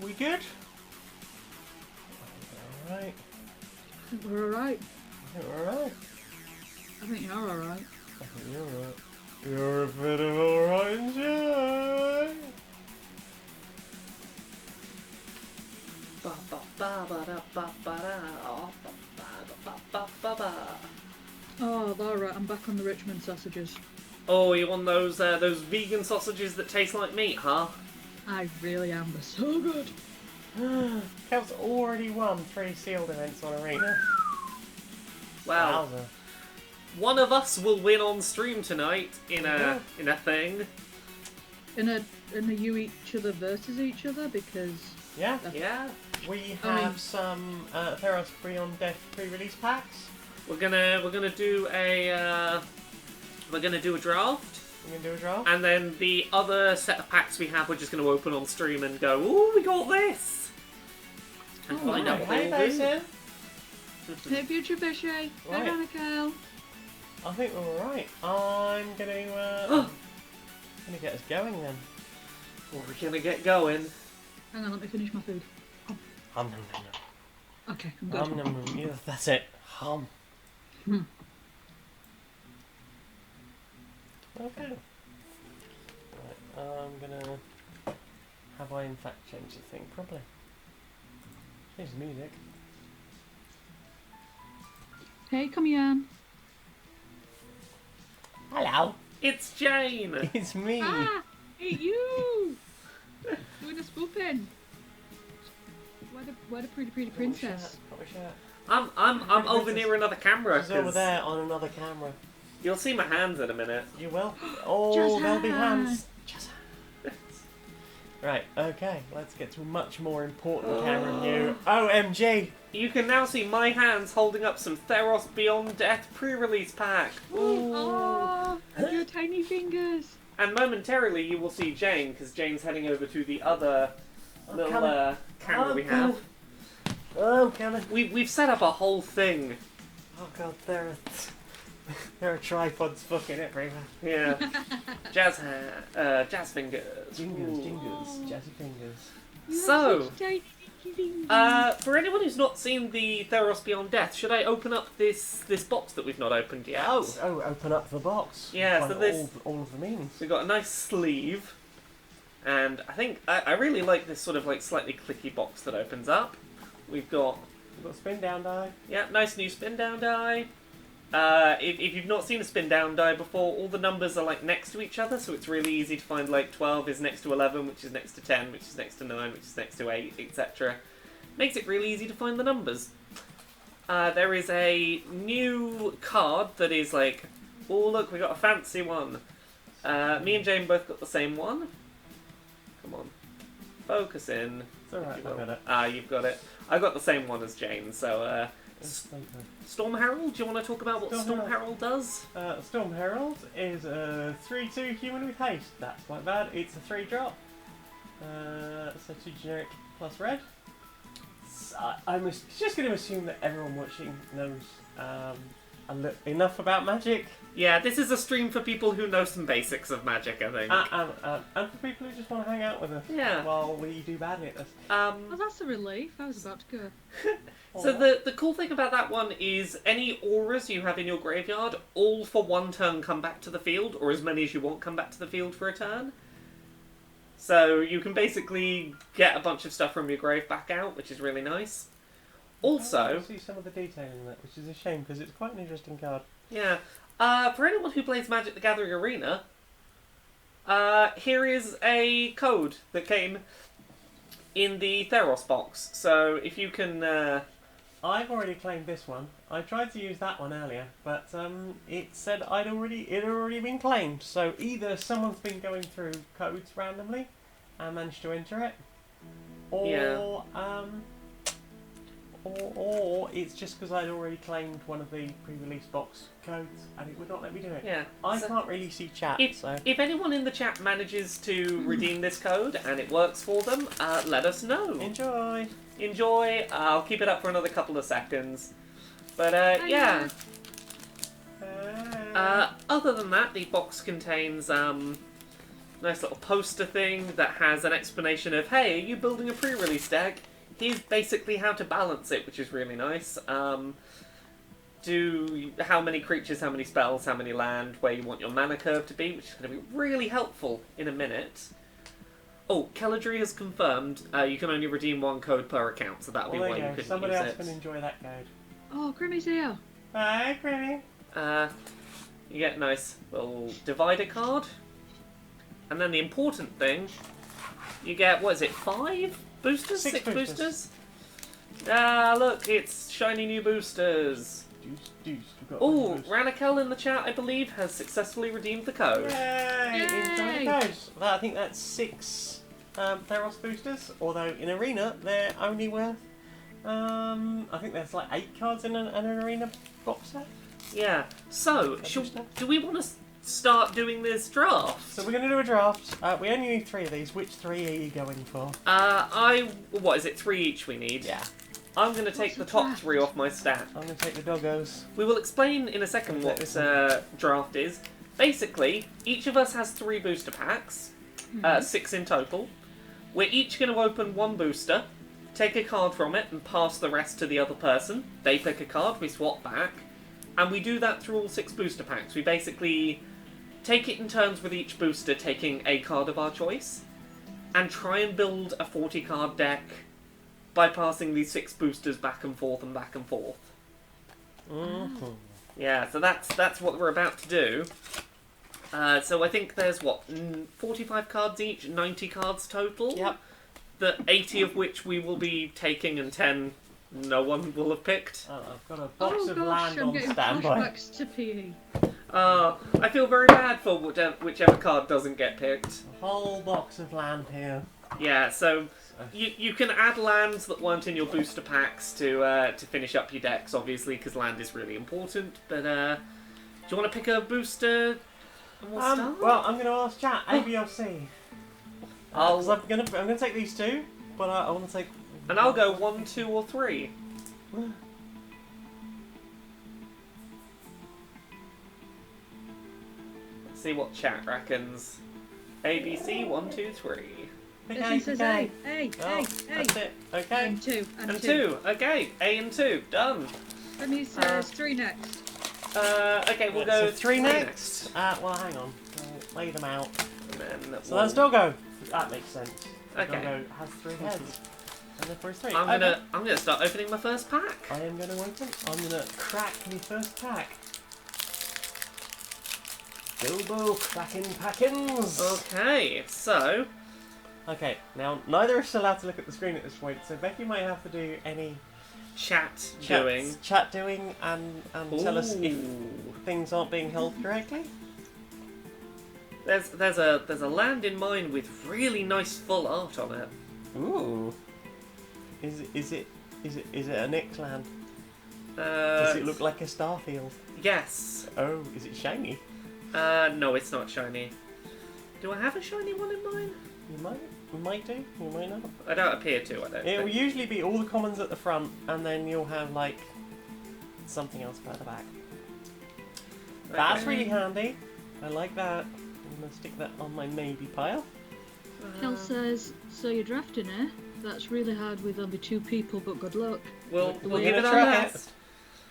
We good? Alright. I think we're alright. I think we're alright. I think you're alright. I think you're alright. You're a bit of alright, Jay. Oh, alright, I'm back on the Richmond sausages. Oh, you want those vegan sausages that taste like meat, huh? I really am. They're so good. Kel's already won 3 sealed events on Arena. Wow. Wowza. One of us will win on stream tonight in a thing. In a you each other versus each other because Yeah. Yeah. We have some Theros Beyond Death pre-release packs. We're gonna do a draft. We're gonna do a draft. And then the other set of packs we have, we're just going to open on stream and go, ooh, we got this! And find out what they all do. Hey, Future Fishy. Hey, Right. Ranical. I think we're alright. I'm gonna get us going then. We're going to get going. Hang on, let me finish my food. Hum num num Okay, I'm good. num. Hum num num. Yeah, that's it. Hum. Hmm. Okay. Right, I'm gonna. Have I in fact changed the thing? Probably. Change the music. Hey, come here. Hello. It's Jane! It's me. Ah, hey you! Doing a spoofing. Where the pretty princess? Got my shirt. I'm over near another camera. She's over there on another camera. You'll see my hands in a minute. You will? Oh, Just there'll be hands. hands. Just hands. Right, okay. Let's get to a much more important camera view. OMG! You can now see my hands holding up some Theros Beyond Death pre-release pack. Ooh. Oh, and your tiny fingers. And momentarily you will see Jane, because Jane's heading over to the other little camera we have. Oh, coming. We've set up a whole thing. Oh god, there are tripods fucking everywhere. Yeah. Jazz fingers. Jingles, Ooh. jingles, jazzy fingers. You have So, such tiny fingers. for anyone who's not seen the Theros Beyond Death, should I open up this box that we've not opened yet? Oh, open up the box. Yeah, Find so this- all of the meanings. We've got a nice sleeve, and I think I really like this sort of like slightly clicky box that opens up. We've got spin down die. yeah, nice new spin down die. If you've not seen a spin down die before, all the numbers are like next to each other, so it's really easy to find. Like 12 is next to 11, which is next to 10, which is next to 9, which is next to 8, etc. Makes it really easy to find the numbers. There is a new card that is like, oh look, we got a fancy one. Me and Jane both got the same one. Come on, focus in. It's alright, I got it. You've got it. I got the same one as Jane, so It's okay. Storm Herald, do you want to talk about what Storm Herald does? Storm Herald is a 3/2 human with haste. That's quite bad. It's a 3-drop. So 2 generic plus red. I'm just going to assume that everyone watching knows enough about Magic. Yeah, this is a stream for people who know some basics of Magic, I think. And for people who just want to hang out with us Yeah. while we do badly at this. Oh, that's a relief. I was about to go. So the cool thing about that one is any auras you have in your graveyard, all for 1 turn come back to the field, or as many as you want come back to the field for a turn. So you can basically get a bunch of stuff from your grave back out, which is really nice. Also, I see some of the detail in that, which is a shame because it's quite an interesting card. yeah, for anyone who plays Magic the Gathering Arena, here is a code that came in the Theros box. So if you can... I've already claimed this one. I tried to use that one earlier, but it said it had already been claimed. So either someone's been going through codes randomly and managed to enter it, or or it's just because I'd already claimed one of the pre-release box codes and it would not let me do it. Yeah. I can't really see chat, so... If anyone in the chat manages to redeem this code and it works for them, let us know. Enjoy! Enjoy. I'll keep it up for another couple of seconds. But, yeah. Other than that, the box contains nice little poster thing that has an explanation of, hey, are you building a pre-release deck? Here's basically how to balance it, which is really nice. Do how many creatures, how many spells, how many land, where you want your mana curve to be, which is going to be really helpful in a minute. Oh, Kelladry has confirmed you can only redeem one code per account, so that'll be why you couldn't Somebody use else it. can enjoy that code. Oh, Grimmy's here. Hi, Grimmy. You get a nice little divider card. And then the important thing, you get, what is it, 5 boosters? 6 boosters? Ah, look, it's shiny new boosters. Oh, Ranakel in the chat, I believe, has successfully redeemed the code. Yay! Enjoy the code. Well, I think that's 6 Theros boosters, although in Arena they're only worth, I think there's like 8 cards in an Arena box set. Yeah, so, do we want to start doing this draft? So we're going to do a draft. We only need 3 of these. Which 3 are you going for? What is it, 3 each we need? Yeah. I'm going to take the top 3 off my stack. I'm going to take the doggos. We will explain in a second what this draft is. Basically, each of us has 3 booster packs, 6 in total. We're each going to open 1 booster, take a card from it, and pass the rest to the other person. They pick a card, we swap back, and we do that through all 6 booster packs. We basically take it in turns with each booster taking a card of our choice, and try and build a 40-card deck by passing these 6 boosters back and forth and back and forth. Mm-hmm. Yeah, so that's what we're about to do. So I think there's, 45 cards each, 90 cards total? Yep. 80 of which we will be taking and 10 no one will have picked. Oh, I've got a box of gosh, land I'm on getting standby. flashbacks to PE. I feel very bad for whichever card doesn't get picked. A whole box of land here. Yeah, so you can add lands that weren't in your booster packs to finish up your decks, obviously, because land is really important. But do you want to pick a booster? And we'll start? Well, I'm going to ask chat, A, B, or C. I'm gonna take these 2, but I want to take. And I'll go 1, 2, or 3. Let's see what chat reckons. A, B, C, 1, 2, 3. It says A. A. That's it. Okay. And 2. And 2. Okay, A and 2. Done. And he says 3 next. Okay, we'll go so 3 next. Well, hang on. I'll lay them out. And then So that's Doggo. That makes sense. Okay. Doggo has 3 heads. And therefore it's 3. I'm gonna start opening my first pack. I am gonna open. I'm gonna crack my first pack. Bilbo cracking packins. Okay, so Okay, now neither of us are allowed to look at the screen at this point, so Becky might have to do any chat doing and tell us if things aren't being held correctly. There's a land in mine with really nice full art on it. Ooh. Is it a Nyx land? Does it look like a starfield? Yes. Oh, is it shiny? No, it's not shiny. Do I have a shiny one in mine? You might do, you might not. I don't appear to, I don't It will think. usually be all the commons at the front, and then you'll have, like, something else further back. Okay. That's really handy. I like that. I'm going to stick that on my maybe pile. Kel says, so you're drafting, eh? That's really hard with only 2 people, but good luck. We'll We're give gonna it our try it. best.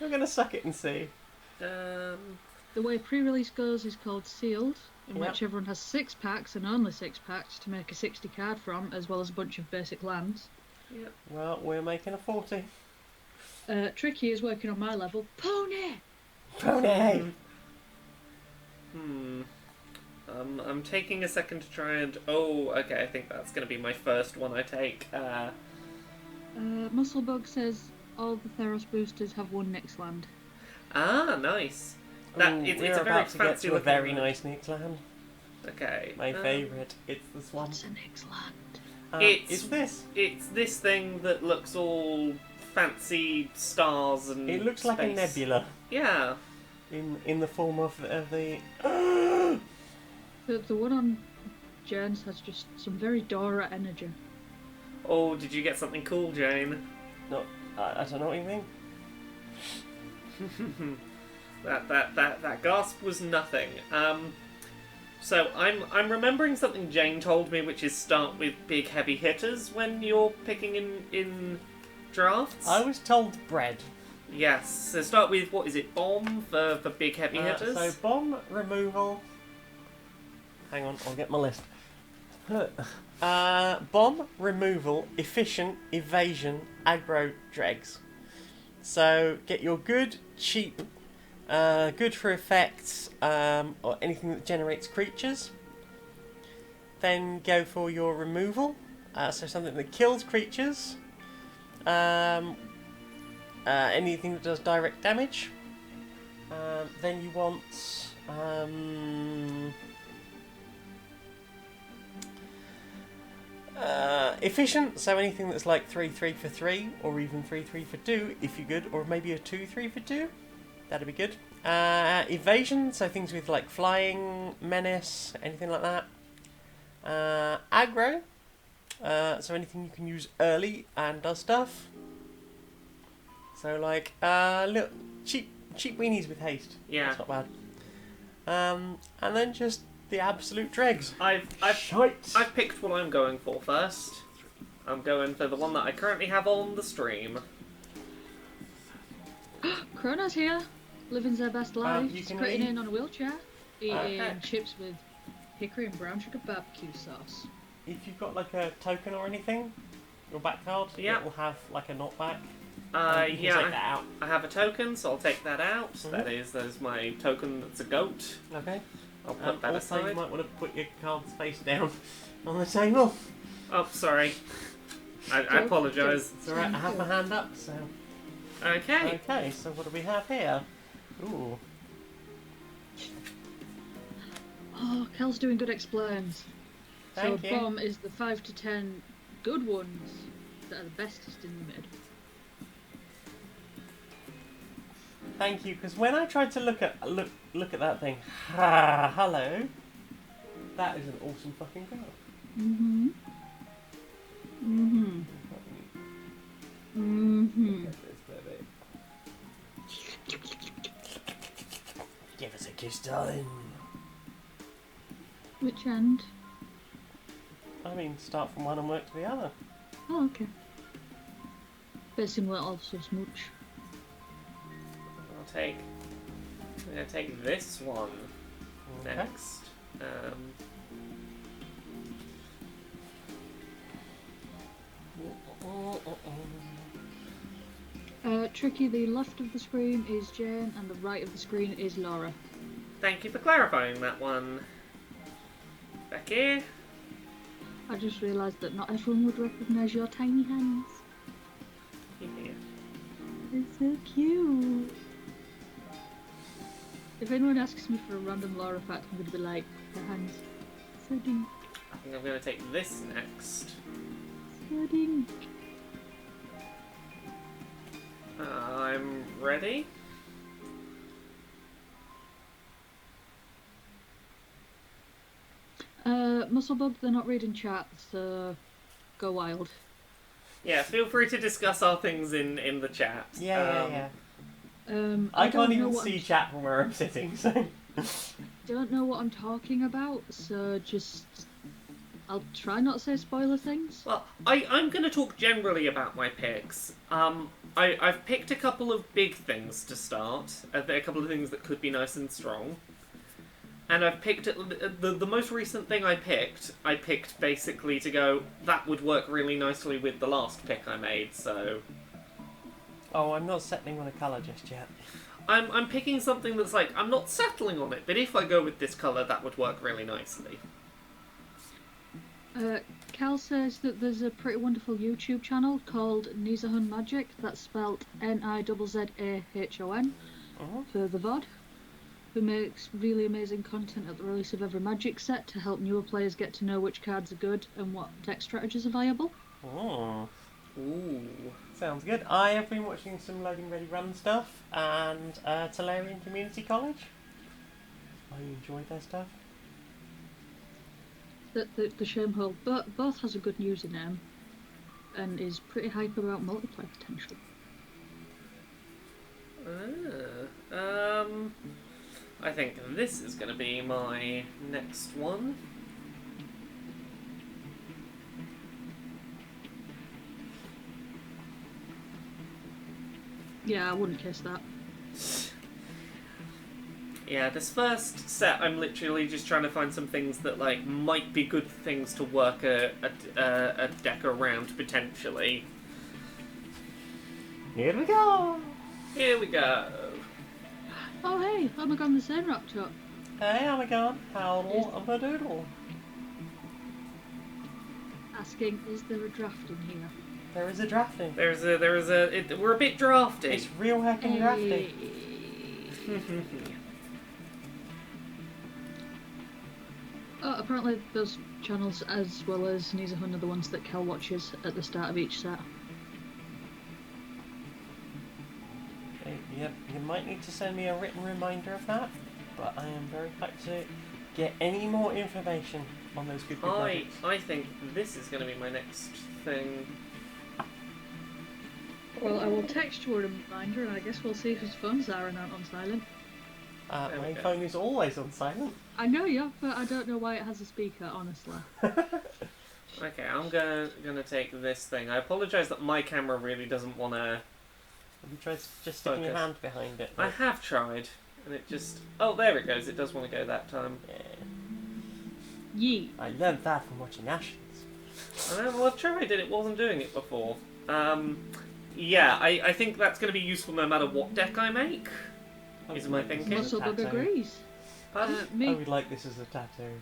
We're going to suck it and see. The way pre-release goes is called sealed, in which everyone has 6 packs and only 6 packs to make a 60 card from, as well as a bunch of basic lands. Yep. Well, we're making a 40. Tricky is working on my level. Pony! Pony! I'm taking a second to try and... Oh, okay, I think that's going to be my first one I take. Musclebug says all the Theros boosters have 1 Nyx land. Ah, nice. Ooh, It's we're a very about to get fancy to a looking very one. nice Nyx land. Okay. My favourite. It's the swamp. What's a Nyx land? It's this. It's this thing that looks all fancy stars and It looks like a space. nebula. Yeah. In the form of the... The one on Jane's has just some very Dora energy. Oh, did you get something cool, Jane? No, I don't know what you mean. That gasp was nothing. So I'm remembering something Jane told me, which is start with big heavy hitters when you're picking in drafts. I was told bread. Yes. So start with, what is it, bomb for big heavy hitters? So bomb, removal. Hang on, I'll get my list. Bomb, removal, efficient, evasion, aggro, dregs. So get your good, cheap, good for effects, or anything that generates creatures. Then go for your removal, so something that kills creatures. Anything that does direct damage. Then you want efficient, so anything that's like 3/3 for 3, or even 3/3 for 2 if you're good, or maybe a 2/3 for 2. That'd be good. Evasion, so things with like flying, menace, anything like that. Aggro, so anything you can use early and does stuff. So like little cheap weenies with haste. Yeah. That's not bad. And then just the absolute dregs. I've Shite. picked what I'm going for first. I'm going for the one that I currently have on the stream. Krona's here, living their best life, you can squatting leave. in on a wheelchair, eating Okay. chips with hickory and brown sugar barbecue sauce. If you've got like a token or anything, your back card, Yeah. it will have like a knockback. You can Yeah, take that out. I have a token, so I'll take that out. Mhm. There's my token that's a goat. Okay. I'll put that Also, you aside. might want to put your cards face down on the table. Oh, sorry. I Don't- apologise. It's alright, I have my hand up, so... Okay. Okay, so what do we have here? Ooh. Oh, Kel's doing good explains. Thank so you. bomb is the 5 to 10 good ones that are the bestest in the mid. Thank you, because when I tried to look at that thing, hello, that is an awesome fucking card. Mm-hmm. Mm-hmm. Mm-hmm. Give us a kiss, darling. Which end? I mean, start from one and work to the other. Oh, okay. Bit similar also smooch. I'm gonna take this one Okay. next. Tricky, the left of the screen is Jane and the right of the screen is Laura. Thank you for clarifying that one, Becky. I just realised that not everyone would recognise your tiny hands. Yeah. They're so cute. If anyone asks me for a random Laura fact, I'm going to be like, her hands. So dink, I think I'm gonna take this next. so dink. I'm ready. Musclebug, they're not reading chat, so go wild. Yeah, feel free to discuss our things in the chat. Yeah. don't I can't know even what see chat from where I'm sitting, so... don't know what I'm talking about, so just... I'll try not to say spoiler things. Well, I'm going to talk generally about my picks. I've picked a couple of big things to start, a couple of things that could be nice and strong. And I've picked the most recent thing I picked basically to go, that would work really nicely with the last pick I made, so... Oh, I'm not settling on a colour just yet. I'm picking something that's like, I'm not settling on it, but if I go with this colour, that would work really nicely. Cal says that there's a pretty wonderful YouTube channel called Nizahun Magic, that's spelled Nizzahon for the VOD, who makes really amazing content at the release of every Magic set to help newer players get to know which cards are good and what deck strategies are viable. Oh, Ooh. sounds good. I have been watching some Loading Ready Run stuff and Talarian Community College. I enjoyed their stuff. The Shamehole both has a good username and is pretty hype about multiplayer I think this is going to be my next one. Yeah, I wouldn't kiss that. Yeah, this first set, I'm literally just trying to find some things that like might be good things to work a deck around potentially. Here we go! Here we go. Oh hey, oh my god, the sun rocked up. Hey, oh my god, howdle of a doodle. Asking, is there a draft in here? There is a drafting. We're a bit drafty. It's real heckin' drafty. Oh, apparently those channels, as well as Nizahun, are the ones that Kel watches at the start of each set. Yep, you might need to send me a written reminder of that, but I am very hyped to get any more information on those good projects. I think this is going to be my next thing. Well, I will text you a reminder, and I guess we'll see if his phones are or not on silent. My phone is always on silent. I know, yeah, but I don't know why it has a speaker, honestly. Okay, I'm gonna take this thing. I apologise that my camera really doesn't want to. Have you tried just sticking your hand behind it? I have tried, and it just... Oh, there it goes. It does want to go that time. Yeah. Yeet. I learned that from watching Ashes. I know, well, I've tried it. It wasn't doing it before. Yeah, I think that's going to be useful no matter what deck I make. Is my thinking. Musclebug agrees. Pardon? I would like this as a tattoo.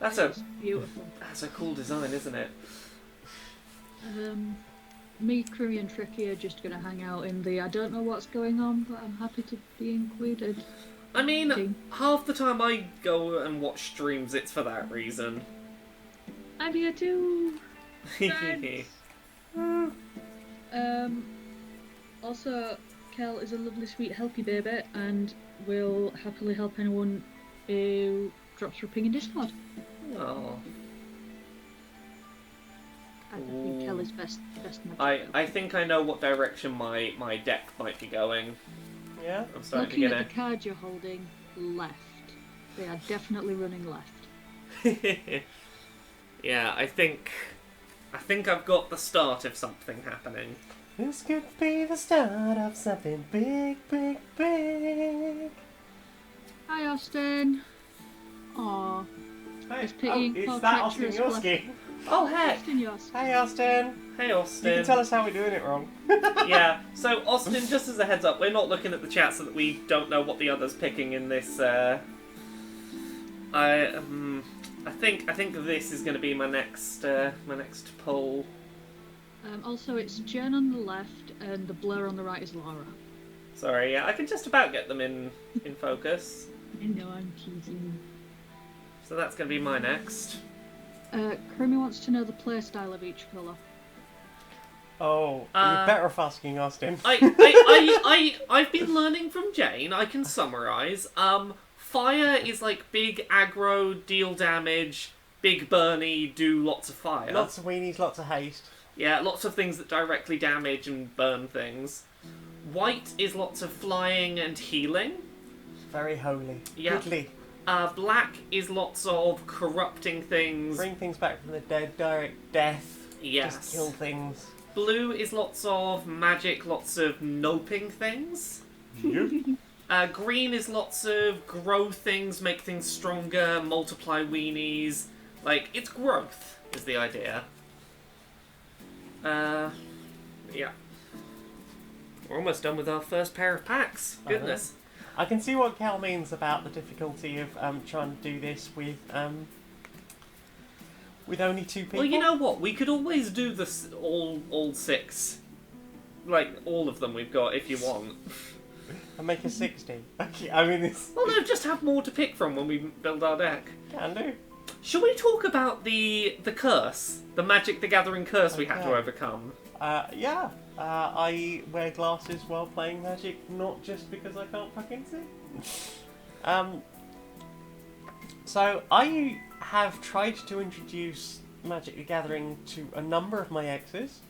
It's beautiful. That's a cool design, isn't it? Me, Creamy and Tricky are just going to hang out in the I don't know what's going on, but I'm happy to be included. I mean, half the time I go and watch streams, it's for that reason. I'm here too! Also, Kel is a lovely, sweet, healthy baby and will happily help anyone who drops her ping in Discord. Oh. I think Kel is best magic. I think I know what direction my deck might be going. Yeah? I'm starting Looking to get at the cards you're holding, left. They are definitely running left. Yeah, I think I've got the start of something happening. This could be the start of something big, big, big. Hi, Austin. Aww. Hey, It's pitying it's poor that Austin treacherous Yoski. Oh heck! Austin, yours. Hey Austin. Hey You Austin. can tell us how we're doing it wrong. Yeah, so Austin, just as a heads up, we're not looking at the chat so that we don't know what the other's picking in this. I think this is going to be my next poll. Also, it's Jen on the left and the blur on the right is Laura. Sorry, yeah, I can just about get them in focus. I know, I'm teasing. So that's going to be my next. Kermie wants to know the playstyle of each colour. Oh, you're better off asking Austin. I've been learning from Jane. I can summarise. Fire is like big aggro, deal damage, big burny, do lots of fire. Lots of weenies, lots of haste. Yeah, lots of things that directly damage and burn things. White is lots of flying and healing. Very holy. Yeah. Goodly. Black is lots of corrupting things. Bring things back from the dead, direct death. Yes. Just kill things. Blue is lots of magic, lots of noping things. Yep. Green is lots of grow things, make things stronger, multiply weenies. Like, it's growth, is the idea. Yeah. We're almost done with our first pair of packs. Goodness. I can see what Cal means about the difficulty of trying to do this with only 2 people. Well, you know what? We could always do this all 6. Like, all of them we've got, if you want. And make a 60. Okay, I mean this. Well, no, just have more to pick from when we build our deck. Can do. Shall we talk about the curse? The Magic the Gathering curse we had to overcome? Yeah. I wear glasses while playing Magic, not just because I can't fucking see. So I have tried to introduce Magic the Gathering to a number of my exes,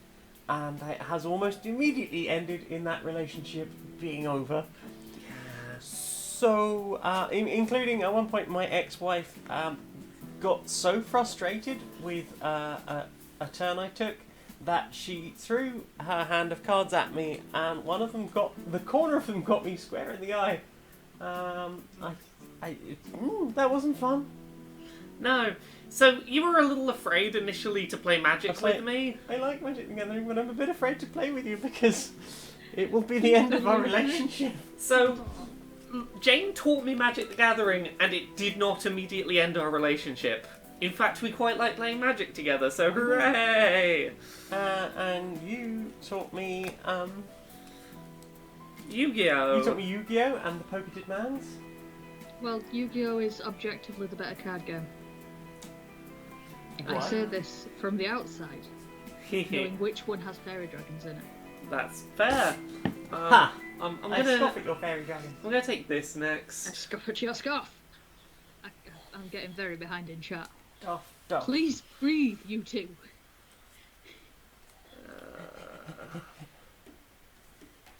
and it has almost immediately ended in that relationship being over. Yes. So, including at one point, my ex-wife got so frustrated with a turn I took that she threw her hand of cards at me, and the corner of them got me square in the eye. That wasn't fun. No. So you were a little afraid initially to play Magic with me. I like Magic the Gathering, but I'm a bit afraid to play with you because it will be the end of our relationship. So Jane taught me Magic the Gathering, and it did not immediately end our relationship. In fact, we quite like playing Magic together, so hooray! And you taught me, Yu-Gi-Oh! You taught me Yu-Gi-Oh! And the Pocketed Mans. Well, Yu-Gi-Oh! Is objectively the better card game. What? I say this from the outside, knowing which one has fairy dragons in it. That's fair. Ha! I'm I gonna scoff at your fairy dragons. I'm gonna take this next. I scoff at your scoff. I'm getting very behind in chat. Duff. Please breathe, you two.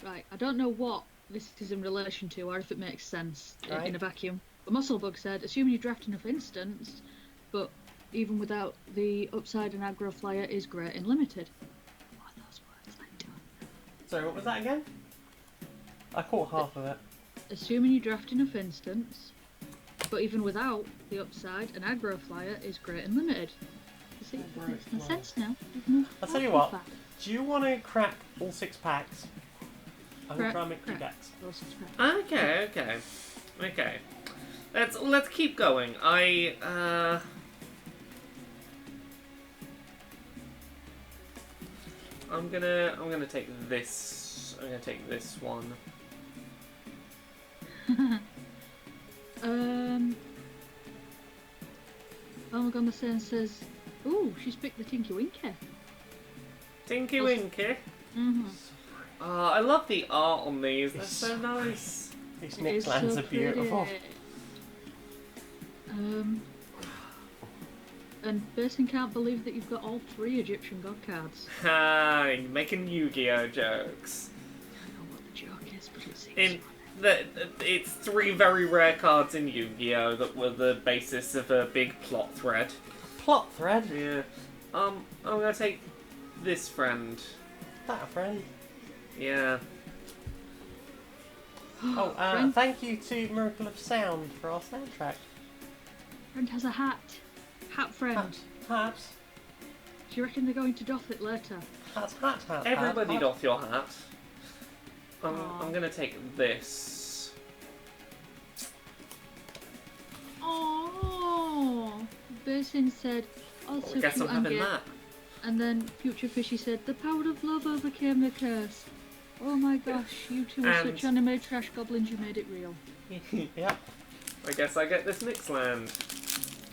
Right, I don't know what this is in relation to, or if it makes sense in a vacuum. But Musclebug said, assuming you draft enough instants, but even without the upside, an aggro flyer is great in limited. What are those words? I don't. Sorry, what was that again? I caught half of it. Assuming you draft enough instants, but even without the upside, an aggro flyer is great and limited. You see, it makes no sense now. I'll tell you what. Do you want to crack all 6 packs? I'm gonna try and make 2 decks. Okay. Let's keep going. I'm gonna take this. I'm gonna take this one. Oh my god, my son says, ooh, she's picked the Tinky Winky. Tinky Winky? Mm-hmm. I love the art on these, they're so nice. These Nixlands are beautiful. And Basin can't believe that you've got all 3 Egyptian god cards. Ha, you're making Yu-Gi-Oh! Jokes. I don't know what the joke is, but it seems it's 3 very rare cards in Yu-Gi-Oh! That were the basis of a big plot thread. Plot thread? Yeah. I'm gonna take this friend. That a friend? Yeah. Oh, thank you to Miracle of Sound for our soundtrack. Friend has a hat. Hat friend. Hats. Do you reckon they're going to doff it later? Hat. Everybody doff your hat. I'm gonna take this. Oh, Basin said, also I guess I'm having that. And then Future Fishy said, the power of love overcame the curse. Oh my gosh, you two are such anime trash goblins, you made it real. Yep. I guess I get this Nixland.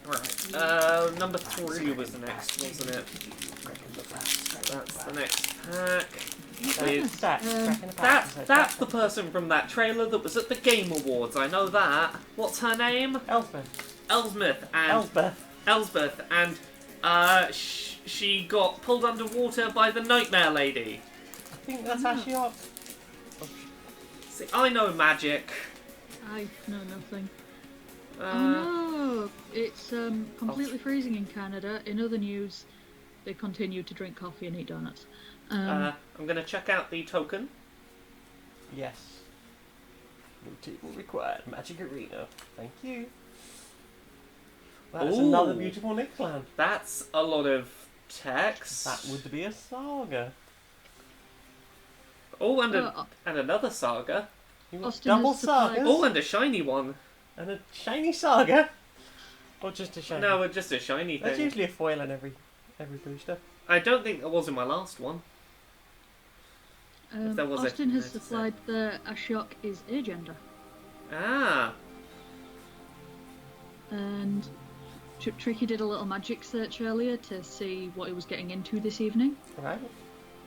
Alright, number 3 was the next, wasn't it? That's the next pack. That's the person from that trailer that was at the Game Awards, I know that. What's her name? Elsbeth. And she got pulled underwater by the Nightmare Lady. I think that's actually up. See, I know magic. I know nothing. Oh no! It's completely freezing in Canada. In other news, they continue to drink coffee and eat donuts. I'm going to check out the token. Yes. No table required. Magic Arena. Thank you. That's another beautiful Nixland. That's a lot of text. That would be a saga. Oh, and another saga. Double sagas. Oh, and a shiny one. And a shiny saga. Or just a shiny? No, just a shiny thing. There's usually a foil in every booster. I don't think there was in my last one. If there was Austin has supplied the Ashok is agender. Ah. And Tricky did a little magic search earlier to see what he was getting into this evening. Right.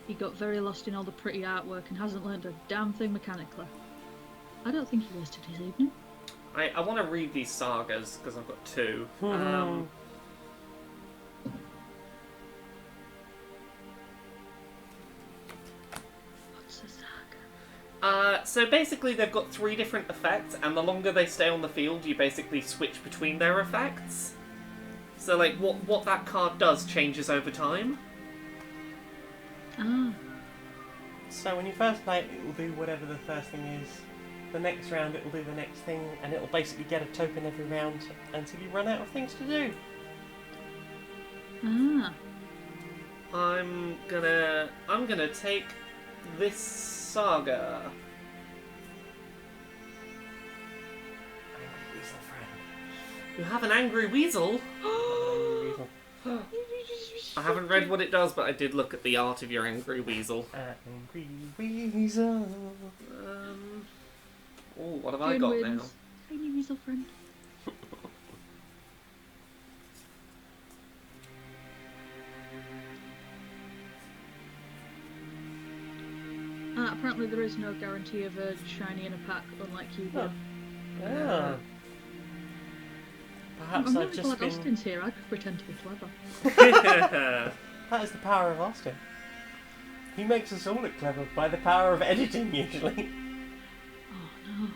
He got very lost in all the pretty artwork and hasn't learned a damn thing mechanically. I don't think he wasted his evening. I want to read these sagas because I've got 2. What's a saga? So basically they've got 3 different effects, and the longer they stay on the field, you basically switch between their effects. So, like, what that card does changes over time. Ah. So when you first play it, it will do whatever the first thing is. The next round, it will do the next thing, and it will basically get a token every round until you run out of things to do. Ah. I'm gonna take this saga. Angry weasel friend. You have an angry weasel? Angry weasel. I haven't read what it does, but I did look at the art of your angry weasel. Angry weasel. Oh, what have I got now? Tiny weasel friend. Apparently there is no guarantee of a shiny in a pack, unlike you do. Oh. Yeah. Perhaps I'm I've really just glad been... Austin's here. I could pretend to be clever. That is the power of Austin. He makes us all look clever by the power of editing, usually. Oh no.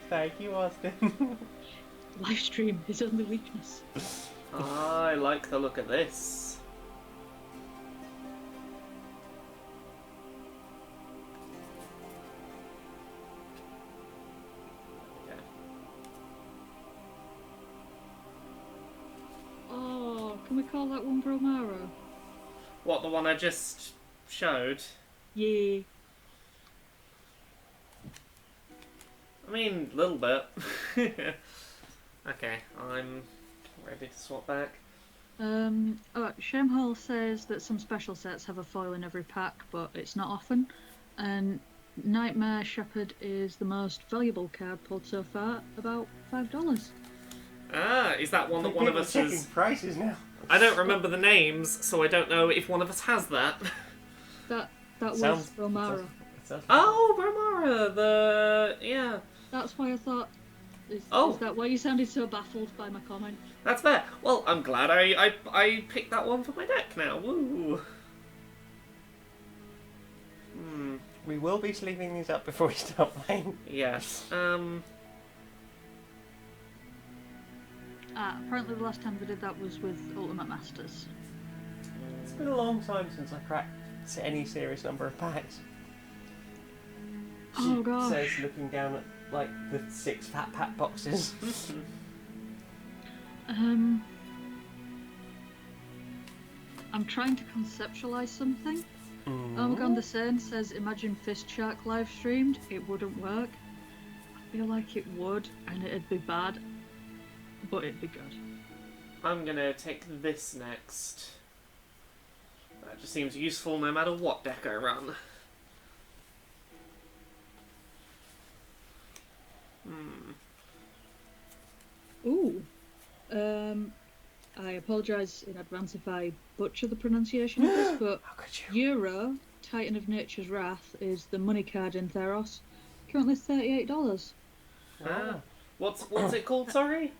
Thank you, Austin. Livestream, his only weakness. I like the look of this. Oh, can we call that one Bromaro? What, the one I just showed? Yeah. I mean, a little bit. Okay, I'm ready to swap back. Shemhall says that some special sets have a foil in every pack, but it's not often. And Nightmare Shepherd is the most valuable card pulled so far, about $5. Ah, is that one that one of us checking has... prices now. I don't remember the names, so I don't know if one of us has that. That was Sounds- Romaro. Oh, Romara, yeah. That's why I thought. Is that why you sounded so baffled by my comment? That's fair. Well, I'm glad I picked that one for my deck now. Woo. We will be sleeving these up before we start playing. Yes. Apparently the last time we did that was with Ultimate Masters. It's been a long time since I cracked any serious number of packs. Oh gosh. Says looking down at like the 6 fat pack boxes. I'm trying to conceptualise something. Omegon the Sane says, imagine Fist Shark live streamed. It wouldn't work. I feel like it would, and it'd be bad, but it'd be good. I'm gonna take this next. That just seems useful no matter what deck I run. Ooh. I apologise in advance if I butcher the pronunciation of this, but How could you? Euro, Titan of Nature's Wrath, is the money card in Theros. Currently $38. Ah. What's it called, sorry?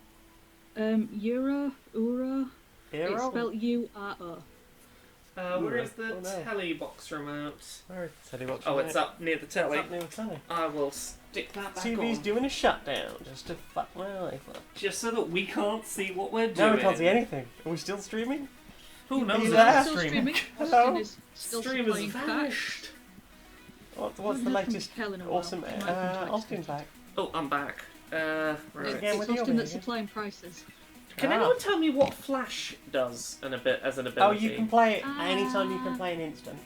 Euro, Uro. It's Hero? spelled U-R-O. Where is the Oh, no. telly box remote? Where is the telly box? Oh, it's up near the telly. It's up near the telly. I will stick that back TV's on. doing a shutdown just to fuck my life up. Just so that we can't see what we're doing. Now we can't see anything. Are we still streaming? Who knows? Be if there. we're Still streaming? streaming. Hello? Austin is still Stream has supplying facts. vanished. What's Haven't the heard from latest Kel in a while. awesome... He might have been to Austin Exeter. back. Oh, I'm back. Right. Again with It's you Austin over that's here. supplying prices. Can anyone tell me what Flash does as an ability? Oh, you can play it anytime you can play an instant.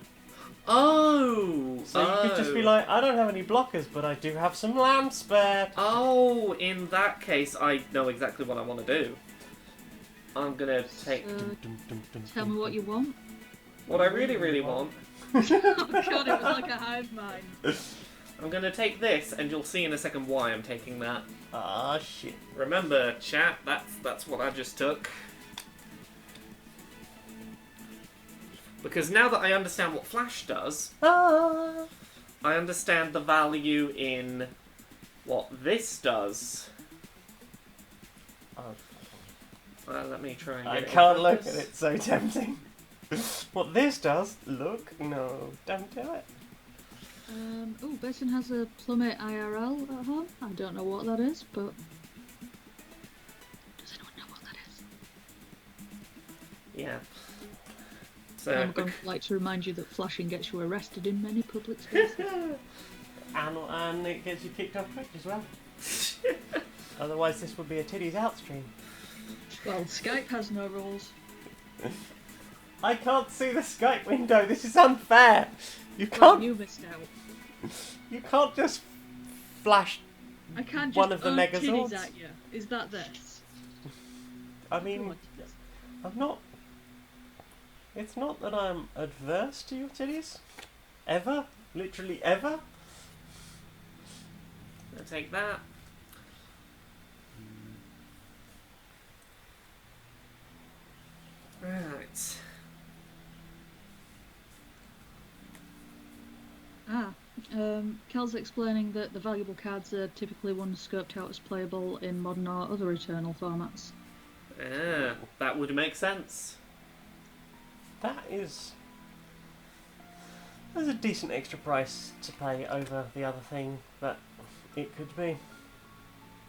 Oh! So you could just be like, I don't have any blockers, but I do have some land spare. Oh, in that case, I know exactly what I want to do. I'm gonna take... Tell me what you want. What I really, really want... Oh god, it was like a hive mind. I'm gonna take this, and you'll see in a second why I'm taking that. Ah, shit. Remember, chat, that's what I just took. Because now that I understand what Flash does, Ah. I understand the value in what this does. Oh, Let me try and get I it in can't look at focus. it, so tempting. What this does, look, no, don't do it. Oh, Basin has a plummet IRL at home. I don't know what that is, but does anyone know what that is? Yeah. So I'm going to like to remind you that flashing gets you arrested in many public spaces. And it gets you kicked off Twitch as well. Otherwise, this would be a titties out stream. Well, Skype has no rules. I can't see the Skype window. This is unfair. You Well, can't. you missed out. You can't just flash I can't just one of the titties Megazords. at you. Is that this? I Come mean, on. I'm not. It's not that I'm adverse to your titties. Ever. Literally ever. I'll take that. Right. Kel's explaining that the valuable cards are typically ones scoped out as playable in modern or other Eternal formats. Ah, that would make sense. That is. There's a decent extra price to pay over the other thing that it could be.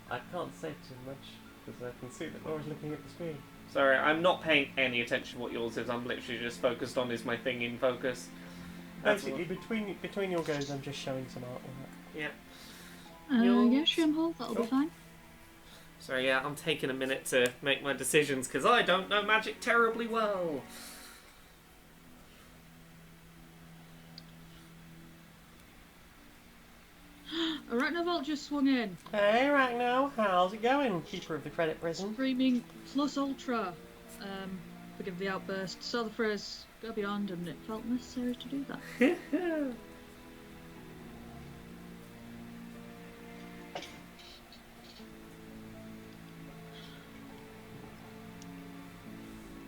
I can't say too much because I can see that Laura's looking at the screen. Sorry, I'm not paying any attention to what yours is. I'm literally just focused on is my thing in focus. That's Basically, between your goes, I'm just showing some artwork. Yeah. Yeah, Shimhole, that'll Cool. be fine. So yeah, I'm taking a minute to make my decisions because I don't know Magic terribly well. Arachnovolt just swung in, Hey, Ragno, how's it going? Keeper of the Credit Prison. screaming plus ultra. Forgive the outburst. Saw the phrase go beyond and it felt necessary to do that.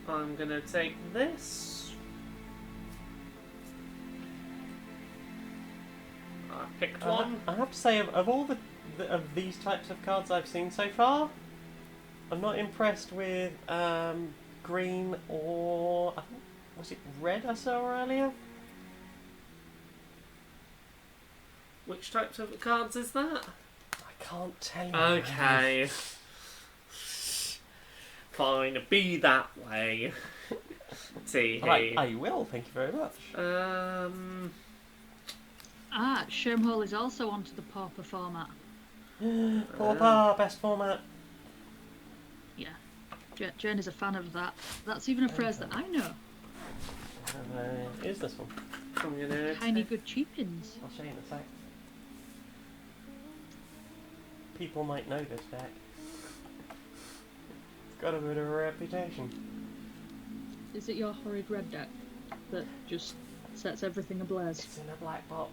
I'm gonna take this. I picked one. I have to say, of all of these types of cards I've seen so far, I'm not impressed with green or I think, was it red I saw earlier? Which types of cards is that? I can't tell you. Okay. Fine, be that way. See I will. Thank you very much. Shimhole is also onto the Pauper format. Pauper, best format. Yeah. Jen is a fan of that. That's even a phrase that I know. Is this one? I'm gonna Tiny good cheapins. I'll show you in a sec. People might know this deck. It's got a bit of a reputation. Is it your horrid red deck that just sets everything ablaze? It's in a black box.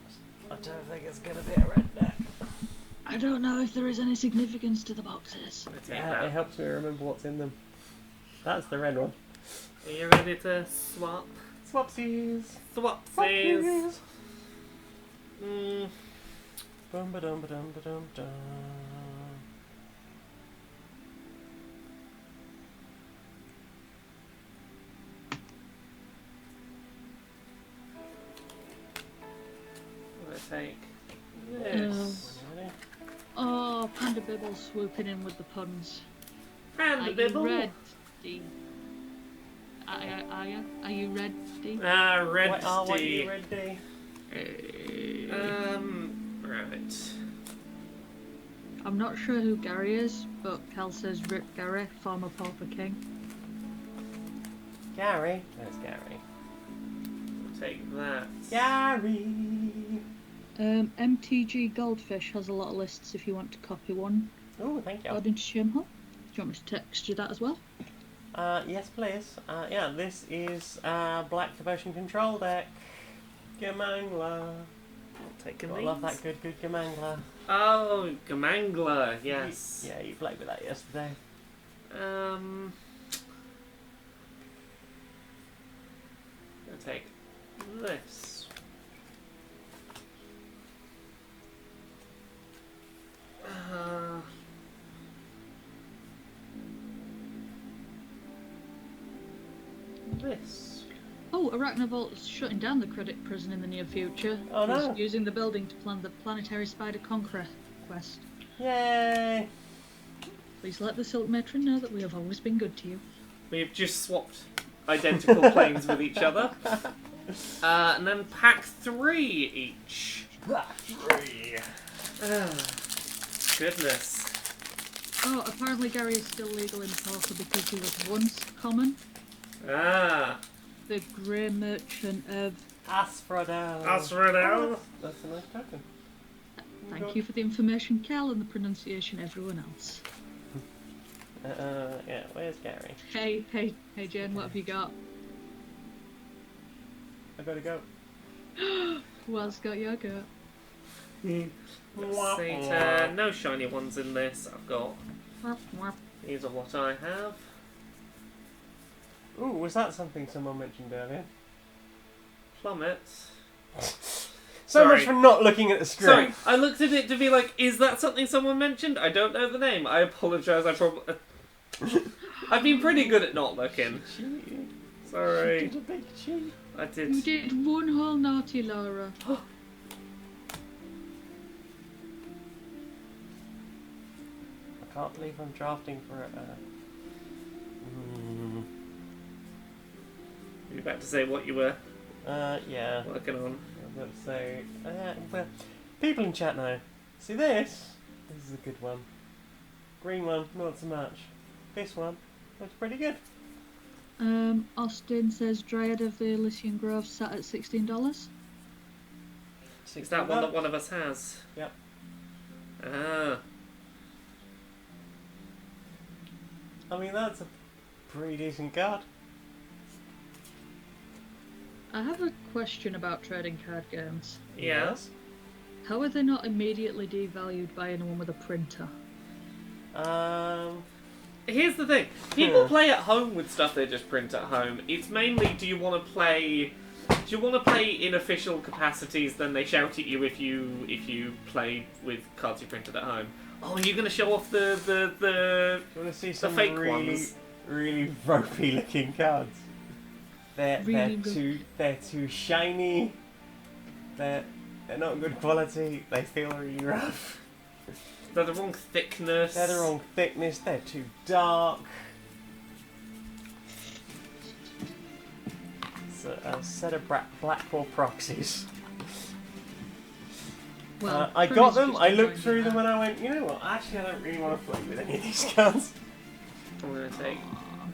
I don't think it's gonna be a red deck. I don't know if there is any significance to the boxes. take Yeah, that. it helps me remember what's in them. That's the red one. Are you ready to swap? Swapsies! Swapsies! Mm. Bum ba dum ba dum ba dum dum. I'm gonna take this. Ready? Oh, Panda Bibble swooping in with the puns. And Are a you bibble. ready? Are you ready? Red What are D. you ready? Right. I'm not sure who Gary is, but Cal says Rip Gary, former Pauper King. Gary? There's Gary. I'll take that. Gary! MTG Goldfish has a lot of lists if you want to copy one. Oh, thank you. According to Shimhole. Do you want me to text you that as well? Yes, please. Yeah, this is Black Devotion Control deck. Gamangler. I'll take I these. love that good Gamangler. Oh, Gamangler, yes. Yeah, you played with that yesterday. I'll take this. This. Oh, Oh, Arachnovolt's shutting down the credit prison in the near future. Oh no! He's using the building to plan the planetary spider conquest. Yay! Please let the Silk Matron know that we have always been good to you. We've just swapped identical planes with each other. And then pack 3 each. Pack 3. Goodness. Oh, apparently Gary is still legal in poker because he was once common. Ah. The Grey Merchant of... Asphodel. Asphodel. That's a nice token. Thank you for the information, Cal, and the pronunciation, everyone else. Yeah, where's Gary? Hey, Jen, what have you got? I gotta go. Who else got your go? Let's see, no shiny ones in this. I've got... These are what I have. Ooh, was that something someone mentioned earlier? Plummets. So much for not looking at the Sorry, screen. I looked at it to be like, is that something someone mentioned? I don't know the name. I apologise. I probably... I've been pretty good at not looking. Cheating. Sorry. You did a big cheat. I did. You did one whole naughty, Laura. I can't believe I'm drafting for it. You about to say what you were Yeah. working on? I was about to say, well, people in chat now. See this? This is a good one. Green one, not so much. This one looks pretty good. Austin says Dryad of the Elysian Grove sat at $16. Is that one that one of us has? Yep. Ah. I mean, that's a pretty decent card. I have a question about trading card games. Yes. How are they not immediately devalued by anyone with a printer? Here's the thing. People play at home with stuff they just print at home. It's mainly, do you want to play in official capacities, then they shout at you if you play with cards you printed at home. Oh, you're going to show off the You want to see some fake really, ones. really ropey looking cards? They're too shiny. They're not good quality. They feel really rough. They're the wrong thickness. They're the wrong thickness. They're too dark. It's a set of Blackpool proxies. Well, I got them. I looked through them and I went, you know what? Actually, I don't really want to play with any of these cards. I'm going to take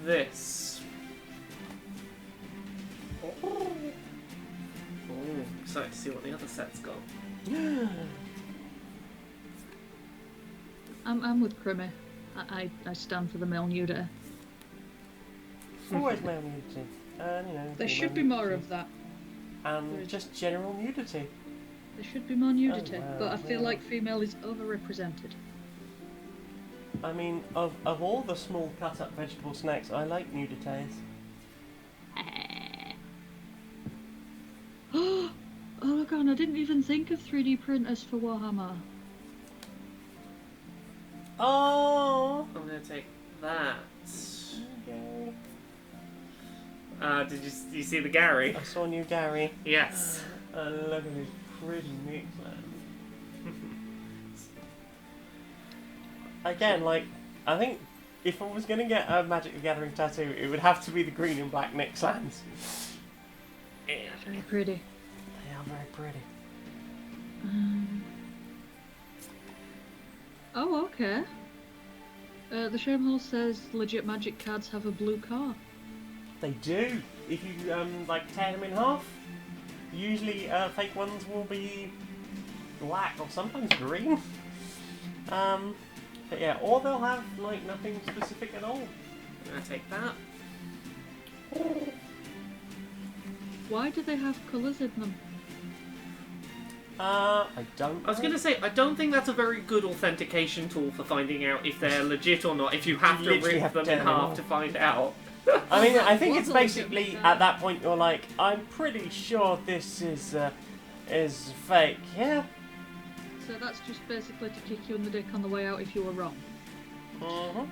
this. Oh, excited to see what the other set's got. I'm with Crimmy. I stand for the male nudity. Always male nudity. And, you know, There should be female more nudity. of that. And just general nudity. There should be more nudity, wow, but I feel yeah. like female is overrepresented. I mean, of all the small cut-up vegetable snacks, I like nudities. Oh my god, I didn't even think of 3D printers for Warhammer. Oh! I'm going to take that. Okay. Did you see the Gary? I saw new Gary. Yes. Look at his pretty mix, man. Again, like, I think if I was going to get a Magic the Gathering tattoo, it would have to be the green and black Nixlands. Very pretty. They are very pretty. Oh, okay. The Shamehole says legit Magic cards have a blue car. They do. If you like tear them in half, usually fake ones will be black or sometimes green. But yeah, or they'll have like nothing specific at all. I'm going to take that. Why do they have colours in them? I don't. I was going to say, I don't think that's a very good authentication tool for finding out if they're legit or not, if you have to literally rip have to them tear in them half off. to find out. I mean, I think What's it's all basically different? at that point you're like, I'm pretty sure this is fake. Yeah. So that's just basically to kick you in the dick on the way out if you were wrong. Mhm.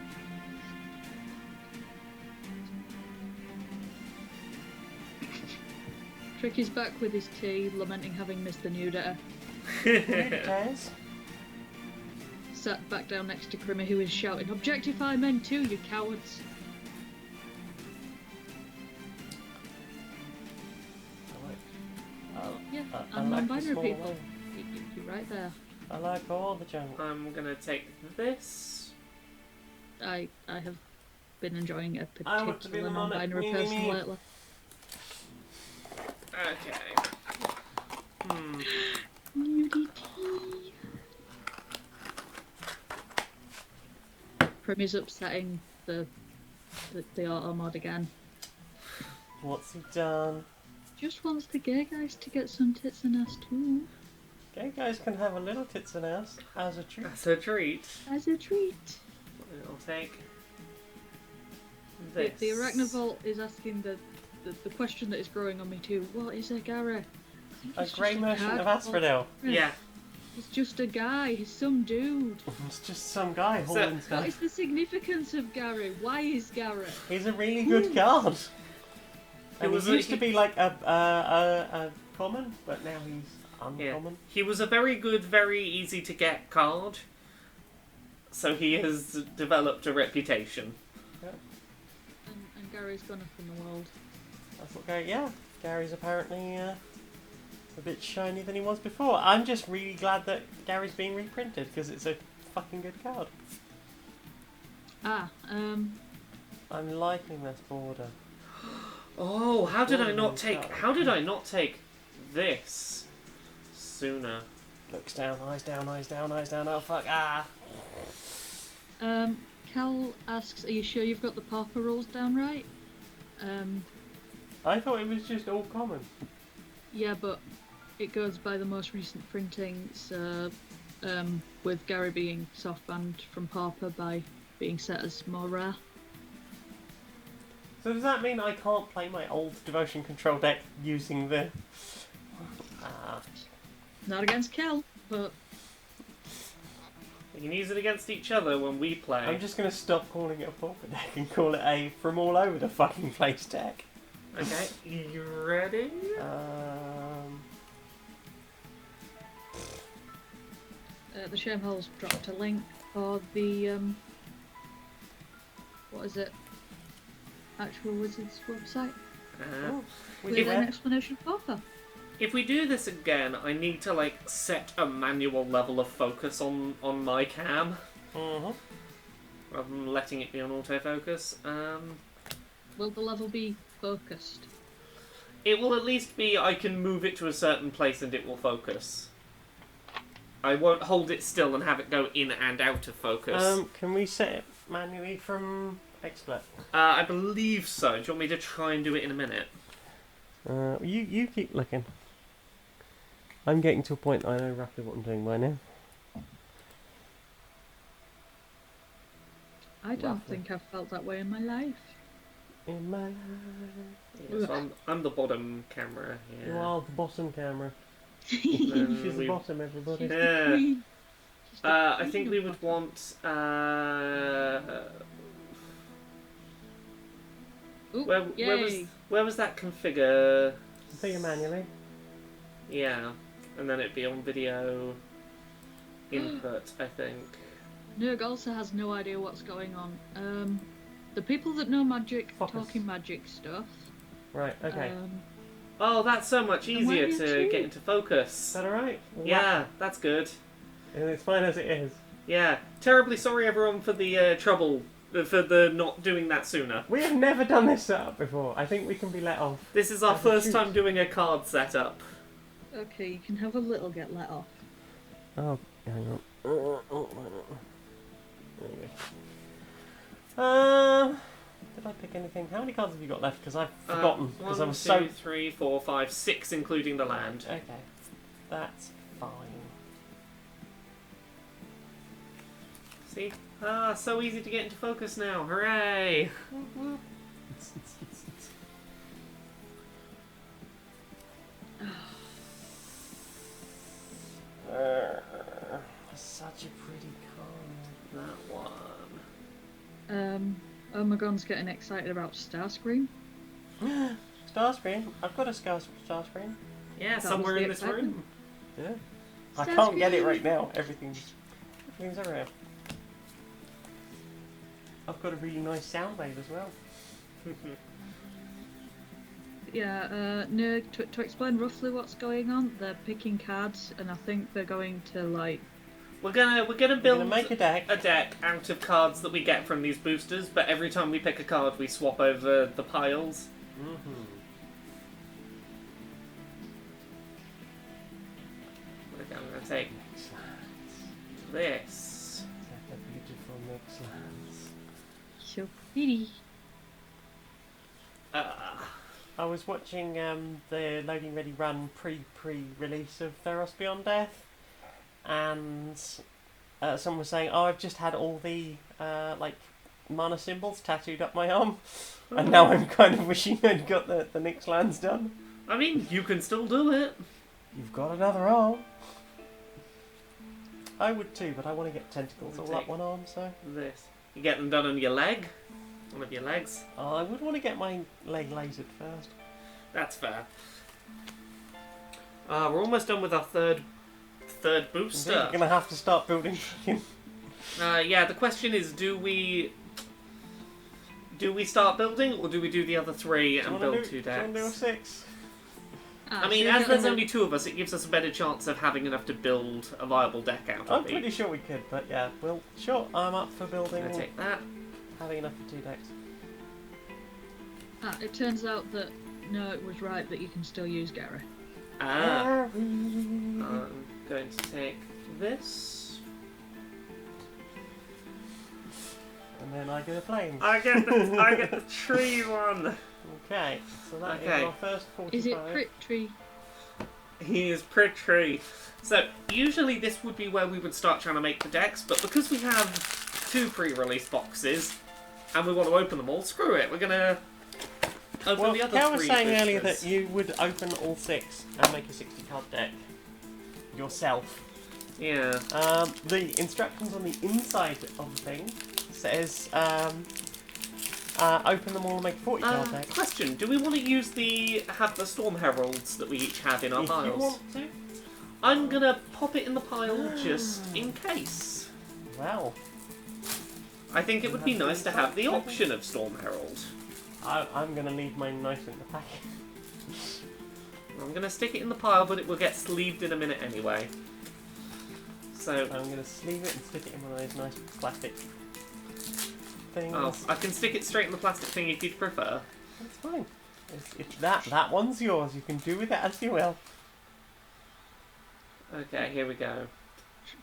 Tricky's back with his tea, lamenting having missed the nudity. Guys. Sat back down next to Crimmy, who is shouting, "Objectify men too, you cowards!" Yeah, and non-binary people. You're right there. I like all the junk. I'm gonna take this. I have been enjoying a I want to be particular the monarch. non-binary person lately. Okay. Nudity. Primy's upsetting the auto mod again. What's he done? Just wants the gay guys to get some tits and ass too. Gay guys can have a little tits and ass as a treat. That's a treat. As a treat. I'll take this. The Arachnovolt is asking the question that is growing on me too. What is a Gary? A grey merchant of Asphodel. Yeah. He's just a guy. He's some dude. It's just some guy hauling stuff. What is the significance of Gary? Why is Gary? He's a really good card. And he used to be like a common, but now he's uncommon. Yeah. He was a very good, very easy to get card. So he has developed a reputation. Yeah. And Gary's gone up in the world. That's what Gary. Yeah, Gary's apparently a bit shinier than he was before. I'm just really glad that Gary's being reprinted because it's a fucking good card. I'm liking this border. Oh, how did I not take this sooner? Looks down, eyes down, eyes down, eyes down. Oh fuck! Ah. Cal asks, "Are you sure you've got the Parker rules down right?" I thought it was just all common. Yeah, but it goes by the most recent printings, with Gary being soft banned from Harper by being set as more rare. So does that mean I can't play my old Devotion Control deck using the... Not against Kel, but... We can use it against each other when we play. I'm just going to stop calling it a pauper deck and call it a from all over the fucking place deck. Okay, you ready? The Shameholes dropped a link for the, what is it? Actual Wizards website. With an explanation of Parker. If we do this again, I need to like set a manual level of focus on my cam, rather than letting it be on autofocus. Will the level be focused? It will at least be. I can move it to a certain place and it will focus. I won't hold it still and have it go in and out of focus. Can we set it manually from XSplit? I believe so. Do you want me to try and do it in a minute? You keep looking. I'm getting to a point I know roughly what I'm doing by now. I don't think I've felt that way in my life. In my life. Yeah, so I'm the bottom camera. Yeah. You are the bottom camera. She's She's the bottom, everybody. Yeah. I think we would want. Where was that configure? Configure manually. Yeah, and then it'd be on video input, I think. Nurg also has no idea what's going on. The people that know magic, talking magic stuff. Right, okay. Oh, that's so much easier to get into focus. Is that alright? Yeah, that's good. And it's fine as it is. Yeah, terribly sorry everyone for the trouble, for the not doing that sooner. We have never done this setup before. I think we can be let off. This is our first time doing a card setup. Okay, you can have a little get let off. Oh, hang on. There you go. Did I pick anything? How many cards have you got left? Because I've forgotten. Because I was 1, 2, 3, 4, 5, 6, including the land. Okay, that's fine. See? Ah, so easy to get into focus now. Hooray! Such a pretty card. That one. Omegon's getting excited about Starscream. Star screen. I've got a star screen. Yeah, That somewhere was the in this excitement. room. Yeah. I Star can't get it screen. right now. Everything's around. I've got a really nice sound wave as well. Yeah, no, to explain roughly what's going on, they're picking cards, and I think they're going to, like... We're gonna build We're gonna make a deck. out of cards that we get from these boosters, but every time we pick a card, we swap over the piles. Mm-hmm. Okay, I'm gonna take this. The beautiful mix lands. So pretty. I was watching the Loading Ready Run pre-release of Theros Beyond Death, and someone was saying, "Oh, I've just had all the like mana symbols tattooed up my arm, and now I'm kind of wishing I'd got the Nyx lands done." I mean, you can still do it. You've got another arm. I would too, but I want to get tentacles We'll all up take one arm, so... This. You get them done on your leg. One of your legs. Oh, I would want to get my leg lasered first. That's fair. We're almost done with our third booster. You're going to have to start building... Yeah, the question is, do we start building, or do we do the other three and build 2 Do you want to do a decks? 6? I mean, as there's only 2 of us, it gives us a better chance of having enough to build a viable deck out I'm of pretty each. sure we could, but yeah, well, sure, I'm up for I'm building, gonna take that. having enough for 2 decks. It turns out that, no, it was right that you can still use Gary. I'm going to take this. And then I get a flames. I get the tree one. Okay, so that is Okay. our first 45. Is it Crit Tree? He is pretty. So usually this would be where we would start trying to make the decks, but because we have 2 pre-release boxes and we want to open them all, screw it. We're gonna open Well, the other Cal 3 was saying earlier boosters. that you would open all 6 and make a 60-card deck yourself. Yeah. The instructions on the inside of the thing says open them all and make a 40-card deck. Question: do we want to have the Storm Heralds that we each have in our If you piles? want to. I'm gonna pop it in the pile just in case. Well, I think it would be nice to have the option of Storm Herald. I'm going to leave mine nice in the packet. I'm gonna stick it in the pile, but it will get sleeved in a minute anyway. So I'm going to sleeve it and stick it in one of those nice plastic things. oh, I can stick it straight in the plastic thing if you'd prefer. That's fine. It's that one's yours. You can do with it as you will. Okay, here we go.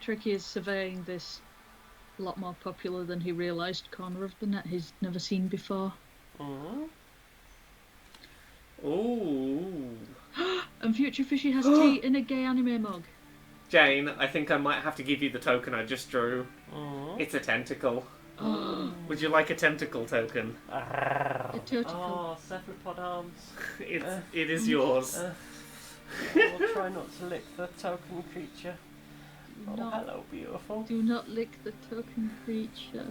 Tricky is surveying this a lot more popular than he realised corner of the net he's never seen before. Mm-hmm. Ooh. And Future Fishy has tea in a gay anime mug. Jane, I think I might have to give you the token I just drew. Mm-hmm. It's a tentacle. Would you like a tentacle token? A tentacle. Oh, cephalopod arms. It is yours. I'll try not to lick the token creature. Oh, No. hello, beautiful. Do not lick the token creature.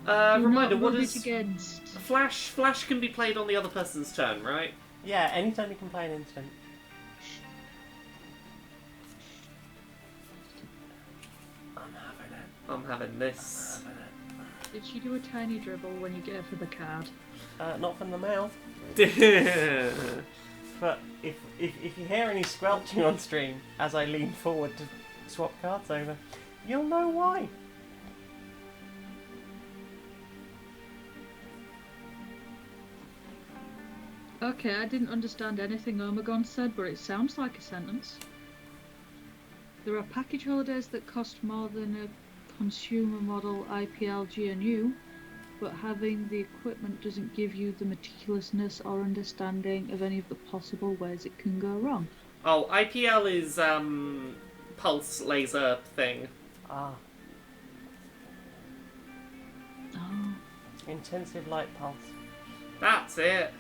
Do Reminder, not what rub is... it against? Flash can be played on the other person's turn, right? Yeah, anytime you can play an instant. I'm having it. I'm having this. Did she do a tiny dribble when you gave her the card? Not from the mouth. But if you hear any squelching on stream as I lean forward to swap cards over, you'll know why. Okay, I didn't understand anything Omegon said, but it sounds like a sentence. There are package holidays that cost more than a consumer model IPL GNU, but having the equipment doesn't give you the meticulousness or understanding of any of the possible ways it can go wrong. Oh, IPL is pulse laser thing. Ah, Oh. intensive light pulse. That's it.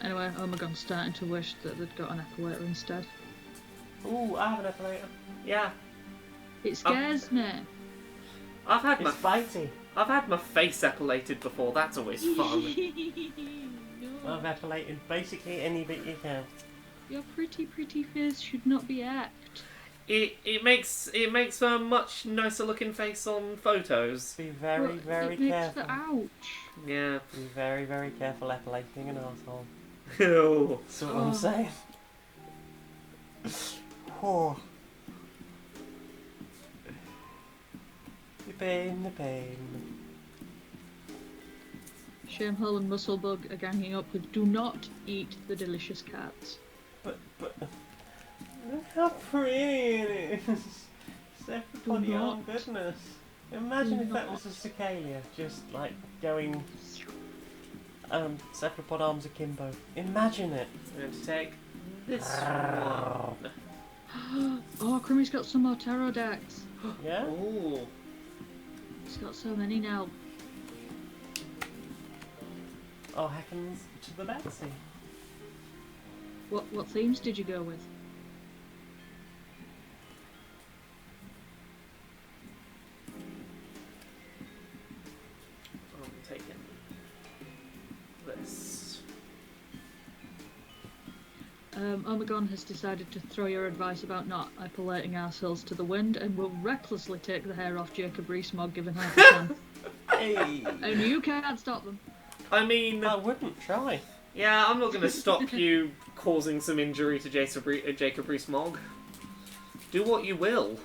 Anyway, Omegon's starting to wish that they'd got an epilator instead. Ooh, I have an epilator. Yeah. It scares me. I've had my It's bitey. I've had my face epilated before. That's always fun. No. I've epilated basically any bit you can. Your pretty face should not be act. It makes for a much nicer looking face on photos. Be very, But very it makes careful. for ouch. Yeah. Be very, very careful epilating an arsehole. Oh. That's what I'm saying. Oh. The pain, the pain. Shamehole and Musclebug are ganging up with "Do not eat the delicious cats." But look how pretty it is. Cephalopods, Do oh not. goodness. Imagine Do if that not. was a cicalia, just like going cephalopod arms akimbo. Imagine it. I'm going to take this one. Oh, Crimmy's got some more tarot decks. Yeah? Ooh. He's got so many now. Oh, heckens to the Betsy. What themes did you go with? I'm taking this. Omegon has decided to throw your advice about not epilating ourselves to the wind and will recklessly take the hair off Jacob Rees-Mogg given half a chance. Hey! And you can't stop them. I mean, I wouldn't try. yeah, I'm not going to stop you causing some injury to Jacob Rees-Mogg. Do what you will.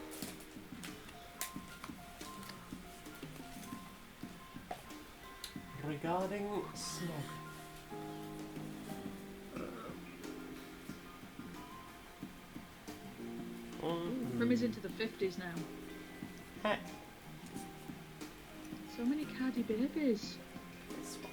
Regarding smog. Crimmy's into the 50s now. Heck. So many caddy babies. This one.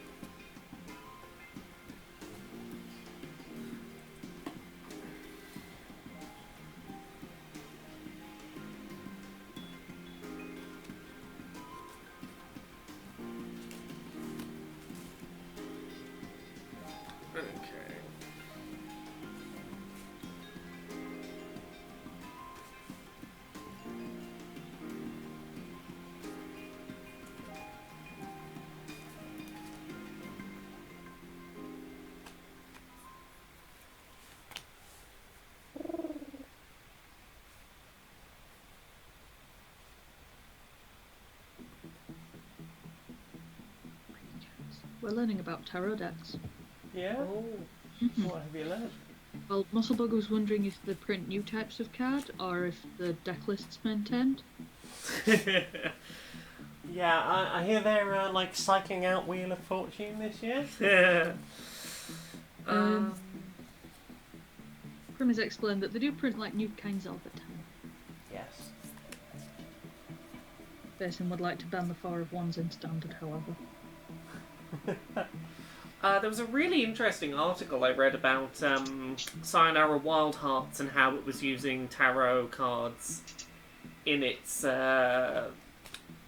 Okay. We're learning about tarot decks. Yeah? Oh. What have you learned? Well, Musclebug was wondering if they print new types of card or if the deck list's maintained. Yeah, I hear they're like cycling out Wheel of Fortune this year. Yeah. Crimmy's explained that they do print like new kinds all the time. Yes. Basin would like to ban the 4 of 1s in standard, however. There was a really interesting article I read about Sayonara Wild Hearts and how it was using tarot cards in its in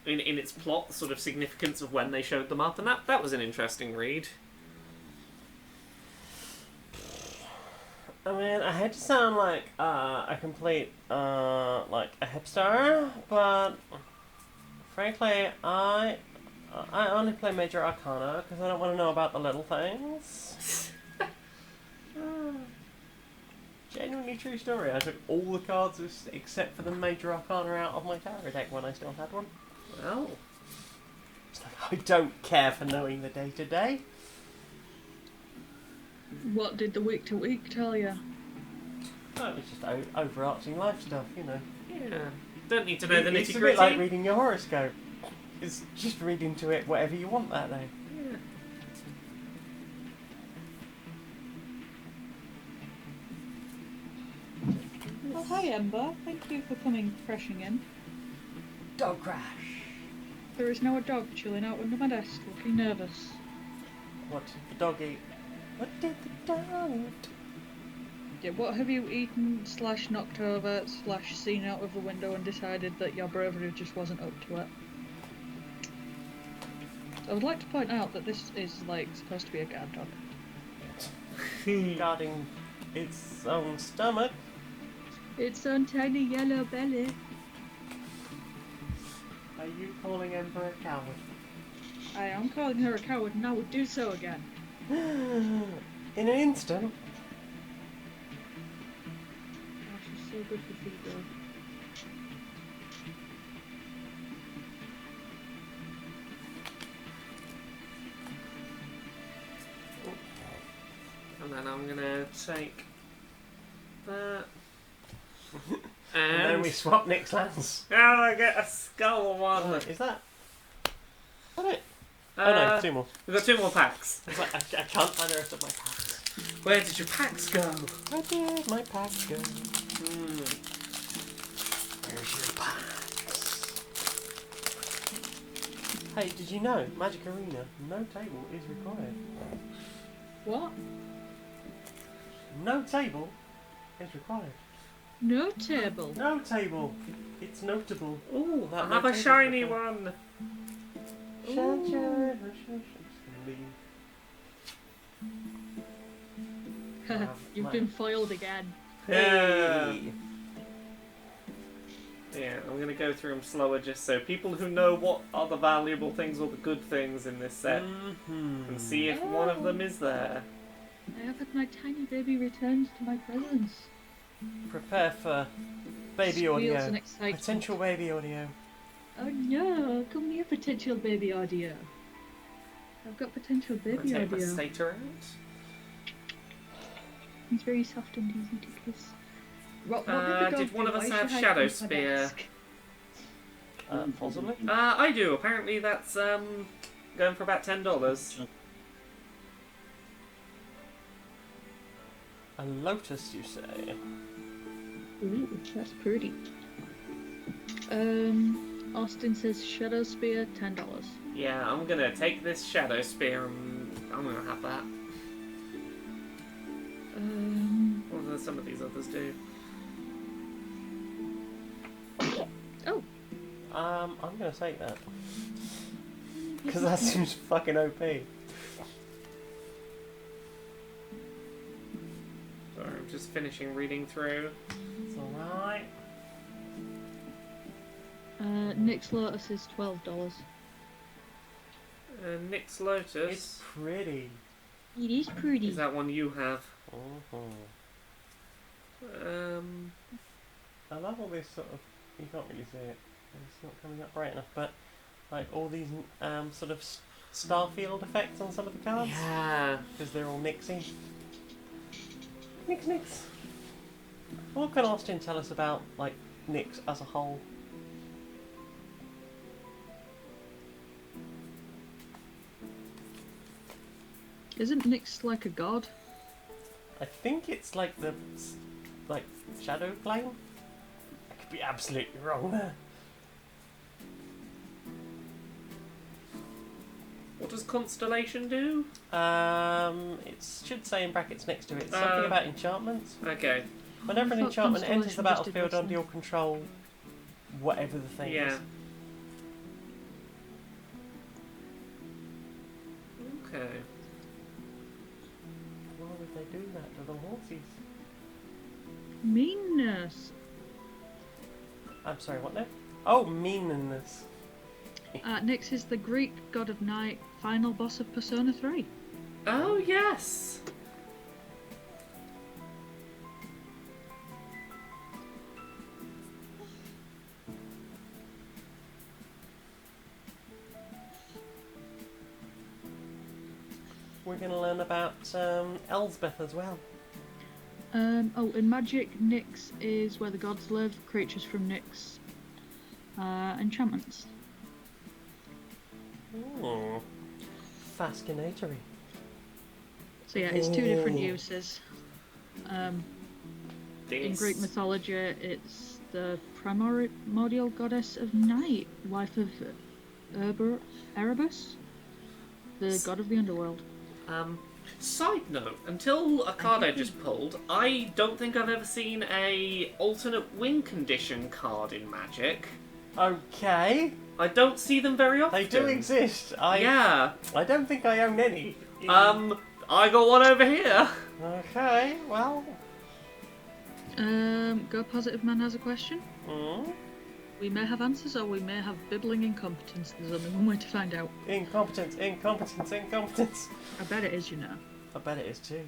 its plot, the sort of significance of when they showed them up, and that was an interesting read. I mean, I hate to sound like a complete like a hipster, but frankly, I only play Major Arcana because I don't want to know about the little things. Genuinely true story. I took all the cards except for the Major Arcana out of my tarot deck when I still had one. Well, It's like, I don't care for knowing the day-to-day. What did the week to week tell you? Oh, it was just overarching life stuff, you know. yeah. Don't need to know the It's nitty a bit gritty. like reading your horoscope. It's just read into it whatever you want that day. Yeah. Oh, hi Ember. Thank you for coming crashing in. Dog crash. There is now a dog chilling out under my desk, looking nervous. What did the dog eat? What did the dog eat? Yeah, what have you eaten / knocked over / seen out of the window and decided that your bravery just wasn't up to it? I would like to point out that this is, like, supposed to be a guard dog. Guarding its own stomach. Its own tiny yellow belly. Are you calling Ember a coward? I am calling her a coward, and I would do so again. In an instant. Oh, she's so good for feet, though. And then I'm gonna take that. And then we swap Nick's lands. Oh, I get a skull one. Oh, is that? Is that it? Oh no, 2 more. We've got 2 more packs. It's like, I can't find the rest of my packs. Where did your packs go? Where did my packs go? Hmm. Where's your packs? Hey, did you know, Magic Arena, no table is required. What? No table is required. No table. No table. It's notable. Ooh, That I have no a table's shiny required. one. You've been foiled again. Yeah. Hey. Yeah, I'm gonna go through them slower just so people who know what are the valuable things or the good things in this set and see if one of them is there. I have had my tiny baby returns to my presence. Prepare for baby Squeals audio. and excitement. Potential baby audio. Oh no, come here, potential baby audio. I've got potential I'll baby take my audio. stater out. He's very soft and easy to kiss. What Did one of us have Shadow Spear? Possibly. I do. Apparently that's going for about $10. A lotus, you say? Ooh, that's pretty. Austin says Shadow Spear, $10. Yeah, I'm gonna take this Shadow Spear and I'm gonna have that. What do some of these others do? Oh. I'm gonna take that. Because that seems fucking OP. Sorry, I'm just finishing reading through. It's alright. Nick's Lotus is $12. Nyx Lotus. It's pretty. It is pretty. Is that one you have? I love all this sort of. You can't really see it. It's not coming up bright enough, but like all these sort of starfield effects on some of the cards. Yeah. Because they're all Nixy. Nix. What can Austin tell us about like Nix as a whole? Isn't Nyx like a god? I think it's like the shadow plane. I could be absolutely wrong there. What does Constellation do? It should say in brackets next to it something about enchantments. Okay. Whenever an thought enchantment enters the Constellation just did battlefield under wrestling. your control, whatever the thing Yeah. is. Okay. Why would they do that to the horses? Meanness. I'm sorry, what now? Oh, meanness. Nyx is the Greek god of night, final boss of Persona 3. Oh yes. We're going to learn about Elsbeth as well. In Magic, Nyx is where the gods live, creatures from Nyx. Enchantments. Ooh. Fascinatory. So yeah, it's 2 different uses. In This. Greek mythology, it's the primordial goddess of night, wife of Erebus, the god of the underworld. Side note, until a card I just pulled, I don't think I've ever seen a alternate win condition card in Magic. Okay. I don't see them very often. They do exist. Yeah. I don't think I own any. I got one over here. Okay, well. Go Positive Man has a question. We may have answers or we may have bibbling incompetence. There's only one way to find out. Incompetence, incompetence, incompetence. I bet it is, you know. I bet it is too.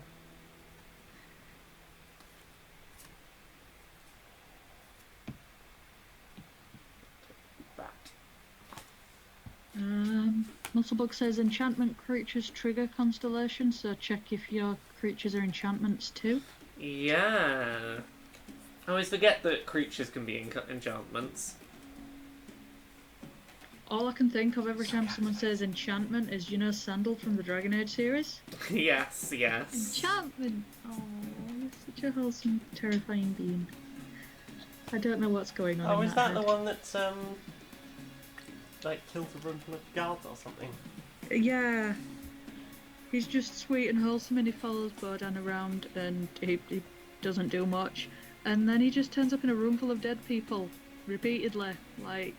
Musclebug says enchantment creatures trigger constellation, so check if your creatures are enchantments too. Yeah. I always forget that creatures can be enchantments. All I can think of every time someone says enchantment is, you know, Sandal from the Dragon Age series? Yes, yes. Enchantment! Oh, you're such a wholesome, terrifying being. I don't know what's going on. Oh, in is that head. the one that's like kills a room full of guards or something? Yeah. He's just sweet and wholesome and he follows Bodan around and he doesn't do much. And then he just turns up in a room full of dead people repeatedly. Like,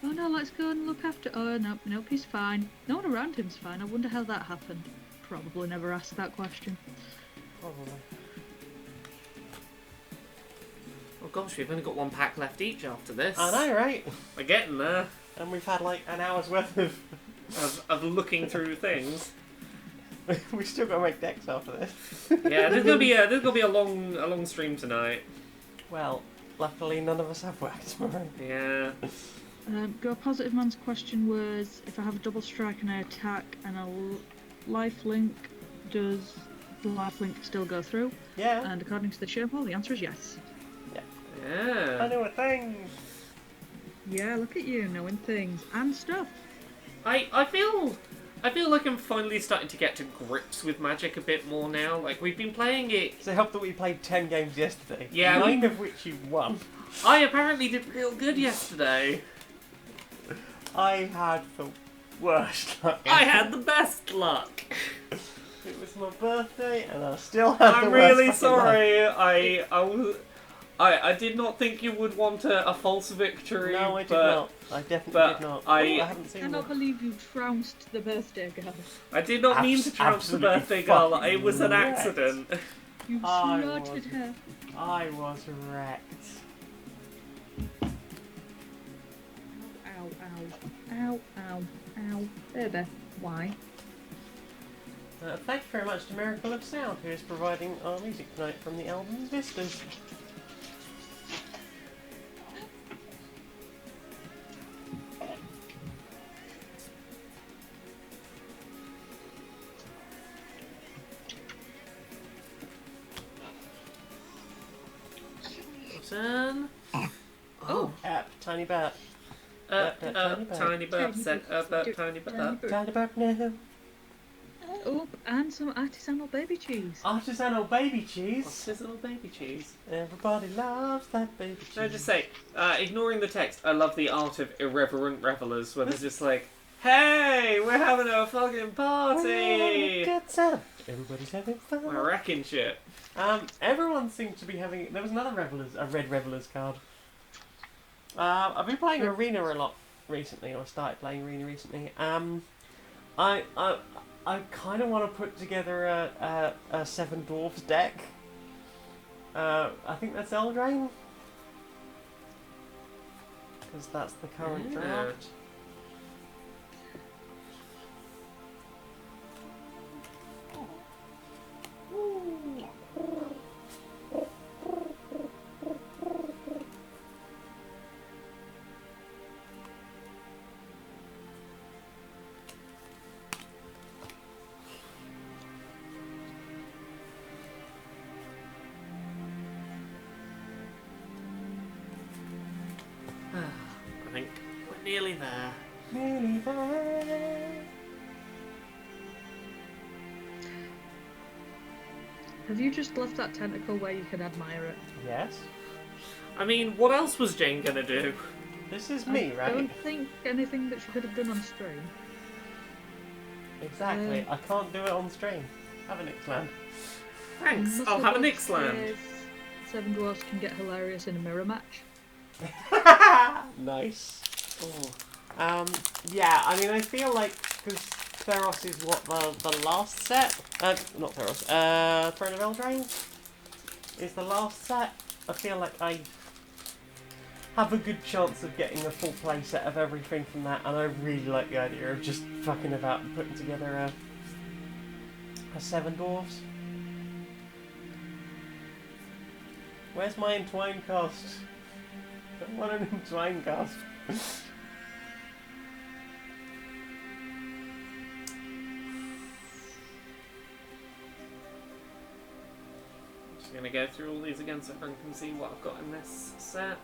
oh no, let's go and look after. Oh no, nope, he's fine. No one around him's fine. I wonder how that happened. Probably never asked that question. Probably. Oh gosh, we've only got one pack left each after this. I know, right? We're getting there. And we've had like an hour's worth Of looking through things. we still got to make decks after this. Yeah, there's gonna be a long stream tonight. Well, luckily none of us have work tomorrow. Yeah. Go Positive Man's question was, if I have a double strike and I attack and a life link, does the life link still go through? Yeah. And according to the shameful, the answer is yes. Yeah. I know a thing. Yeah, look at you knowing things and stuff. I feel like I'm finally starting to get to grips with Magic a bit more now. Like, we've been playing it. It's a help that we played 10 games yesterday. Yeah, 9 of which you won. I apparently did real good yesterday. I had the worst luck. I had the best luck. It was my birthday and I still had the I'm worst really luck. sorry. I did not think you would want a false victory. No, I did but not. I definitely did not. I haven't I seen cannot one. believe you trounced the birthday girl. I did not mean to trounce the Absolutely birthday girl. fucking It was an wrecked. accident. You I slaughtered was- her. I was wrecked. Ow, ow, ow, ow, ow. Baby, why? Thank you very much to Miracle of Sound, who is providing our music tonight from the album Vistas. Turn. Oh. App, tiny bat. Tiny burp, sent up, tiny burp. Tiny bat now. Oh, and some artisanal baby cheese. Artisanal baby cheese. What's this little baby cheese? Everybody loves that baby cheese. Can I just say, ignoring the text, I love the art of irreverent revelers, where they're just like, hey, we're having a fucking party! Good time. Everybody's having fun. We're wrecking shit. Everyone seemed to be having. There was another a red Revelers card. I've been playing Arena a lot recently, or started playing Arena recently. I kind of want to put together a Seven Dwarfs deck. I think that's Eldraine, because that's the current draft. I think we're nearly there. Nearly there. Have you just left that tentacle where you can admire it? Yes. I mean, what else was Jane gonna do? This is me, I right? don't think anything that she could have done on stream. Exactly. I can't do it on stream. Have an Ixalan. Thanks, I'll have an Ixalan. Seven Dwarfs can get hilarious in a mirror match. Nice. Oh. Yeah, I mean, I feel like, because Theros is what, the last set? Not Theros, Throne of Eldraine is the last set. I feel like I have a good chance of getting a full play set of everything from that, and I really like the idea of just fucking about and putting together a 7 dwarves. Where's my entwine cast? I want an entwine cast. Just gonna go through all these again so everyone can see what I've got in this set.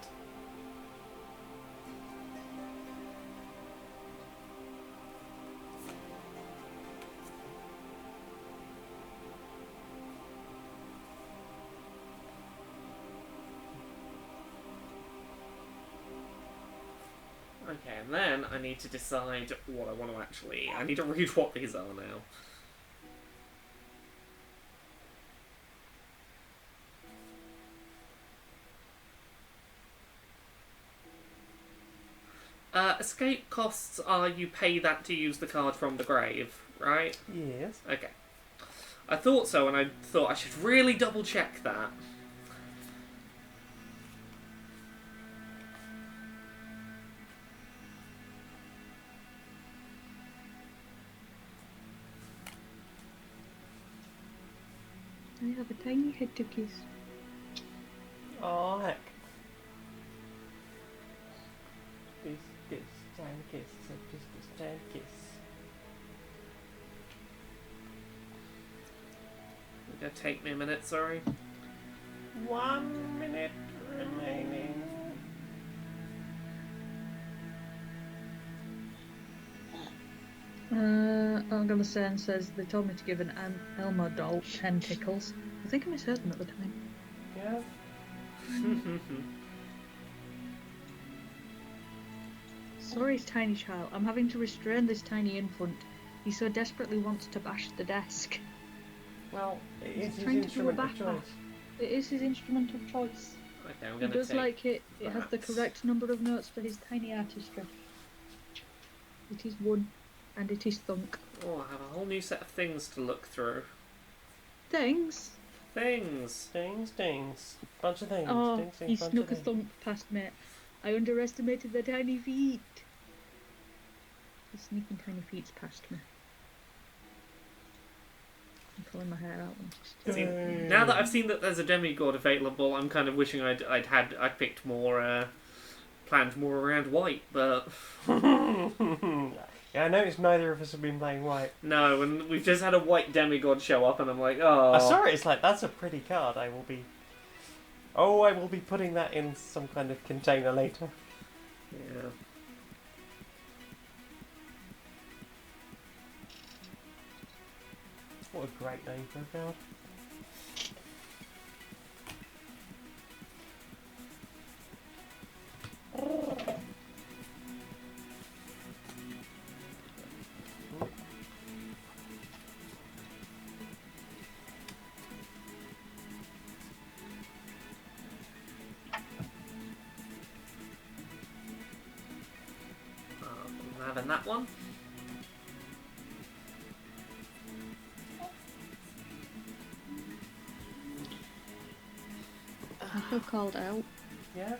Okay, and then I need to decide what I want to actually... I need to read what these are now. Escape costs are you pay that to use the card from the grave, right? Yes. Okay. I thought so, and I thought I should really double check that. I have a tiny head to kiss. Oh, heck. Kiss, tiny kiss, tiny kiss. It'll take me a minute, sorry. 1 minute remaining. Angela Sen says they told me to give an Elmo doll 10 tickles. I think I misheard them at the time. Yeah. Sorry, tiny child. I'm having to restrain this tiny infant. He so desperately wants to bash the desk. Well, it is his trying to do a instrument of backpack. choice. It is his instrument of choice. Okay, I'm He gonna does take like it. It has the that. correct number of notes for his tiny artistry. It is one, and it is thunk. Oh, I have a whole new set of things to look through. Things? Things! Dings. Bunch of things. Oh, Dings, he bunch snuck a of things. thump past me. I underestimated the tiny feet. He's sneaking tiny feet past me. I'm pulling my hair out. See, now that I've seen that there's a demigod available, I'm kind of wishing I'd picked more, planned more around white, but Yeah, I noticed neither of us have been playing white. no, and we've just had a white demigod show up, and I'm like, oh. I saw it, it's like, that's a pretty card. I will be putting that in some kind of container later. Yeah. What a great name for a card. I'm having that one. I feel called out. Yeah?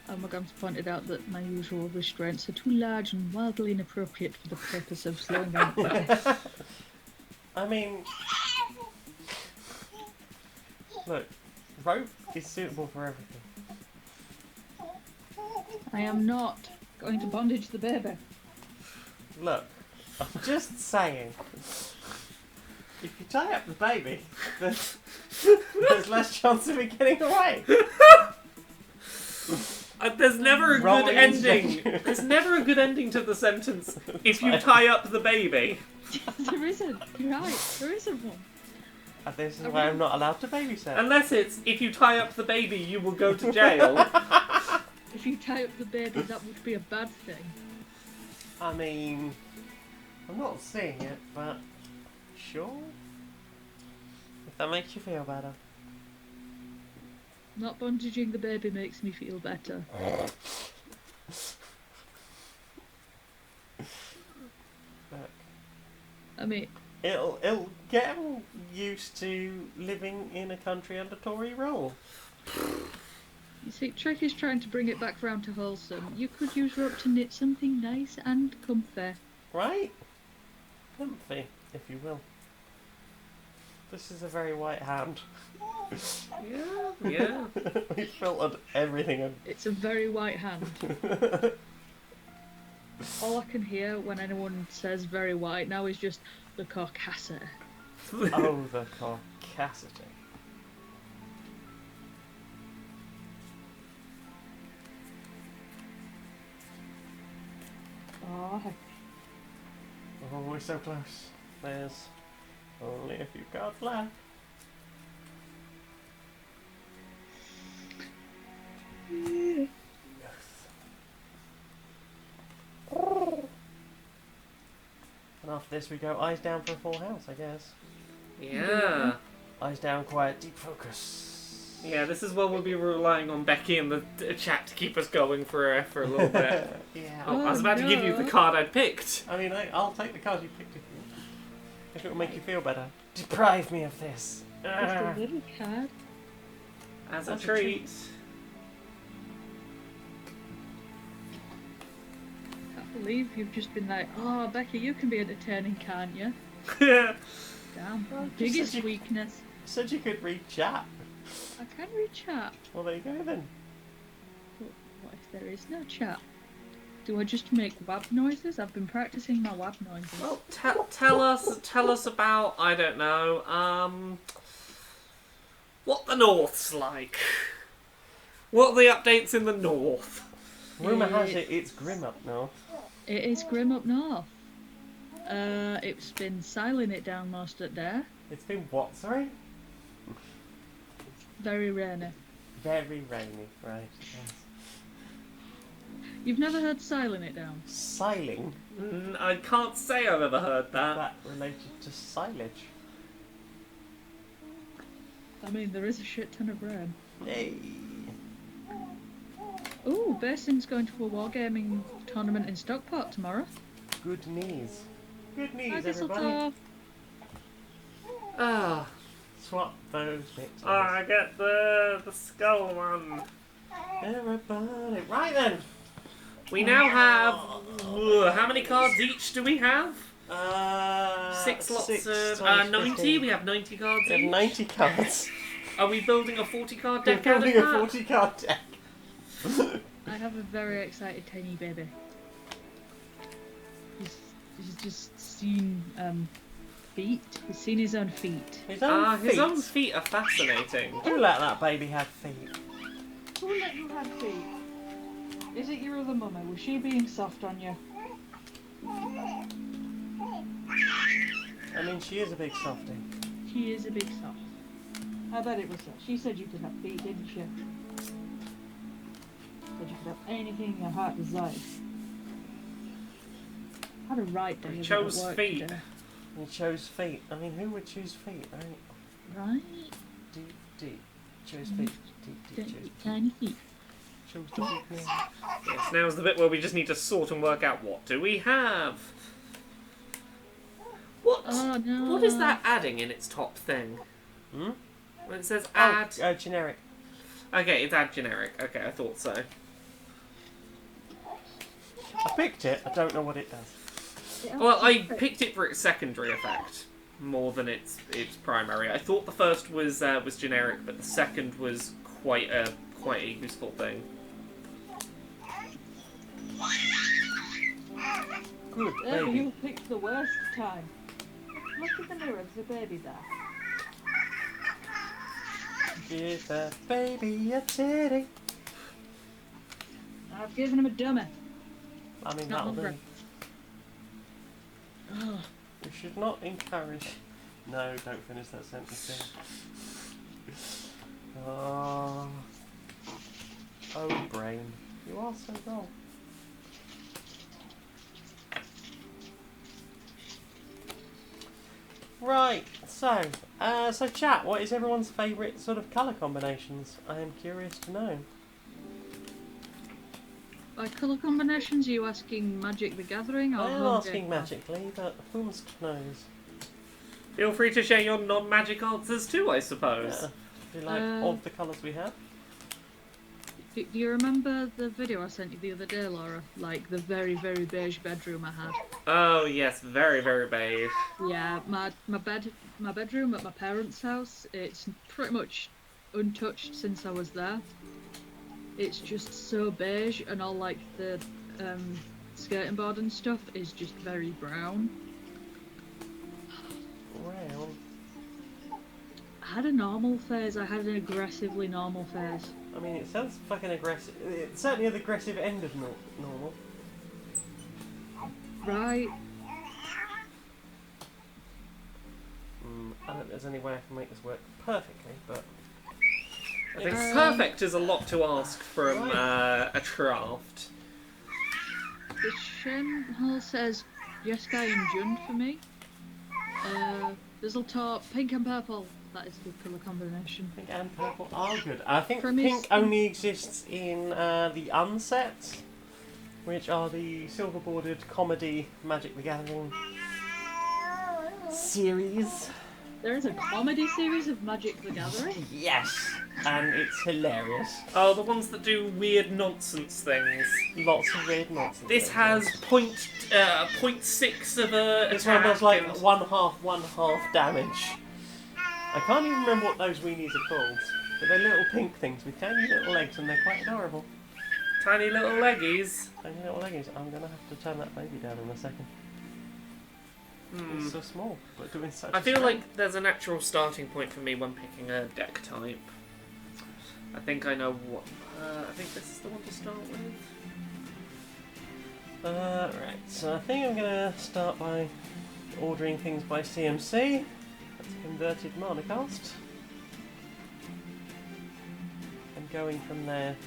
My grand's pointed out that my usual restraints are too large and wildly inappropriate for the purpose of slowing down the play. I mean, look, rope is suitable for everything. I am not going to bondage the baby. Look, I'm just saying, if you tie up the baby, there's less chance of it getting away. There's never a good Rolling ending. instruction. There's never a good ending to the sentence. If you tie up the baby. There isn't. You're right. There isn't one. And this is why I'm not allowed to babysit. Unless it's, if you tie up the baby, you will go to jail. If you tie up the baby, that would be a bad thing. I mean, I'm not seeing it, but sure. If that makes you feel better. Not bondaging the baby makes me feel better. Look, I mean, it'll get them used to living in a country under Tory rule. You see, Trek is trying to bring it back round to wholesome. You could use rope to knit something nice and comfy. Right? Comfy, if you will. This is a very white hand. Yeah. We filtered everything in. It's a very white hand. All I can hear when anyone says very white now is just the caucasity. Oh, the caucasity. Oh, Oh, we're so close. There's only a few cards left. Yes. And after this we go eyes down for a full house, I guess. Yeah. Eyes down, quiet, deep focus. Yeah, this is where we'll be relying on Becky and the chat to keep us going for a little bit. Yeah. Oh, I was about to give you the card I'd picked. I mean, I'll take the card you picked if it will make you feel better. Deprive me of this. just a little card. As a That's a treat. Can't believe you've just been like, oh, Becky, you can be entertaining, can't you? Yeah. Damn, Well, just biggest said you- weakness. Said you could read chat. I can read chat. Well, there you go then. But what if there is no chat? Do I just make wab noises? I've been practicing my wab noises. Well, tell us about, I don't know, what the North's like. What are the updates in the North? Rumour has it it's grim up north. It is grim up north. It's been siling it down most of the day. It's been what, sorry? Very rainy. Very rainy, right. Yes. You've never heard siling it down? Siling? I can't say I've ever heard that. That related to silage. I mean, there is a shit ton of rain. Hey. Ooh, Basin's going to a wargaming tournament in Stockport tomorrow. Good knees. Good Hi, knees, everybody. Thistletop. Ah, Swap those bits. I get the skull one. Everybody. Right then. We now have, how many cards each do we have? 6 lots of, times 90, 15. we have 90 cards We have each. 90 cards. Are we building a 40 card We're deck out of building a that? 40 card deck. I have a very excited tiny baby. He's just seen feet. He's seen his own feet. His own feet. His own feet are fascinating. Do let that baby have feet. Who let you have feet? Is it your other mummy? Was she being soft on you? I mean, she is a big softie. She is a big soft. I bet it was her. She said you could have feet, didn't she? Said you could have anything your heart desired. Had a right day. We of it chose at work feet. today. He chose feet. I mean, who would choose feet, right? Right? D. Chose feet. D. Chose feet. Tiny feet. Chose the feet. Yeah. Yes, now's the bit where we just need to sort and work out what do we have. What? Oh no. What is that adding in its top thing? Hmm? When it says add... Oh, generic. Okay, it's add generic. Okay, I thought so. I picked it. I don't know what it does. Well, I picked it for its secondary effect more than its primary. I thought the first was generic, but the second was quite a useful thing. Good Oh, baby. you picked the worst time. Look at the mirror, there's a baby there. Give that baby a titty. I've given him a dummy. I mean, Not that'll do. hungry. Oh, We should not encourage. No, don't finish that sentence. Oh. Oh, brain. You are so dull. Right, so chat, what is everyone's favourite sort of colour combinations? I am curious to know. by colour combinations, are you asking Magic the Gathering or I am Home asking Game? magically, but whomst knows? Feel free to share your non-magic answers too, I suppose. Yeah. If you like of the colours we have. Do you remember the video I sent you the other day, Laura? Like the very, very beige bedroom I had. Oh yes, very, very beige. Yeah, my bedroom at my parents' house. It's pretty much untouched since I was there. It's just so beige, and all like the skirting board and stuff is just very brown. Well, I had a normal phase. I had an aggressively normal phase. I mean, it sounds fucking aggressive. It's certainly at the aggressive end of normal. Right. I don't think there's any way I can make this work perfectly, but... I think perfect is a lot to ask from a craft. The Shenhall says Jeskai and Jund for me. Bizzletop, pink and purple. That is a good colour combination. Pink and purple are good. I think For me, pink only exists in the unsets, which are the silver-bordered comedy Magic the Gathering series. There is a comedy series of Magic the Gathering? Yes, and it's hilarious. Oh, the ones that do weird nonsense things. Lots of weird nonsense. This has 0.6 of a This one does like and- one half damage. I can't even remember what those weenies are called, but they're little pink things with tiny little legs, and they're quite adorable. Tiny little leggies. Tiny little leggies. I'm gonna have to turn that baby down in a second. It's so small, but doing such. I feel like there's a natural starting point for me when picking a deck type. I think I know what. I think this is the one to start with. Right, so I think I'm gonna start by ordering things by CMC. That's converted Monocast. And going from there.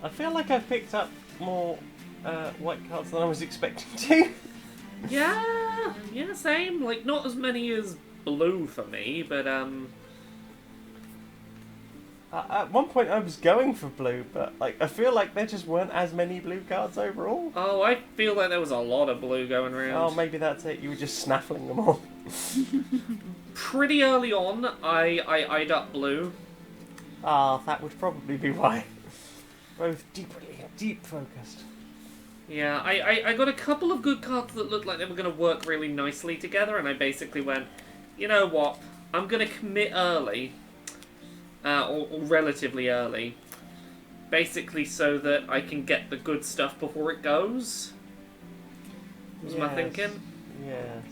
I feel like I've picked up more white cards than I was expecting to. Yeah, same. Like, not as many as blue for me, but At one point I was going for blue, but like I feel like there just weren't as many blue cards overall. oh, I feel like there was a lot of blue going around. Oh, maybe that's it. You were just snaffling them all. Pretty early on, I eyed up blue. Ah, that would probably be why. Both deep focused. Yeah, I got a couple of good cards that looked like they were going to work really nicely together, and I basically went, you know what, I'm going to commit early, or relatively early, basically so that I can get the good stuff before it goes, was my thinking. Yes.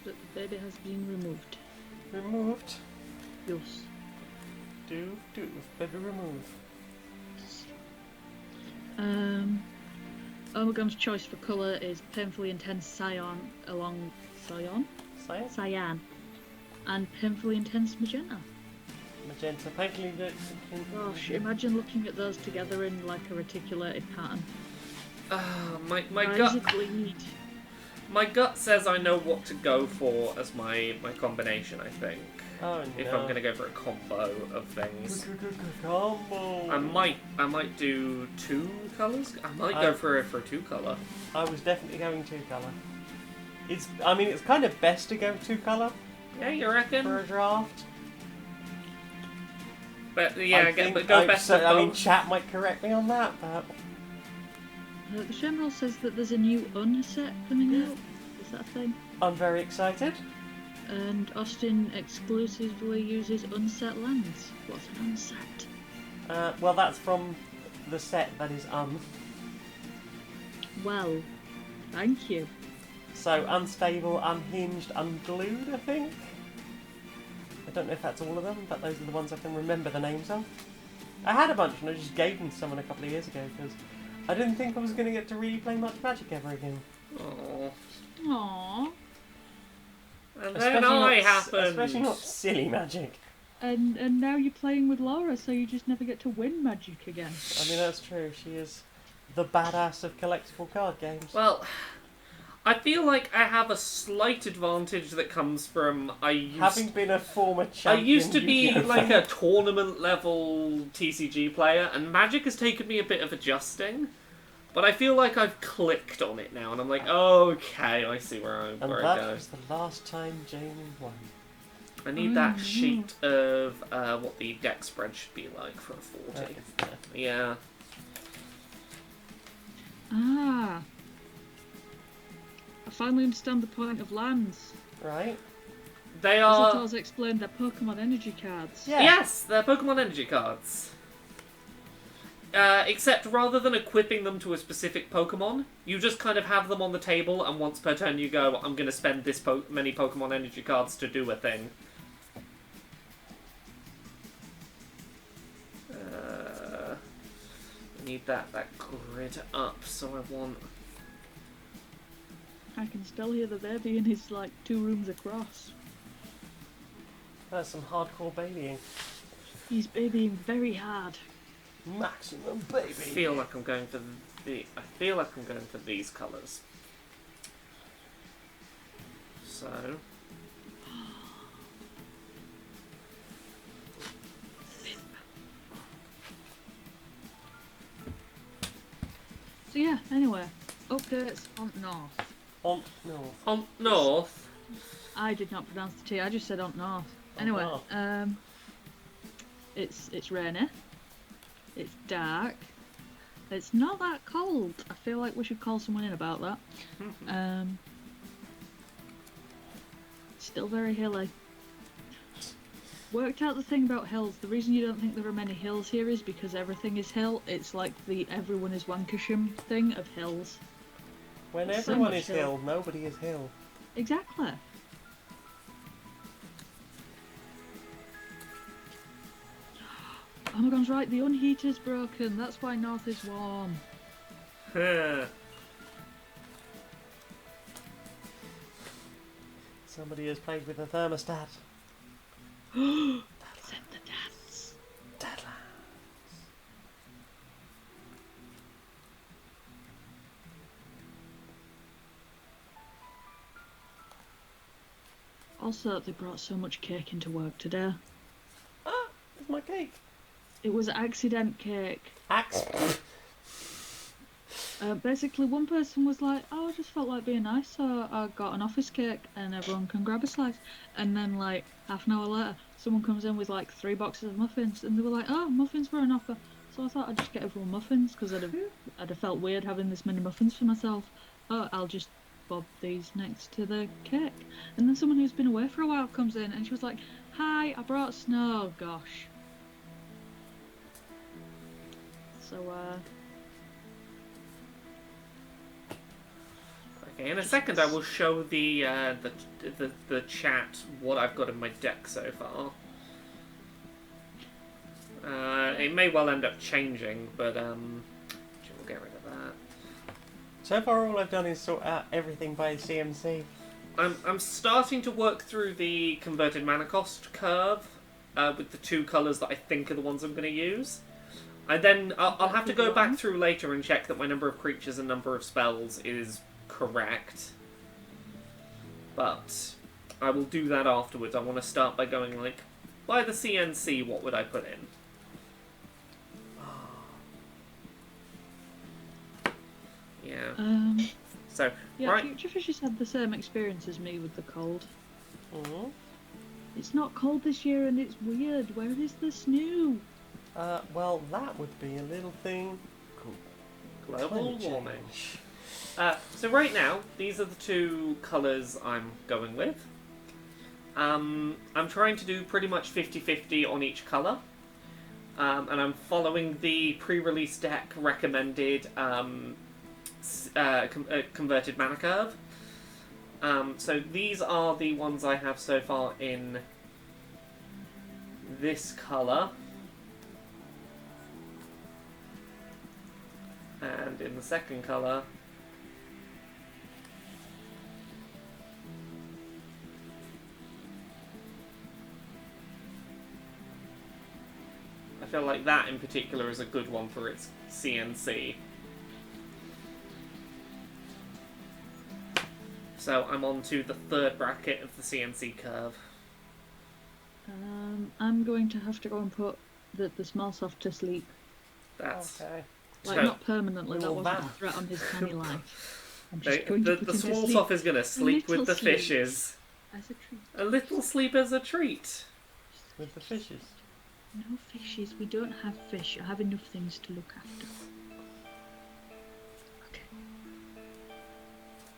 But the baby has been removed. Removed. Yes. Baby remove. Omegon's choice for colour is painfully intense cyan cyan, and painfully intense magenta. Magenta, painfully. Gosh, imagine looking at those together in like a reticulated pattern. My Why gut. does it bleed? My gut says I know what to go for as my combination, I think. Oh no. If I'm going to go for a combo of things. Combo. I might do 2 colours. I might go for a 2-colour. I was definitely going 2-colour. It's kind of best to go 2-colour Yeah, you reckon? for a draft. But yeah, go best of both. chat might correct me on that, but The Shenhall says that there's a new unset coming out. Is that a thing? I'm very excited. And Austin exclusively uses unset lands. What's an unset? Well, that's from the set that is Well, thank you. So, unstable, unhinged, unglued, I think? I don't know if that's all of them, but those are the ones I can remember the names of. I had a bunch and I just gave them to someone a couple of years ago because I didn't think I was going to get to really play much Magic ever again. Aww. Aww. And then I happened. Especially not silly Magic. And now you're playing with Laura, so you just never get to win Magic again. I mean, that's true. She is the badass of collectible card games. Well, I feel like I have a slight advantage that comes from having been a former I champion. used to be Yu-Gi-Oh like fan. a tournament level TCG player, and Magic has taken me a bit of adjusting. But I feel like I've clicked on it now, and I'm like, okay, I see where I And go. that was the last time Jamie won. I need that sheet of what the deck spread should be like for a 40. Yeah. Ah. I finally understand the point of lands. Right. They As are... Tars explained, they're Pokemon energy cards. Yeah. Yes, they're Pokemon energy cards. Except rather than equipping them to a specific Pokemon, you just kind of have them on the table, and once per turn you go, I'm going to spend this many Pokemon energy cards to do a thing. I need that grid up, so I want... I can still hear the baby, and he's like 2 rooms across. That's some hardcore babying. He's babying very hard. Maximum baby. I feel like I'm going for these colours. So... So yeah, anyway, updates on North. On North. On North. I did not pronounce the T, I just said on North. Anyway, North. It's rainy. It's dark. It's not that cold. I feel like we should call someone in about that. Still very hilly. Worked out the thing about hills. The reason you don't think there are many hills here is because everything is hill. It's like the everyone is Wankisham thing of hills. When So everyone much is hill, nobody is hill. Exactly. Omegon's right, the unheater's broken. That's why North is warm. Somebody has played with a thermostat. Send the dance. Deadlands. Also, they brought so much cake into work today. Ah, it's my cake. It was accident cake. Axe. Basically, one person was like, "Oh, I just felt like being nice, so I got an office cake, and everyone can grab a slice." And then, like half an hour later, someone comes in with like 3 boxes of muffins, and they were like, "Oh, muffins were an offer." So I thought I'd just get everyone muffins because I'd have felt weird having this many muffins for myself. Oh, I'll just bob these next to the cake. And then someone who's been away for a while comes in, and she was like, "Hi, I brought snow." Gosh. So Okay, in a second I will show the chat what I've got in my deck so far. It may well end up changing, but we'll get rid of that. So far, all I've done is sort out everything by CMC. I'm starting to work through the converted mana cost curve with the 2 colours that I think are the ones I'm going to use. I'll have to go back through later and check that my number of creatures and number of spells is correct. But I will do that afterwards. I want to start by going like, by the CNC, what would I put in? Yeah. So, yeah, right. Future Fish has had the same experience as me with the cold. Mm-hmm. It's not cold this year, and it's weird. Where is the snow? Well, that would be a little thing called Global climate warming. change. So right now, these are the 2 colours I'm going with. I'm trying to do pretty much 50-50 on each colour. And I'm following the pre-release deck recommended converted mana curve. So these are the ones I have so far in this colour. And in the second colour, I feel like that in particular is a good one for its CNC. So I'm on to the 3rd bracket of the CNC curve. I'm going to have to go and put the small soft to sleep. That's Okay. Like, So- not permanently, that Well, wasn't that- a threat on his tiny life. I'm the, just going to put the him to small sleep. soft is going to sleep with Little the sleep. fishes. as a treat. A little sleep as a treat. With the fishes. No fishes. We don't have fish. I have enough things to look after. Okay.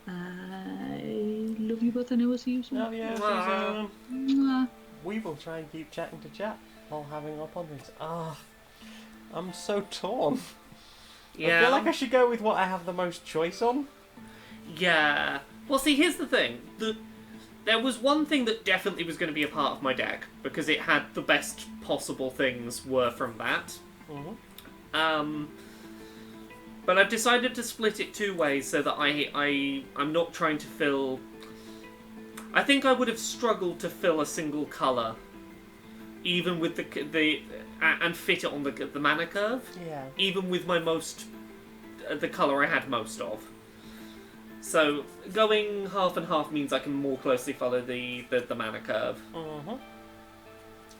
I love you both. I know I'll see you soon. Oh yeah, Mwah. Mwah. we will try and keep chatting to chat while having our ponderings. I'm so torn. Yeah. I feel like I should go with what I have the most choice on. Yeah. Well, see, here's the thing. There was one thing that definitely was going to be a part of my deck, because it had the best possible things were from that. Mm-hmm. But I've decided to split it two ways so that I'm not trying to fill... I think I would have struggled to fill a single colour, even with and fit it on the mana curve. Yeah. Even with my the colour I had most of. So going half and half means I can more closely follow the mana curve. Mm-hmm.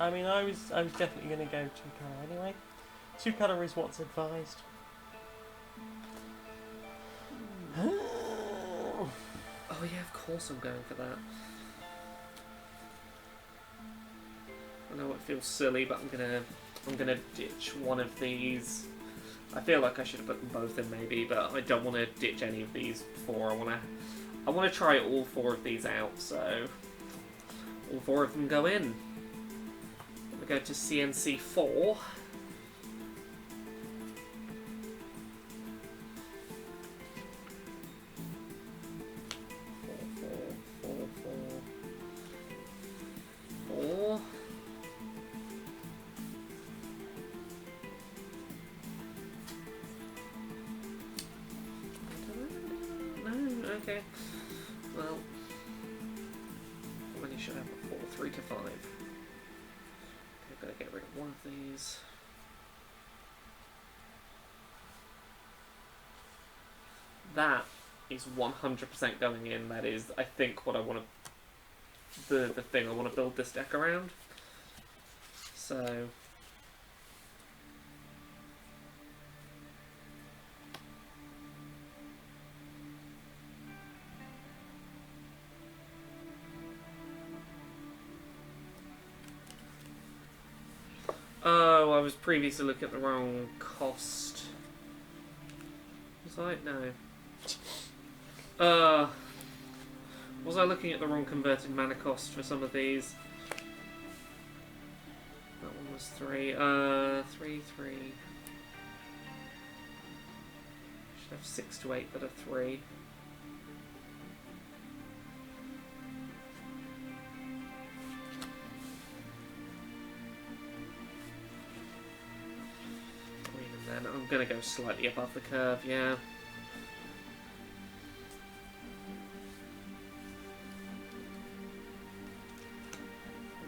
I mean, I was definitely going to go 2-colour anyway. 2-colour is what's advised. Oh yeah, of course I'm going for that. I know it feels silly, but I'm gonna ditch one of these. I feel like I should have put them both in maybe, but I don't want to ditch any of these before. I want to try all 4 of these out, so all 4 of them go in. We go to CNC 4. Four. No, okay. Well, when you should have a 4, 3 to 5. Okay, I've got to get rid of one of these. That is 100% going in. That is, I think, what I want to... The thing I want to build this deck around. So... Oh, I was previously looking at the wrong cost. Was I? No. Was I looking at the wrong converted mana cost for some of these? That one was 3. 3. Should have 6 to 8 that are 3. Even then, I'm gonna go slightly above the curve, yeah.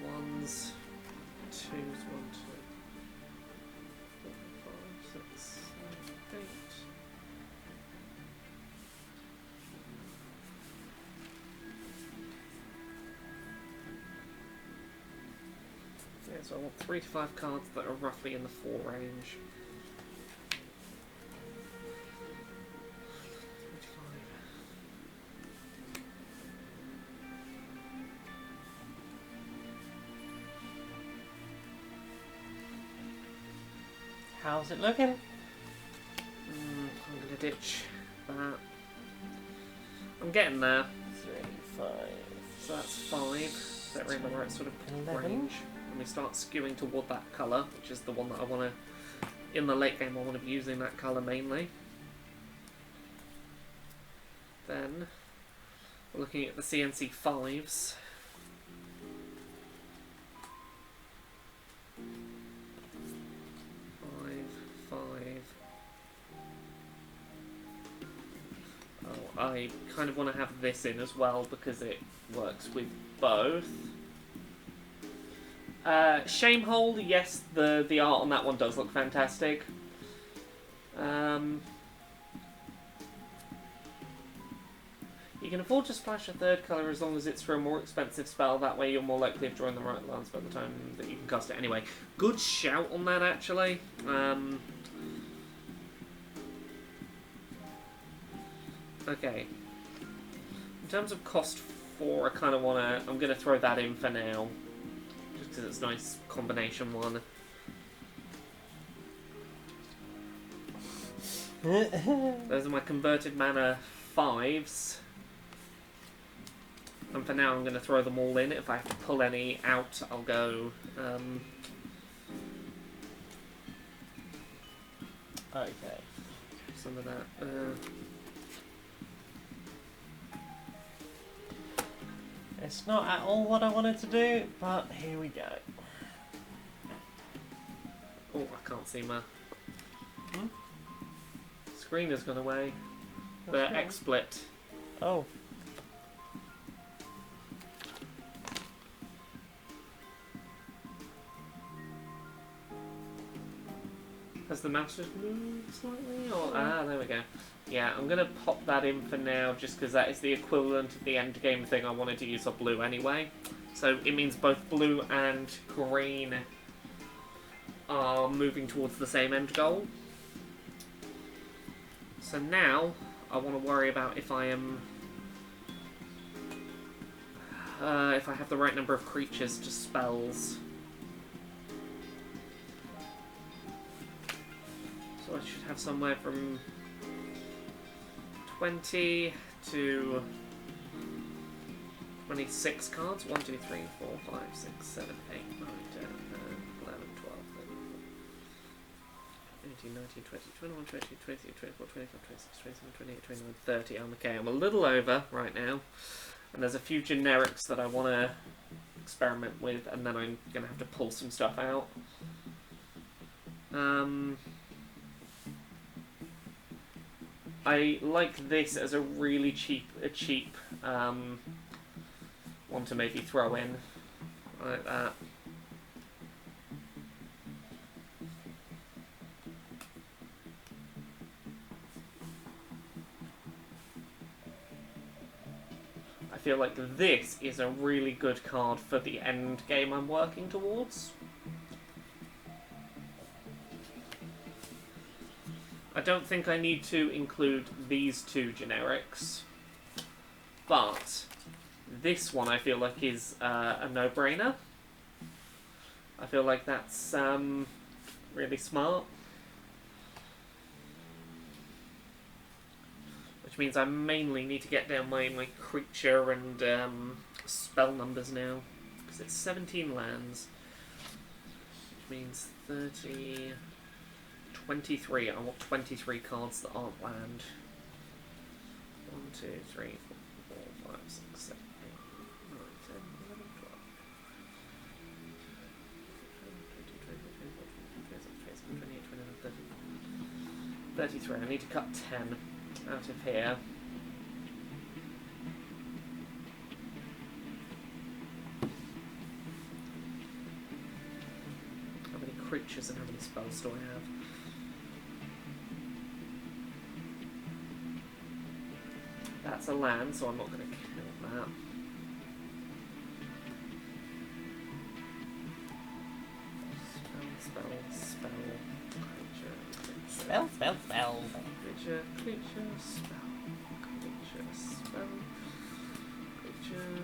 Ones, twos, 1, 2, 4, 5, 6, 7, 8. Yeah, so I want 3 to 5 cards that are roughly in the 4 range. 3 to 5. How's it looking? I'm gonna ditch that. I'm getting there. 3, 5. So that's 5. That we're in the right sort of 11. range. And we start skewing toward that colour, which is the one that I want to... In the late game I want to be using that colour mainly. Then, we're looking at the CNC 5s. I kind of want to have this in as well because it works with both. Shamehole, yes, the art on that one does look fantastic. You can afford to splash a 3rd colour as long as it's for a more expensive spell. That way you're more likely of drawing the right lands by the time that you can cast it anyway. Good shout on that, actually. Okay. In terms of cost 4, I kind of want to... I'm going to throw that in for now. Just because it's a nice combination one. Those are my converted mana 5s. And for now I'm going to throw them all in. If I have to pull any out, I'll go... Okay. Some of that... It's not at all what I wanted to do, but here we go. Oh, I can't see my... Screen has gone away. The XSplit. Oh. Has the mouse just moved slightly? Or there we go. Yeah, I'm going to pop that in for now, just because that is the equivalent of the end game thing I wanted to use for blue anyway. So it means both blue and green are moving towards the same end goal. So now I want to worry about if I am... if I have the right number of creatures to spells. So I should have somewhere from 20 to 26 cards. 1, 2, 3, 4, 5, 6, 7, 8, 9, 10, 11, 12, 13, 18, 19, 20, 21, 22, 23, 24, 25, 26, 27, 28, 29, 30. Okay, I'm a little over right now. And there's a few generics that I want to experiment with, and then I'm going to have to pull some stuff out. I like this as a really cheap one to maybe throw in, like that. I feel like this is a really good card for the end game I'm working towards. I don't think I need to include these two generics, but this one I feel like is a no-brainer. I feel like that's really smart. Which means I mainly need to get down my creature and spell numbers now, because it's 17 lands, which means 30... 23. I want 23 cards that aren't land. 1, 2, 3, 4, 5, 6, 7, 8, 9, 10, 11, 12. 28, 29, 30. 33. I need to cut 10 out of here. How many creatures and how many spells do I have? That's a land, so I'm not going to count that. Spell, creature. Spell. Creature, spell. Creature,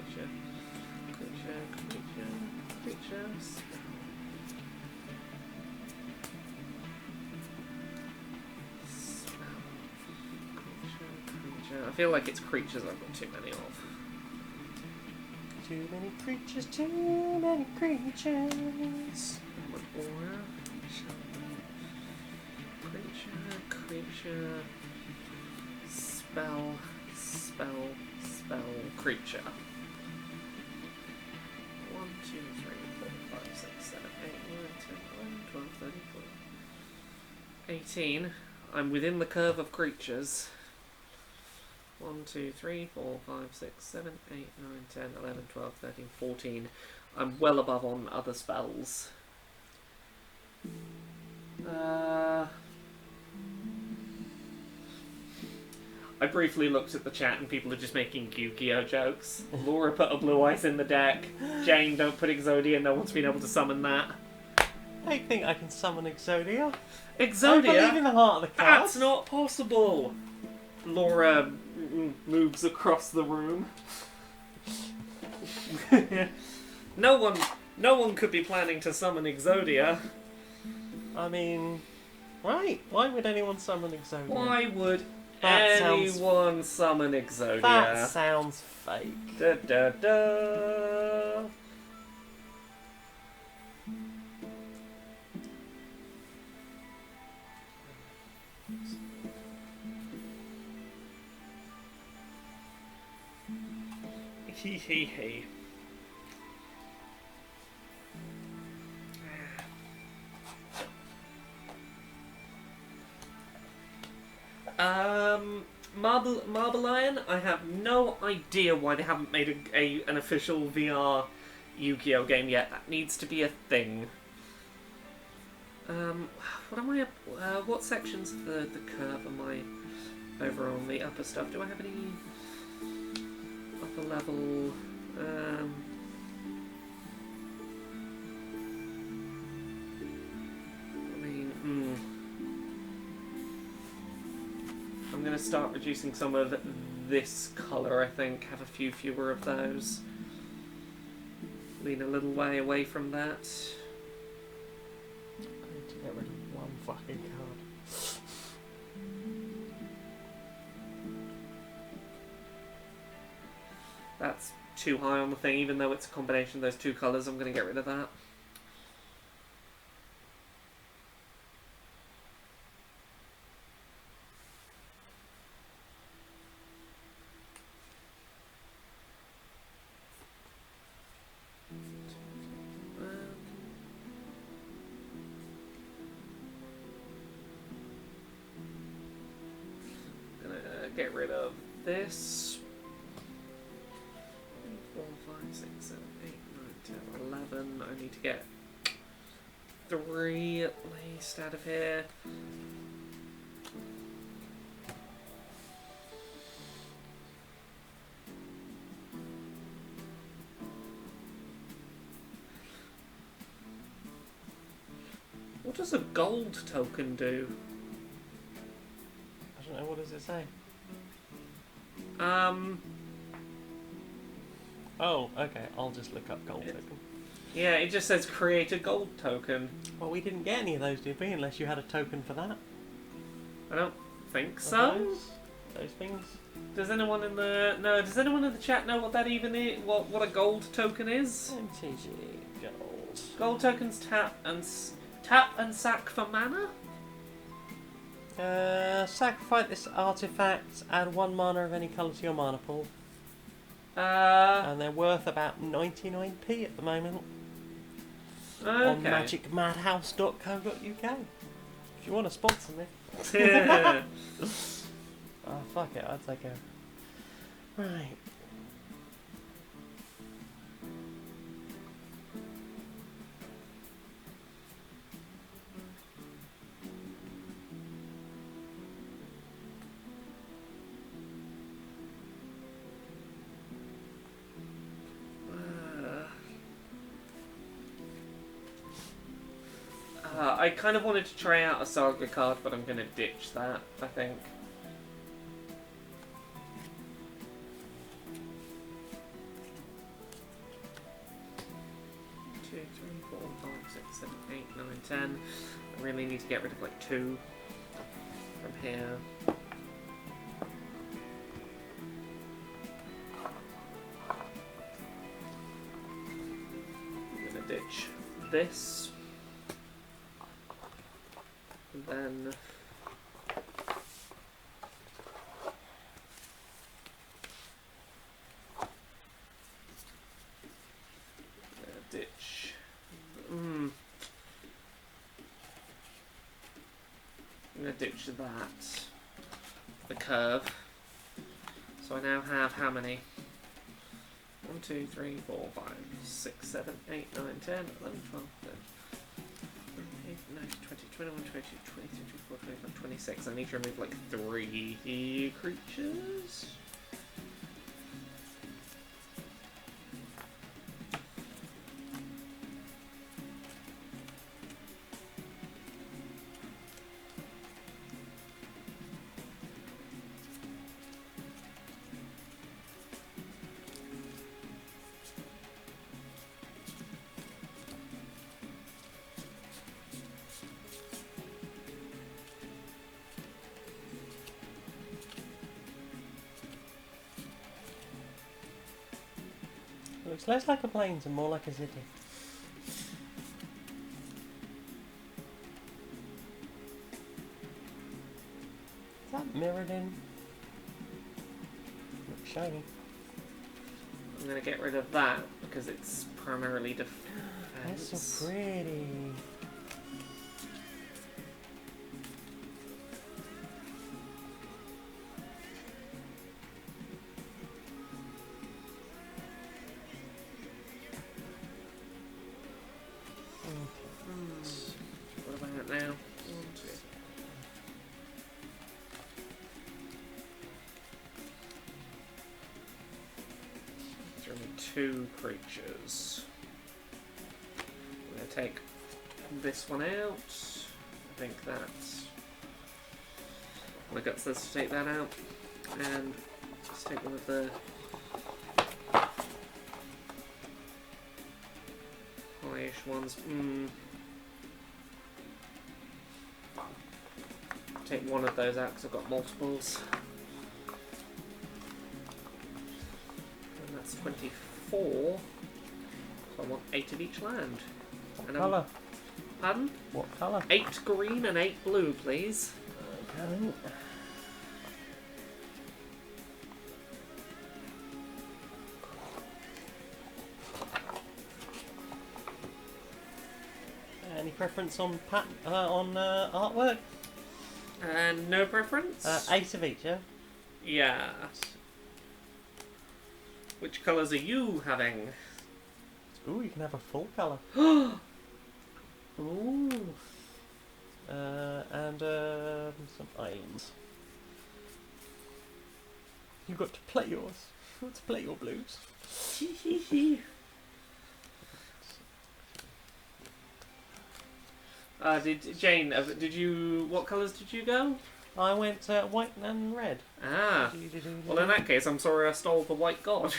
spell. Creature, spell. I feel like it's creatures I've got too many of. Too many creatures, too many creatures. Aura, creature, spell, creature. 1, 2, 3, 4, 5, 6, 7, 8, 9, 10, 11, 12, 13, 14. 18. I'm within the curve of creatures. 1, 2, 3, 4, 5, 6, 7, 8, 9, 10, 11, 12, 13, 14. I'm well above on other spells. I briefly looked at the chat and people are just making Yu-Gi-Oh jokes. Laura put a Blue Eyes in the deck. Jane, don't put Exodia, no one's been able to summon that. I think I can summon Exodia. Exodia? I believe in the heart of the cards. That's not possible! Laura moves across the room. No one could be planning to summon Exodia. I mean, right? Why would anyone summon Exodia? Why would That anyone summon Exodia? That sounds fake. Da da da. Hee hee hee. Marble Iron, I have no idea why they haven't made an official VR Yu-Gi-Oh game yet. That needs to be a thing. What am I? What sections of the curve am I over on the upper stuff? Do I have any upper level? I'm going to start reducing some of this colour, I think. Have a few fewer of those. Lean a little way away from that. I need to get rid of one fucking card. That's too high on the thing, even though it's a combination of those two colours. I'm going to get rid of that. Get rid of this. 4, 5, 6, 7, 8, 9, 10, 11. I need to get 3 at least out of here. What does a gold token do? I don't know, what does it say? Oh, okay, I'll just look up gold token. Yeah, it just says create a gold token. Well, we didn't get any of those, did we? Unless you had a token for that. I don't think so. Those things? Does anyone in the chat know what that even is? What a gold token is? MTG gold. Gold tokens tap and sack for mana? Sacrifice this artifact, add 1 mana of any colour to your mana pool. And they're worth about 99p at the moment. Okay. On magicmadhouse.co.uk. If you want to sponsor me. Oh, fuck it, I'll take it. Right. I kind of wanted to try out a Saga card, but I'm going to ditch that, I think. Two, three, 4, 5, 6, 7, 8, 9, 10. I really need to get rid of like 2 from here. I'm going to ditch this. And then ditch. I'm gonna ditch that. The curve. So I now have how many? 1, 2, 3, 4, 5, 6, 7, 8, 9, 10, 11, 12, 13. 19, 20, 21, 22, 23, 24, 25, 26. I need to remove like 3 creatures. Looks less like a plains and more like a city. Is that mirrored in? Looks shiny. I'm going to get rid of that because it's primarily defense. That's so pretty. What about it now? 1, 2. Two creatures. I'm going to take this one out. I think that's... My gut says to take that out. And just take one of the high-ish ones. Take one of those out because I've got multiples. And that's 24. So I want 8 of each land. What colour? Pardon? What colour? 8 green and 8 blue, please. Okay. Any preference on artwork? And no preference? 8 of each, yeah? Yeah. Which colours are you having? Ooh, you can have a full colour. Ooh. And some irons. You've got to play yours. You've got to play your blues. Did you? What colours did you go? I went white and red. Ah. Well, in that case, I'm sorry I stole the white god.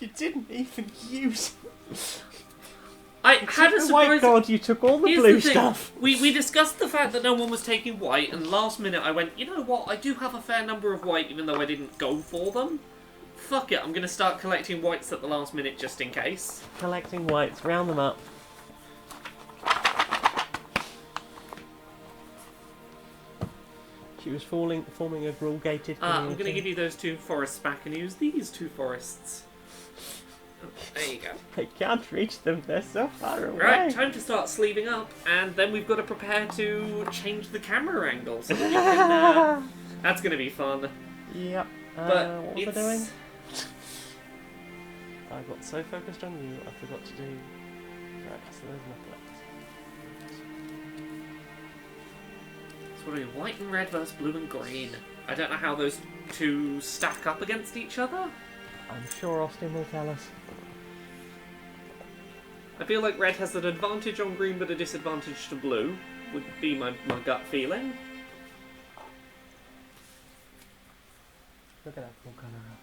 You didn't even use. I had a the white surprise. god. You took all the Here's blue the thing. stuff. We discussed the fact that no one was taking white, and last minute I went, you know what? I do have a fair number of white, even though I didn't go for them. Fuck it, I'm going to start collecting whites at the last minute just in case. Collecting whites, round them up. She was forming a Gruul-gated community. I'm going to give you those 2 forests back and use these 2 forests. Oh, there you go. I can't reach them, they're so far away. Right, time to start sleeving up, and then we've got to prepare to change the camera angle so that we can, that's going to be fun. Yep. But what was I doing? I got so focused on you, I forgot to do... Right, so there's nothing else. So what are we, white and red versus blue and green? I don't know how those 2 stack up against each other. I'm sure Austin will tell us. I feel like red has an advantage on green but a disadvantage to blue, would be my gut feeling. Look at that full colour up.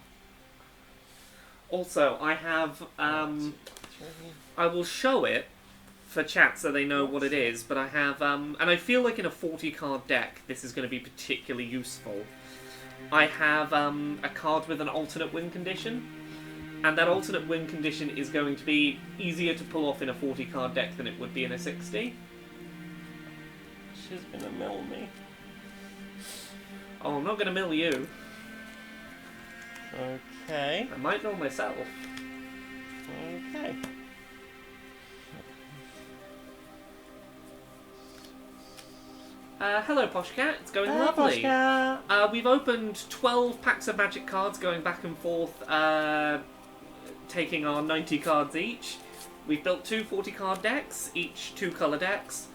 Also, I have, I will show it for chat so they know what it is, but I have, and I feel like in a 40 card deck this is going to be particularly useful. I have a card with an alternate win condition, and that alternate win condition is going to be easier to pull off in a 40 card deck than it would be in a 60. She's gonna mill me. Oh, I'm not going to mill you. Okay. I might mill myself. Okay. Hello, Poshcat. It's going Hello, lovely. Poshcat. We've opened 12 packs of Magic cards, going back and forth, taking our 90 cards each. We've built 2 40-card decks, each 2 colour decks,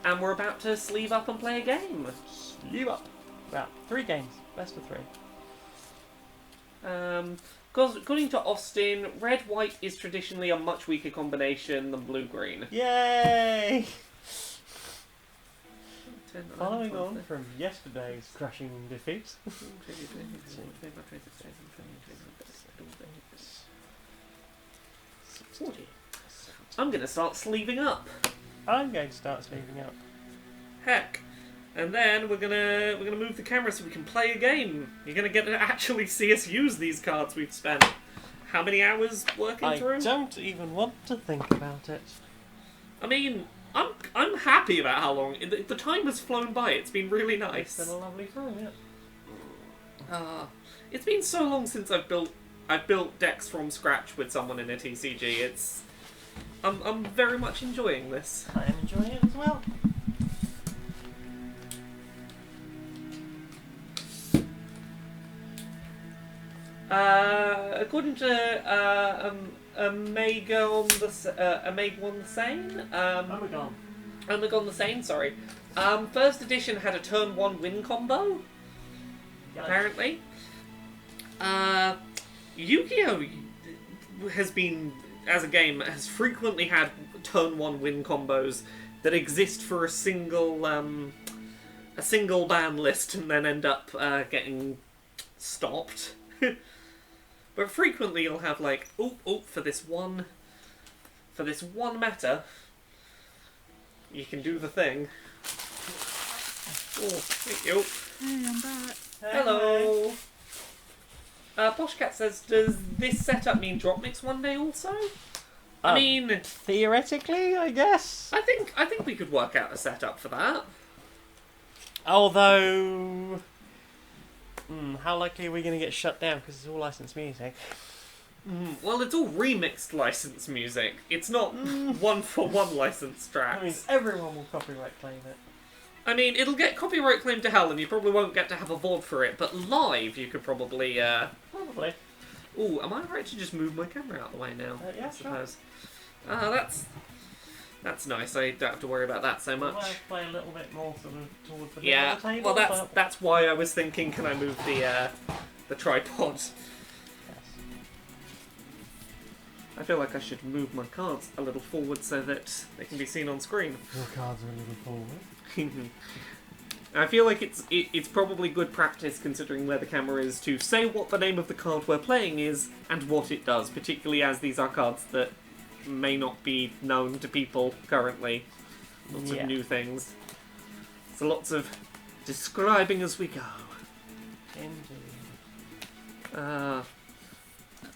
and we're about to sleeve up and play a game. Sleeve up. Well, 3 games. Best of 3. Because according to Austin, red-white is traditionally a much weaker combination than blue-green. Yay! 10, Following 12, on from yesterday's crushing defeats. I'm going to start sleeving up. I'm going to start sleeving up. Heck. And then we're gonna move the camera so we can play a game. You're gonna get to actually see us use these cards we've spent how many hours working through? I don't even want to think about it. I mean, I'm happy about how long the time has flown by. It's been really nice. It's been a lovely time, yeah. It's been so long since I've built decks from scratch with someone in a TCG. I'm very much enjoying this. I am enjoying it as well. According to Omega on the Sane, Omega the Sane, sorry. First edition had a turn 1 win combo. Yikes. Apparently. Yu-Gi-Oh! Has been, as a game, has frequently had turn 1 win combos that exist for a single ban list and then end up getting stopped. But frequently you'll have like, for this one meta, you can do the thing. Oh, thank you. Hey, I'm back. Hello. Poshcat says, does this setup mean drop mix one day also? I mean, theoretically, I guess. I think we could work out a setup for that. Although, how likely are we going to get shut down because it's all licensed music? Well, it's all remixed licensed music. It's not one-for-one licensed tracks. I mean, everyone will copyright claim it. I mean, it'll get copyright claimed to hell, and you probably won't get to have a VOD for it. But live, you could probably. Probably. Ooh, am I right to just move my camera out of the way now? Yeah, I suppose. That's nice. I don't have to worry about that so much. We'll play a little bit more sort of towards the middle Yeah. of the table. Well, that's why I was thinking. Can I move the tripod? Yes. I feel like I should move my cards a little forward so that they can be seen on screen. Your cards are a little forward. I feel like it's probably good practice, considering where the camera is, to say what the name of the card we're playing is and what it does, particularly as these are cards that may not be known to people currently. Lots of new things. So lots of describing as we go. Indeed.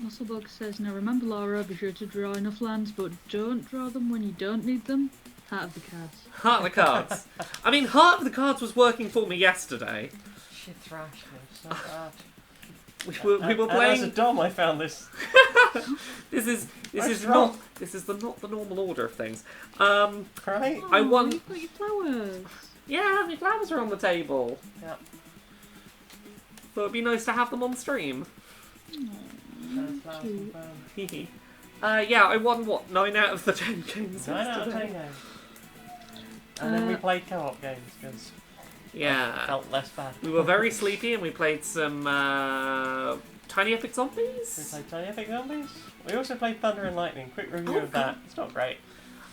Musclebug says, now remember Laura, be sure to draw enough lands, but don't draw them when you don't need them. Heart of the cards. Heart of the cards. I mean, Heart of the Cards was working for me yesterday. She thrashed me so bad. We were playing. As a dom, I found this. This is wrong? not the normal order of things. Right? I won. You've got your flowers. Yeah, my flowers are on the table. Yeah. But it'd be nice to have them on stream. Cute. Yeah, I won what, 9 out of the 10 games. 9 out of 10 games. And then we played co-op games because yeah, it felt less bad. we were very sleepy and we played some Tiny Epic We Zombies. played Tiny Epic Zombies. We also played Thunder and Lightning. Quick review of that. It's not great.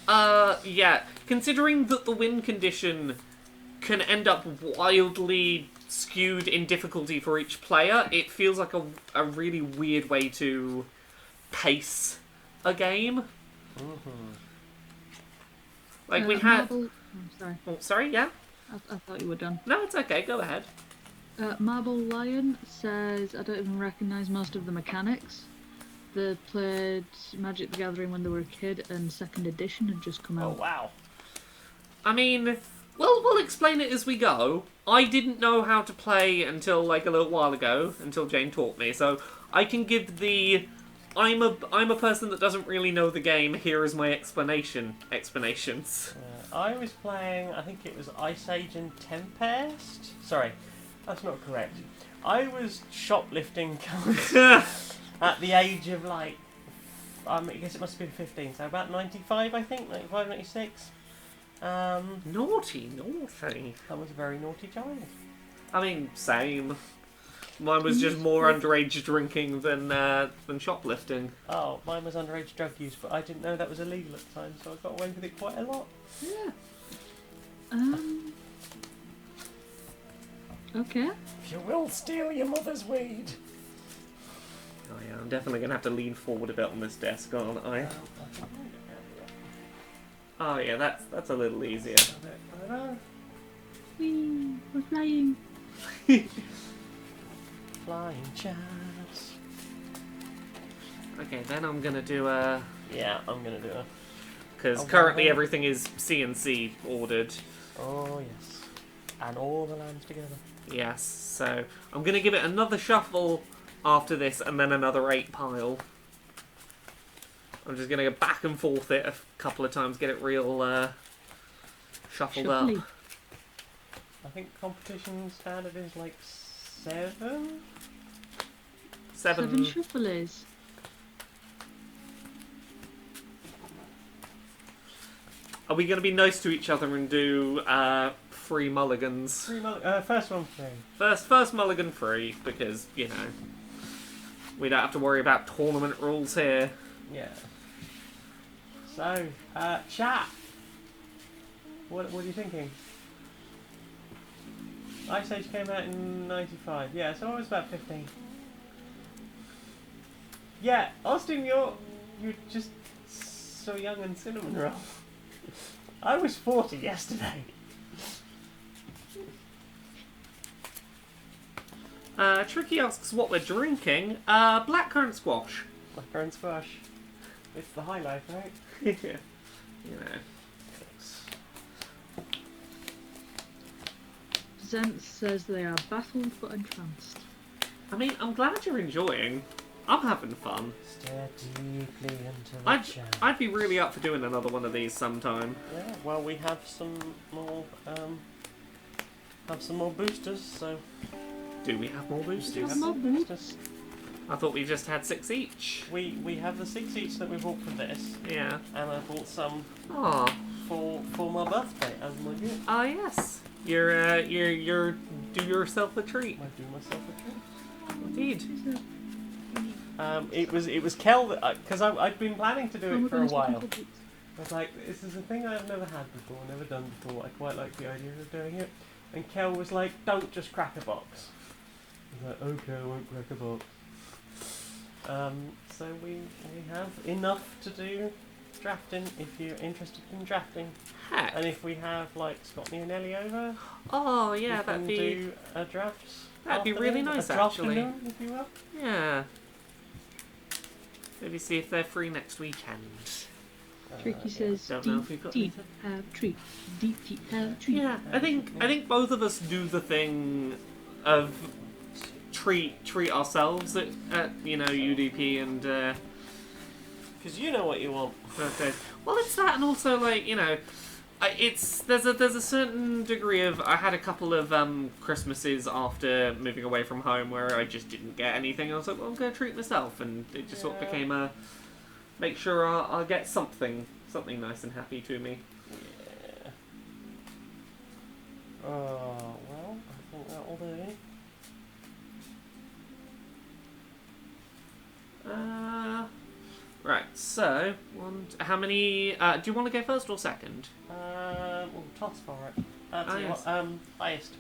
Yeah, considering that the win condition can end up wildly skewed in difficulty for each player, it feels like a really weird way to pace a game. Like we had. Marble... sorry. Oh, sorry. Yeah. I thought you were done. No, it's okay. Go ahead. Marble Lion says, I don't even recognise most of the mechanics. They played Magic the Gathering when they were a kid, and 2nd edition had just come out. Oh wow. I mean, we'll explain it as we go. I didn't know how to play until like a little while ago, until Jane taught me. So I can give the I'm a person that doesn't really know the game. Here is my explanations. I was playing, I think it was Ice Age and Tempest. Sorry, that's not correct. I was shoplifting cards at the age of like, I guess it must have been 15, so about 95 I think, 95, 96. Naughty. I was a very naughty child. I mean, same. Mine was just more underage drinking than shoplifting. Oh, mine was underage drug use, but I didn't know that was illegal at the time, so I got away with it quite a lot. Yeah. Okay. If you will steal your mother's weed. Oh yeah, I'm definitely going to have to lean forward a bit on this desk, aren't I? Oh yeah, that's a little easier. Whee! We're flying. Flying chats. Okay, then I'm gonna do a... Yeah, I'm gonna do a... Because Oh, currently wow. everything is CNC ordered. Oh, yes. And all the lands together. Yes, so I'm gonna give it another shuffle after this and then another 8 pile. I'm just gonna go back and forth it a couple of times, get it real shuffled Shuffly. up. I think competition standard is like 7? 7. 7 shuffles. Are we gonna be nice to each other and do 3 mulligans? First one free. First mulligan free, because, you know, we don't have to worry about tournament rules here. Yeah. So, chat. What are you thinking? Ice Age came out in 95. Yeah, so I was about 15. Yeah, Austin, you're just so young and cinnamon roll. I was 40 yesterday. Tricky asks what we're drinking. Blackcurrant squash. Blackcurrant squash. It's the high life, right? Yeah. You know. Zent says they are baffled but entranced. I mean, I'm glad you're enjoying. I'm having fun. Stare deeply into the chat. I'd be really up for doing another one of these sometime. Yeah, well, we have some more boosters, so Do we have more we boosters? do have more boosters. I thought we just had 6 each. We have the 6 each that we bought for this, Yeah. and I bought some Ah. for my birthday as my gift. Ah, yes. You're do yourself a treat. I do myself a treat. Indeed. It was Kel that because I'd been planning to do Oh my it for a goodness, while. what can I was like, this is a thing I've never had before, never done before. I quite like the idea of doing it. And Kel was like, don't just crack a box. I was like, okay, I won't crack a box. So we have enough to do drafting if you're interested in drafting. Heck. And if we have like Scotty and Ellie over, Oh, yeah, we that'd can be... do a draft. That'd be really afternoon, nice, a draft actually. afternoon, if you will. Yeah. Maybe see if they're free next weekend. Tricky says Don't know if we've got deep anything. have treat. Deep have treat. Yeah, I think both of us do the thing of treat ourselves at UDP and Because you know what you want. birthdays. Well, it's that, and also like there's a certain degree of I had a couple of Christmases after moving away from home where I just didn't get anything. I was like, well, I'm gonna treat myself, and it just sort of became a make sure I'll get something nice and happy to me. Yeah. Oh, well, I think that'll do. Right, so how many do you want to go first or second? We'll toss for it. Tell you yes. what, highest.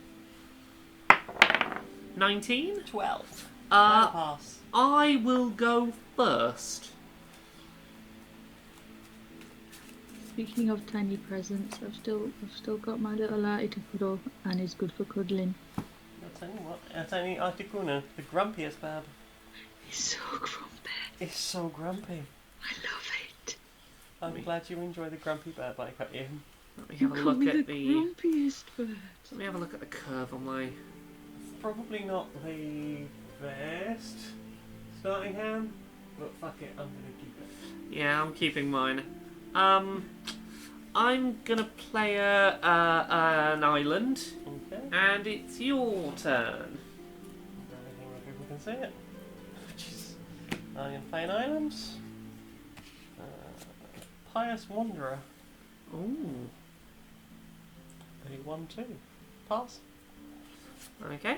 19? 12. I will go first. Speaking of tiny presents, I've still got my little Articuno, and it's good for cuddling. I'll tell you what, tiny Articuno, the grumpiest bab. It's so grumpy. It's so grumpy. I love it. I'm glad you enjoy the grumpy bab I got you. Let me You have a call look me at the the. grumpiest bird. Let me have a look at the curve on my. It's probably not the best starting hand, but fuck it, I'm gonna keep it. Yeah, I'm keeping mine. I'm gonna play an island, Okay. and it's your turn. Everything where people can see it. Which is, I'm going to play an island. Pious Wanderer. Ooh. 31-2. Pass. Okay.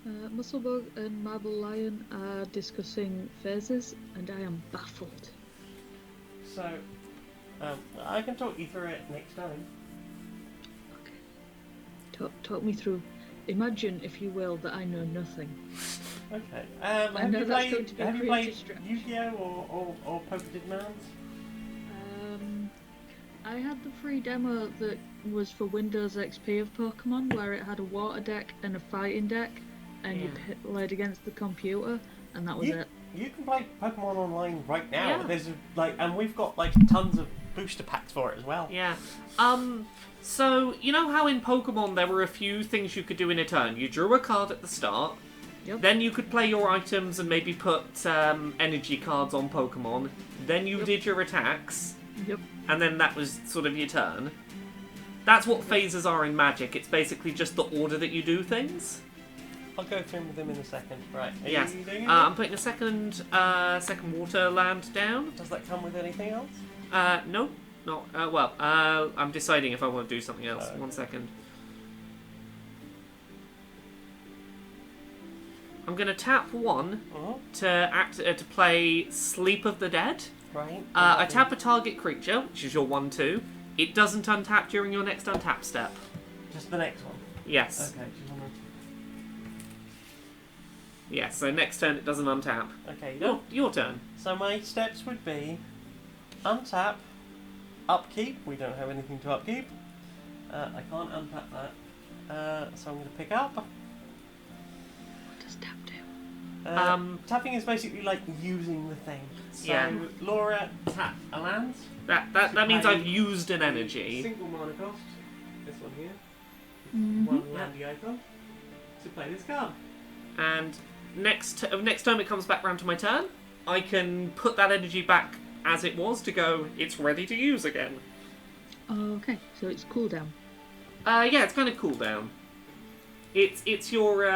Musclebug and Marble Lion are discussing phases, and I am baffled. So, I can talk you through it next time. Okay. Talk me through. Imagine, if you will, that I know nothing. Okay. I know that's going to be a have you creative played stretch. Yu-Gi-Oh or Poker Did Mounds? I had the free demo that was for Windows XP of Pokemon, where it had a water deck and a fighting deck, and you played against the computer, and that was it. You can play Pokemon Online right now. Yeah. There's and we've got like tons of booster packs for it as well. Yeah. So, you know how in Pokemon there were a few things you could do in a turn? You drew a card at the start, Yep. then you could play your items and maybe put energy cards on Pokemon, then you did your attacks, Yep. and then that was sort of your turn. That's what phases are in Magic. It's basically just the order that you do things. I'll go through with them in a second. Right. Are Yes. you doing I'm putting a second water land down. Does that come with anything else? No. No. I'm deciding if I want to do something else. Okay. 1 second. I'm going to tap 1 to play Sleep of the Dead. Right. I tap a target creature, which is your 1/2. It doesn't untap during your next untap step. Just the next one. Yes. Okay. Yes. So next turn it doesn't untap. Okay. Your turn. So my steps would be untap, upkeep. We don't have anything to upkeep. I can't untap that. So I'm going to pick up. What does tap do? Tapping is basically like using the thing. So Yeah. Laura tap a land. That means I've used an energy. Single mana cost. This one here. Mhm. One landy icon. To play this card. And next time it comes back round to my turn, I can put that energy back as it was to go, it's ready to use again. Okay, so it's cooldown. Yeah, it's kind of cooldown. It's your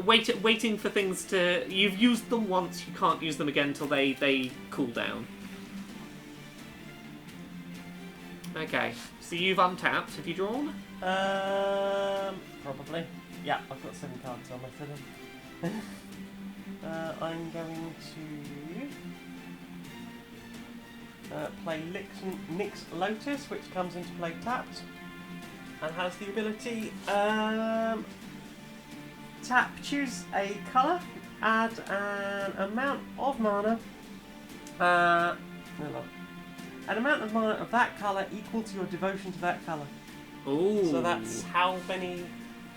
waiting for things to. You've used them once, you can't use them again until they cool down. Okay, so you've untapped. Have you drawn? Probably. Yeah, I've got 7 cards on my fiddle. I'm going to play Nyx Lotus, which comes into play tapped, and has the ability choose a colour, add an amount of mana. An amount of mana of that colour equal to your devotion to that colour. Ooh. So that's how many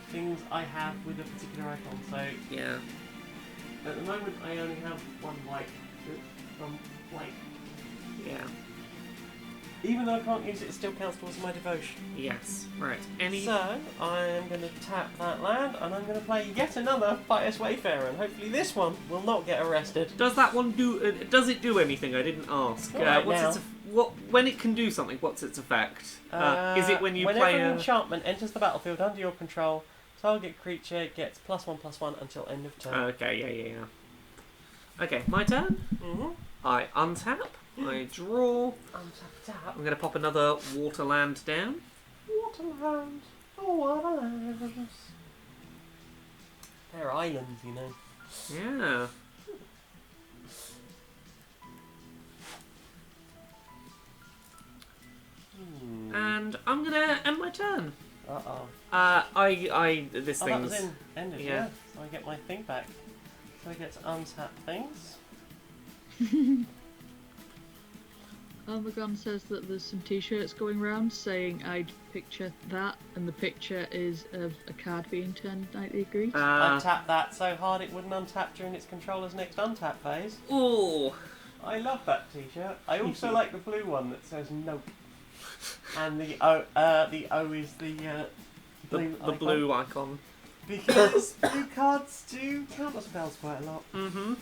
things I have with a particular icon. So Yeah. at the moment I only have 1 white from white. Yeah. Even though I can't use it, it still counts towards my devotion. Yes. Right. So I'm going to tap that land, and I'm going to play yet another Fighters Wayfarer, and hopefully this one will not get arrested. Does that one do? Does it do anything? I didn't ask. Not right now. When it can do something? What's its effect? Is it when you whenever play an enchantment enters the battlefield under your control, target creature gets +1/+1 until end of turn. Okay. Yeah. Okay, my turn. I untap. I draw. Untap. I'm going to pop another water land down. Waterland. Oh, waterlands. They're islands, you know. Yeah. And I'm going to end my turn. Uh-oh. This Oh, that thing's... was ended, yeah. yeah. So I get my thing back. So I get to untap things. Almagon says that there's some t-shirts going around saying I'd picture that, and the picture is of a card being turned 90 degrees. I tapped that so hard it wouldn't untap during its controller's next untap phase. Ooh. I love that t-shirt. I also like the blue one that says nope. And the O is the blue icon. Because blue cards do counter spells quite a lot. And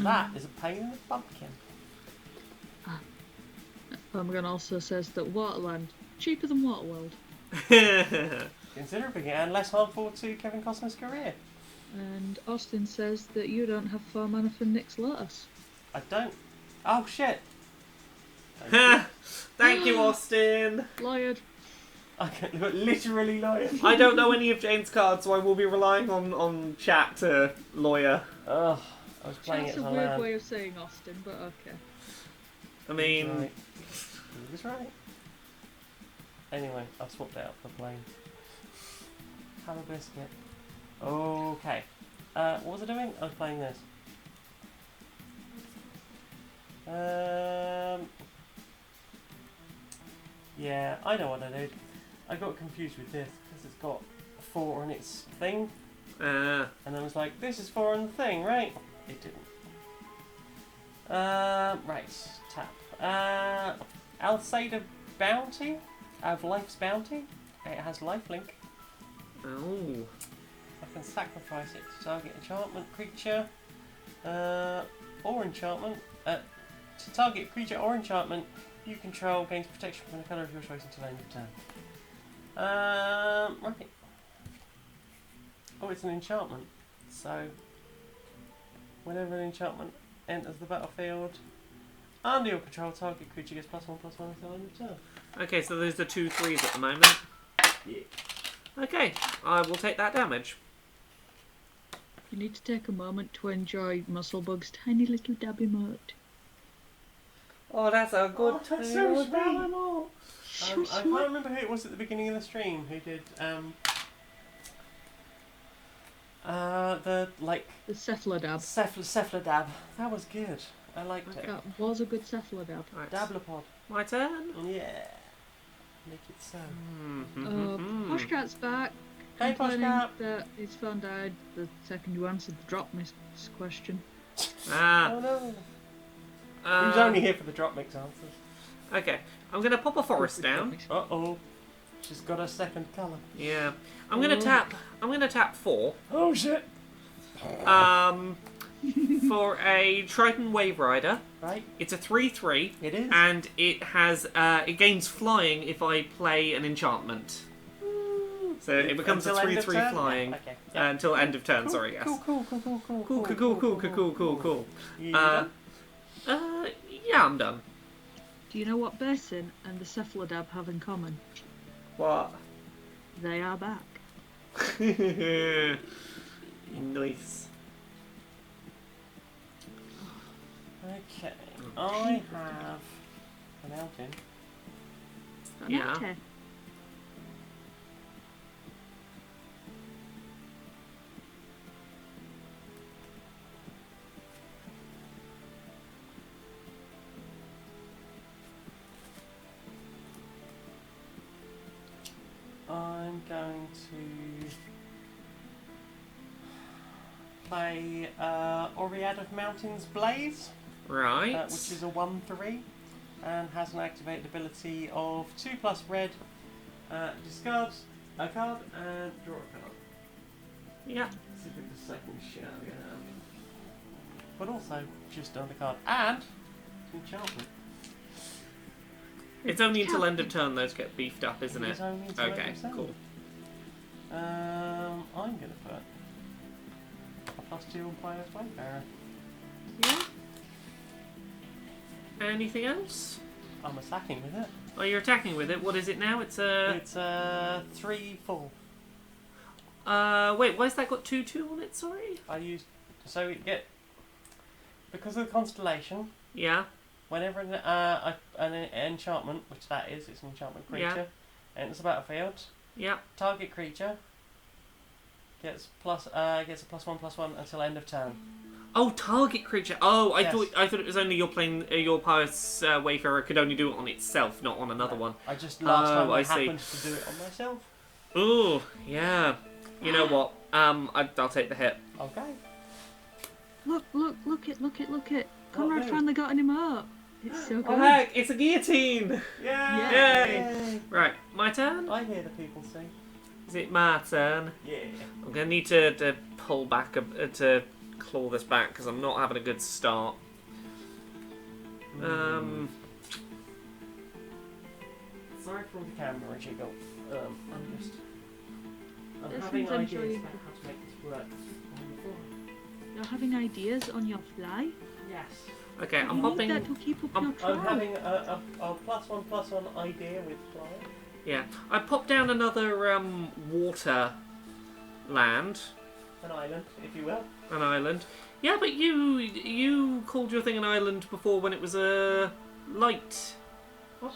that is a pain in the bumpkin. Almagon also says that Waterland, cheaper than Waterworld. Considerably, and less harmful to Kevin Costner's career. And Austin says that you don't have 4 mana for Nyx Lotus. I don't. Oh shit! Thank you, Austin. Lawyered. Okay, literally lawyer. I don't know any of Jane's cards, so I will be relying on chat to lawyer. Ugh, I was playing That's it a as a weird land. way of saying Austin, but okay. I mean... Right. He was right. Anyway, I've swapped out for plane. Have a biscuit. Okay. What was I doing? I was playing this. Yeah, I know what I did. I got confused with this because it's got 4 on its thing. And I was like, this is 4 on the thing, right? It didn't. Right, tap. Alcida Bounty? Out of Life's Bounty? It has lifelink. Oh. I can sacrifice it to target enchantment creature or enchantment. To target creature or enchantment you control gains protection from the colour of your choice until end of turn. Right. Oh, it's an enchantment. So, whenever an enchantment enters the battlefield, under your control, target creature gets +1/+1 until end of turn. Okay, so those are 2/3s at the moment. Yeah. Okay, I will take that damage. You need to take a moment to enjoy Musclebug's tiny little dab emote. Oh, that's a good that's so sweet. I can't remember who it was at the beginning of the stream who did the cephalodab. Cephalodab. That was good. I liked it. That was a good cephalodab. Right. Dablopod. My turn? Yeah. Make it so. Poshcat's back. Hey, Complaining Poshcat. that his phone died the second you answered the drop miss question. Oh no. He was only here for the drop mix answers. Okay, I'm going to pop a forest down. Uh-oh. She's got a second colour. Yeah. I'm going to tap 4. Oh shit. For a Triton Wave Rider. Right. It's a 3/3. It is. And it has it gains flying if I play an enchantment. So it becomes a 3/3 flying. Yeah, okay. Yeah. Until end of turn, Cool, sorry, yes. Cool. Yeah, I'm done. Do you know what Basin and the cephalodab have in common? What? They are back. Nice. Okay. I have a mountain. Yeah. Okay. I'm going to play Oread of Mountains Blaze, Right. which is a 1/3 and has an activated ability of 2+ red. Discard a card and draw a card. Yeah. See if it's the second shell we have. But also just on the card and enchantment. It's only until end of turn those get beefed up, isn't it? It's only until Okay, end of turn. cool. I'm gonna put a +2 on Player's Wayfarer. Yeah. Anything else? I'm attacking with it. Oh, you're attacking with it. What is it now? It's a... It's a 3/4. Wait, why's that got 2/2 on it, sorry? I used so it get because of the constellation. Yeah. Whenever an enchantment, which that is, it's an enchantment creature, enters the battlefield. Yeah. Target creature gets a +1/+1 until end of turn. Oh, target creature. Oh, I Yes. thought it was only you're playing your Pirate's Wayfarer could only do it on itself, not on another one. I just last time I I see. happened to do it on myself. Ooh, yeah. You know what? I'll take the hit. Okay. Look it. Conrad do? finally got an emote. It's so Oh good. heck, it's a guillotine! Yay! Right, my turn? I hear the people sing. Is it my turn? Yeah. I'm going to need to pull back, to claw this back, because I'm not having a good start. Sorry for the camera jiggle. I'm This having one's ideas enjoying- about how to make this work. You're having ideas on your fly? Yes. Okay, I'm You popping... need that to keep up your I'm trial. having a +1/+1 idea with flying. Yeah, I popped down another water land, An island, if you will. an island. Yeah, but you called your thing an island before when it was a light What?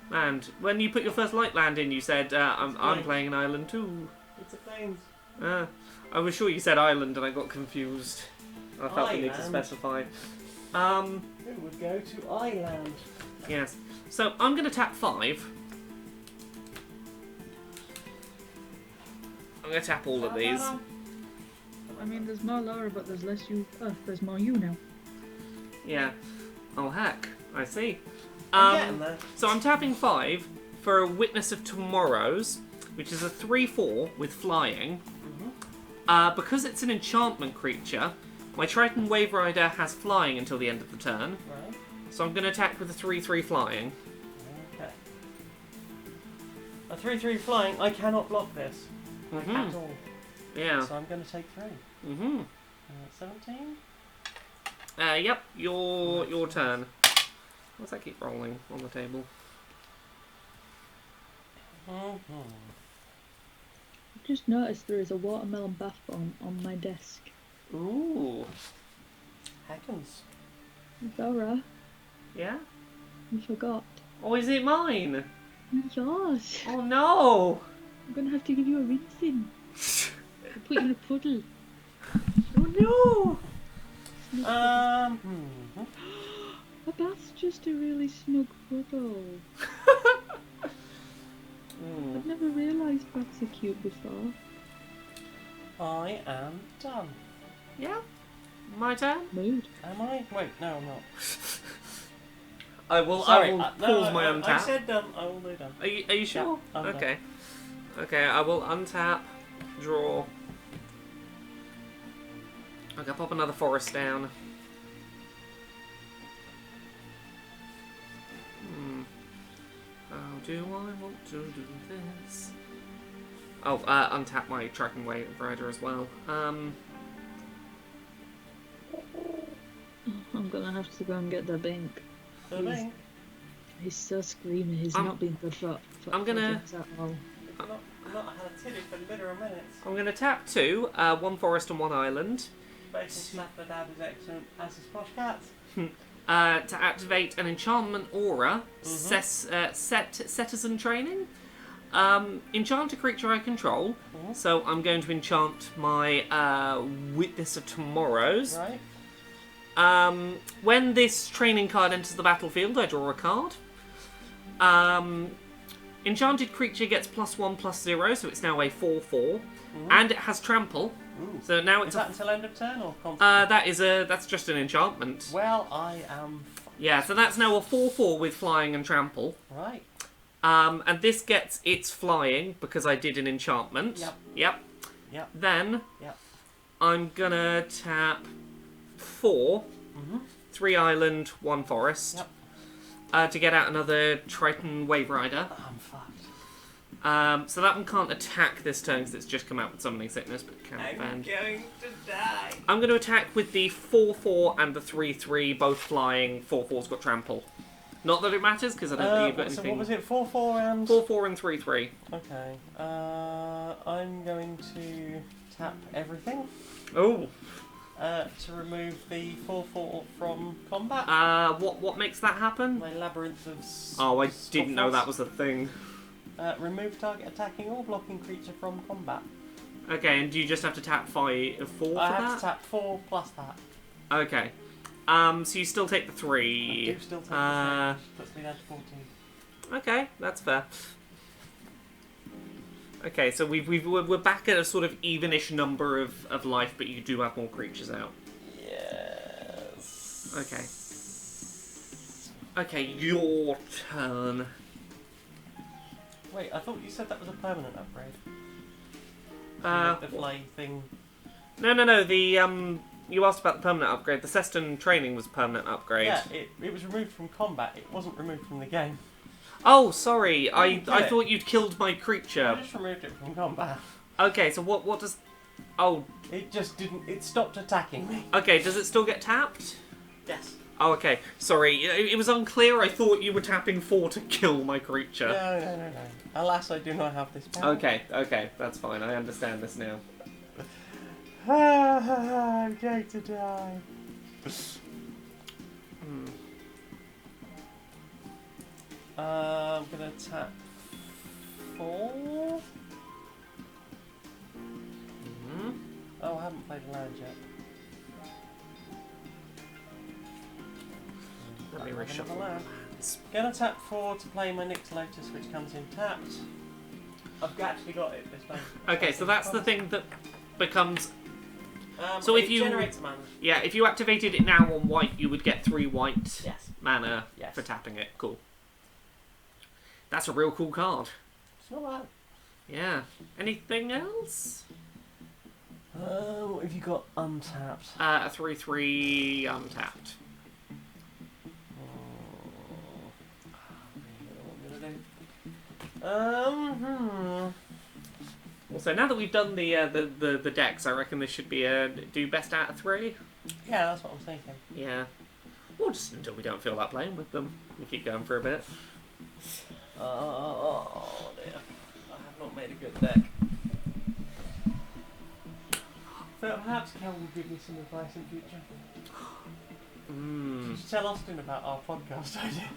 land. When you put your first light land in, you said I'm Light. playing an island too. It's a plains. I was sure you said island and I got confused. I felt the need to Island. specify. Who would go to Island? Yes. So I'm going to tap 5. I'm going to tap all of these. I mean, there's more Laura, but there's less you. There's more you now. Yeah. Oh heck. I see. I'm getting there. So I'm tapping 5 for a Witness of Tomorrows, which is a 3/4 with flying. Because it's an enchantment creature, my Triton Wave Rider has flying until the end of the turn. Right. So I'm going to attack with a 3/3 flying. Okay. A 3/3 flying. I cannot block this at all. Yeah. So I'm going to take 3. 17. Yep. Your turn. What's that keep rolling on the table? I've just noticed there is a watermelon bath bomb on my desk. Ooh. Heckens. Laura, Yeah? you forgot. Oh, is it mine? Yours. Oh no! I'm gonna have to give you a rinsing. I'll put you in a puddle. Oh no! A bath's just a really snug puddle. I've never realised baths are cute before. I am done. Yeah? My turn? Mood. Am I? Wait, no, I'm not. I will No, pause my untap. I said done. I will do done. Are you sure? Yeah, I'm done. Okay. Okay, I will untap, draw. Okay, pop another forest down. How do I want to do this? Oh, untap my Tracking Wave Rider as well. I'm gonna have to go and get the Bink. The Bink? He's so screaming. He's not been good for I'm gonna. things at all. I've not had a tiddy for literal minutes. I'm gonna tap 2, 1 forest and 1 island. Bacon Snapper Dad is excellent, as is Posh Cat. To activate an enchantment aura, Cetizen Training. Enchant a creature I control, so I'm going to enchant my Witness of Tomorrows. Right. When this training card enters the battlefield, I draw a card. Enchanted creature gets +1/+0, so it's now a 4/4, and it has trample. Ooh. So now it's is that until end of turn or constant? That's just an enchantment. Well, I am. Yeah, so that's now a 4/4 with flying and trample. Right. And this gets its flying because I did an enchantment. Yep. Then Yep. I'm gonna tap 4, 3 island, 1 forest, to get out another Triton Wave Rider. I'm fucked. So that one can't attack this turn because it's just come out with Summoning Sickness, but it can defend. going to die. I'm going to attack with the 4/4 and the 3/3, both flying. 4/4's got trample. Not that it matters because I don't think you've got anything. So what was it? 4/4 and 4/4 and 3/3. Okay. I'm going to tap everything. Oh. To remove the 4/4 from combat. What makes that happen? My labyrinth of. Oh, I didn't know that was a thing. Remove target attacking or blocking creature from combat. Okay, and do you just have to tap 4 for that? I have to tap 4 plus that. Okay. So you still take the 3. I do still take the 3, which puts me down to 14. Okay, that's fair. Okay, so we're back at a sort of evenish number of life, but you do have more creatures out. Yes. Okay. Okay, your turn. Wait, I thought you said that was a permanent upgrade. The fly thing. No. You asked about the permanent upgrade. The Ceston training was a permanent upgrade. Yeah, it was removed from combat. It wasn't removed from the game. Oh, sorry. I it. thought you'd killed my I creature. just removed it from combat. Okay, so what does... Oh, It just didn't. It stopped attacking me. okay. Does it still get tapped? Yes. Oh, okay. Sorry, it was unclear. I thought you were tapping 4 to kill my creature. No. Alas, I do not have this power. Okay, that's fine. I understand this now. I'm going to die. I'm gonna tap 4. Oh, I haven't played a land yet. Let me I'll have reshuffle another the land. lands. Gonna tap 4 to play my Nyx Lotus, which comes in tapped. I've actually got it this time. Okay, so that's the thing that becomes... So it if you... generates mana. Yeah, if you activated it now on white, you would get 3 white Yes. mana Yes. for tapping it. Cool. That's a real cool card. It's not bad. Yeah. Anything else? What have you got untapped? A 3/3 untapped. Also, now that we've done the decks, I reckon this should be a do best out of 3. Yeah, that's what I'm thinking. Yeah. Or just until we don't feel like playing with them. We keep going for a bit. Oh dear. I have not made a good deck. But perhaps Kel will give me some advice in future. Did you tell Austin about our podcast idea?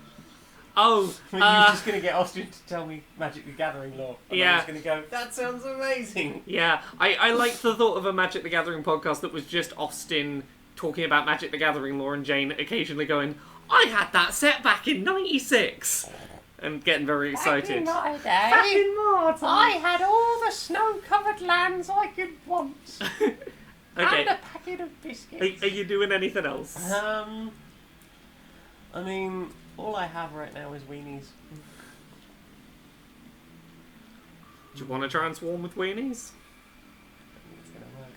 Oh, You were just going to get Austin to tell me Magic the Gathering lore. And Yeah. I was going to go, that sounds amazing. yeah. I like the thought of a Magic the Gathering podcast that was just Austin talking about Magic the Gathering lore and Jane occasionally going, I had that set back in '96! And getting very excited. Back in my Back day, in March! I had all the snow-covered lands I could want. Okay. And a packet of biscuits. Are you doing anything else? I mean, all I have right now is weenies. Do you want to try and swarm with weenies? I think it's gonna work.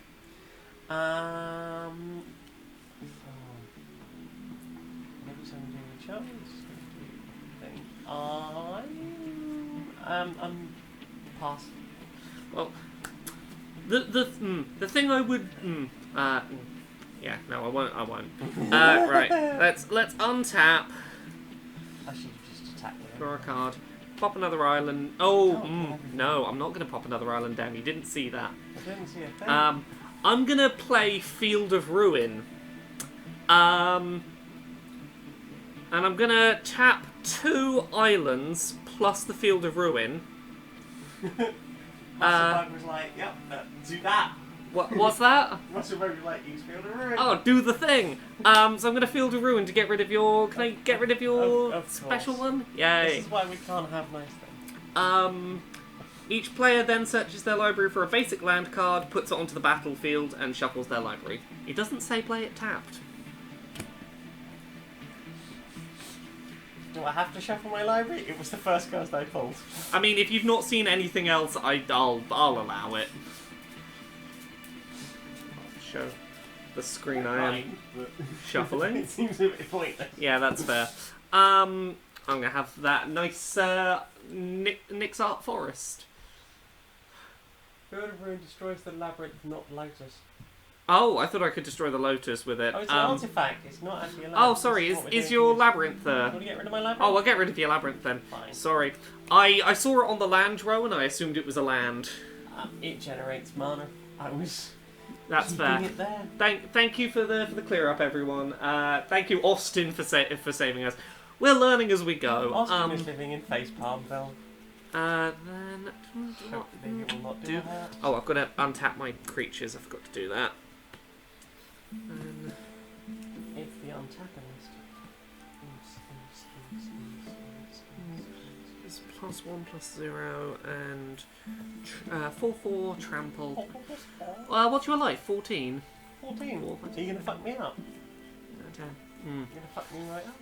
Maybe someone doing a chance. I'm pass. Well, the thing I would yeah, no, I won't. Right, let's untap, I should just attack with draw a it. card, pop another island. Oh, Oh, no, I'm not gonna pop another island down. You didn't see that. I didn't see a thing. I'm gonna play Field of Ruin. And I'm gonna tap 2 islands plus the Field of Ruin. Muscle Bug was like, yep, do that. What's that? Muscle Bug was like, use Field of Ruin. Oh, do the thing! So I'm going to Field of Ruin to get rid of your... Can I get rid of your Of special course. one? Yay. This is why we can't have nice things. Each player then searches their library for a basic land card, puts it onto the battlefield, and shuffles their library. It doesn't say play it tapped. Do I have to shuffle my library? It was the first card I pulled. I mean, if you've not seen anything else, I'll allow it. I'll show the screen I am shuffling. It seems a bit pointless. Yeah, that's fair. I'm gonna have that nice Nyx Art Forest. Field of Ruin destroys the labyrinth, not the lotus. Oh, I thought I could destroy the Lotus with it. Oh, it's an artifact. It's not actually a labyrinth. Oh, sorry. This what we're Is doing your here. labyrinth Do you there? want to get rid of my labyrinth? Oh, I'll get rid of your labyrinth then. Fine. Sorry. I saw it on the land row and I assumed it was a land. It generates mana. I was That's keeping fair. it there. Thank you for the clear up, everyone. Thank you, Austin, for saving us. We're learning as we go. Austin is living in Facepalmville. Then Hopefully it will not do that. oh, I've got to untap my creatures. I forgot to do that. And It's the antagonist. it's +1/+0 and 4/4 trample. What's your life? 14. 14. So you're going to fuck me up? 10. You're going to fuck me right up?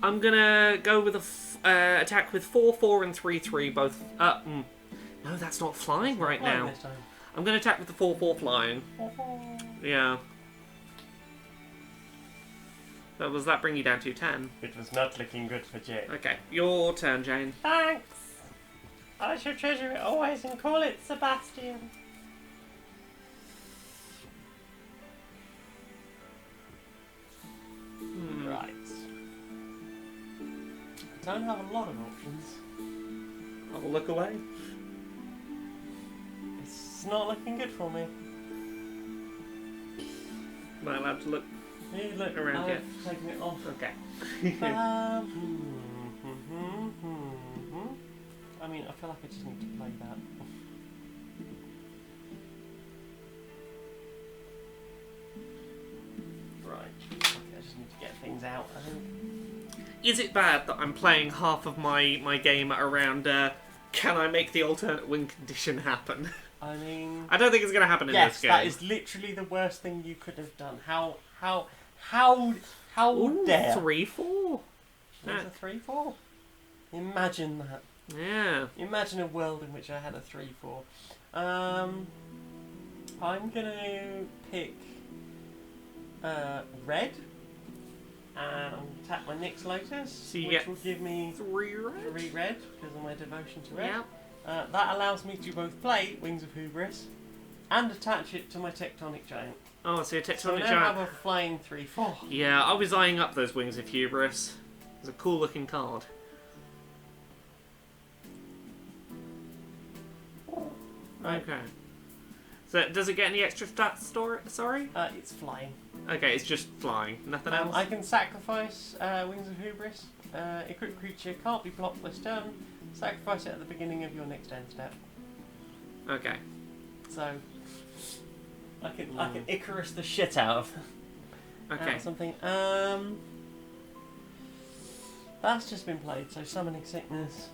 I'm gonna go with a attack with 4/4 and 3/3 both. No, that's not flying right Flying now. this time. I'm gonna attack with the 4/4 flying. Yeah. So does that bring you down to 10? It was not looking good for Jay. Okay, your turn, Jane. Thanks! I shall treasure it always and call it Sebastian. Right. I don't have a lot of options. I will look away. It's not looking good for me. Am I allowed to look? You look Around I've here. taken it off. Okay. I mean, I feel like I just need to play that. get things out, I think. Is it bad that I'm playing half of my game around, can I make the alternate win condition happen? I mean... I don't think it's going to happen in this game. Yes, that is literally the worst thing you could have done. How dare... 3-4? It's a 3-4. Imagine that. Yeah. Imagine a world in which I had a 3-4. I'm gonna pick red, and I'm gonna tap my Nyx Lotus, So you which get will give me 3 red? 3 red because of my devotion to red. Yeah. That allows me to both play Wings of Hubris and attach it to my Tectonic Giant. Oh, so your So I Tectonic now Giant. have a flying 3-4. Yeah, I was eyeing up those Wings of Hubris. It's a cool looking card. Right. Okay. So, does it get any extra stats? Sorry? It's flying. Okay, it's just flying. Nothing else? I can sacrifice Wings of Hubris. Equipped creature can't be blocked this turn. Sacrifice it at the beginning of your next end step. Okay. So I can Icarus the shit out of Okay. something. That's just been played. So Summoning Sickness.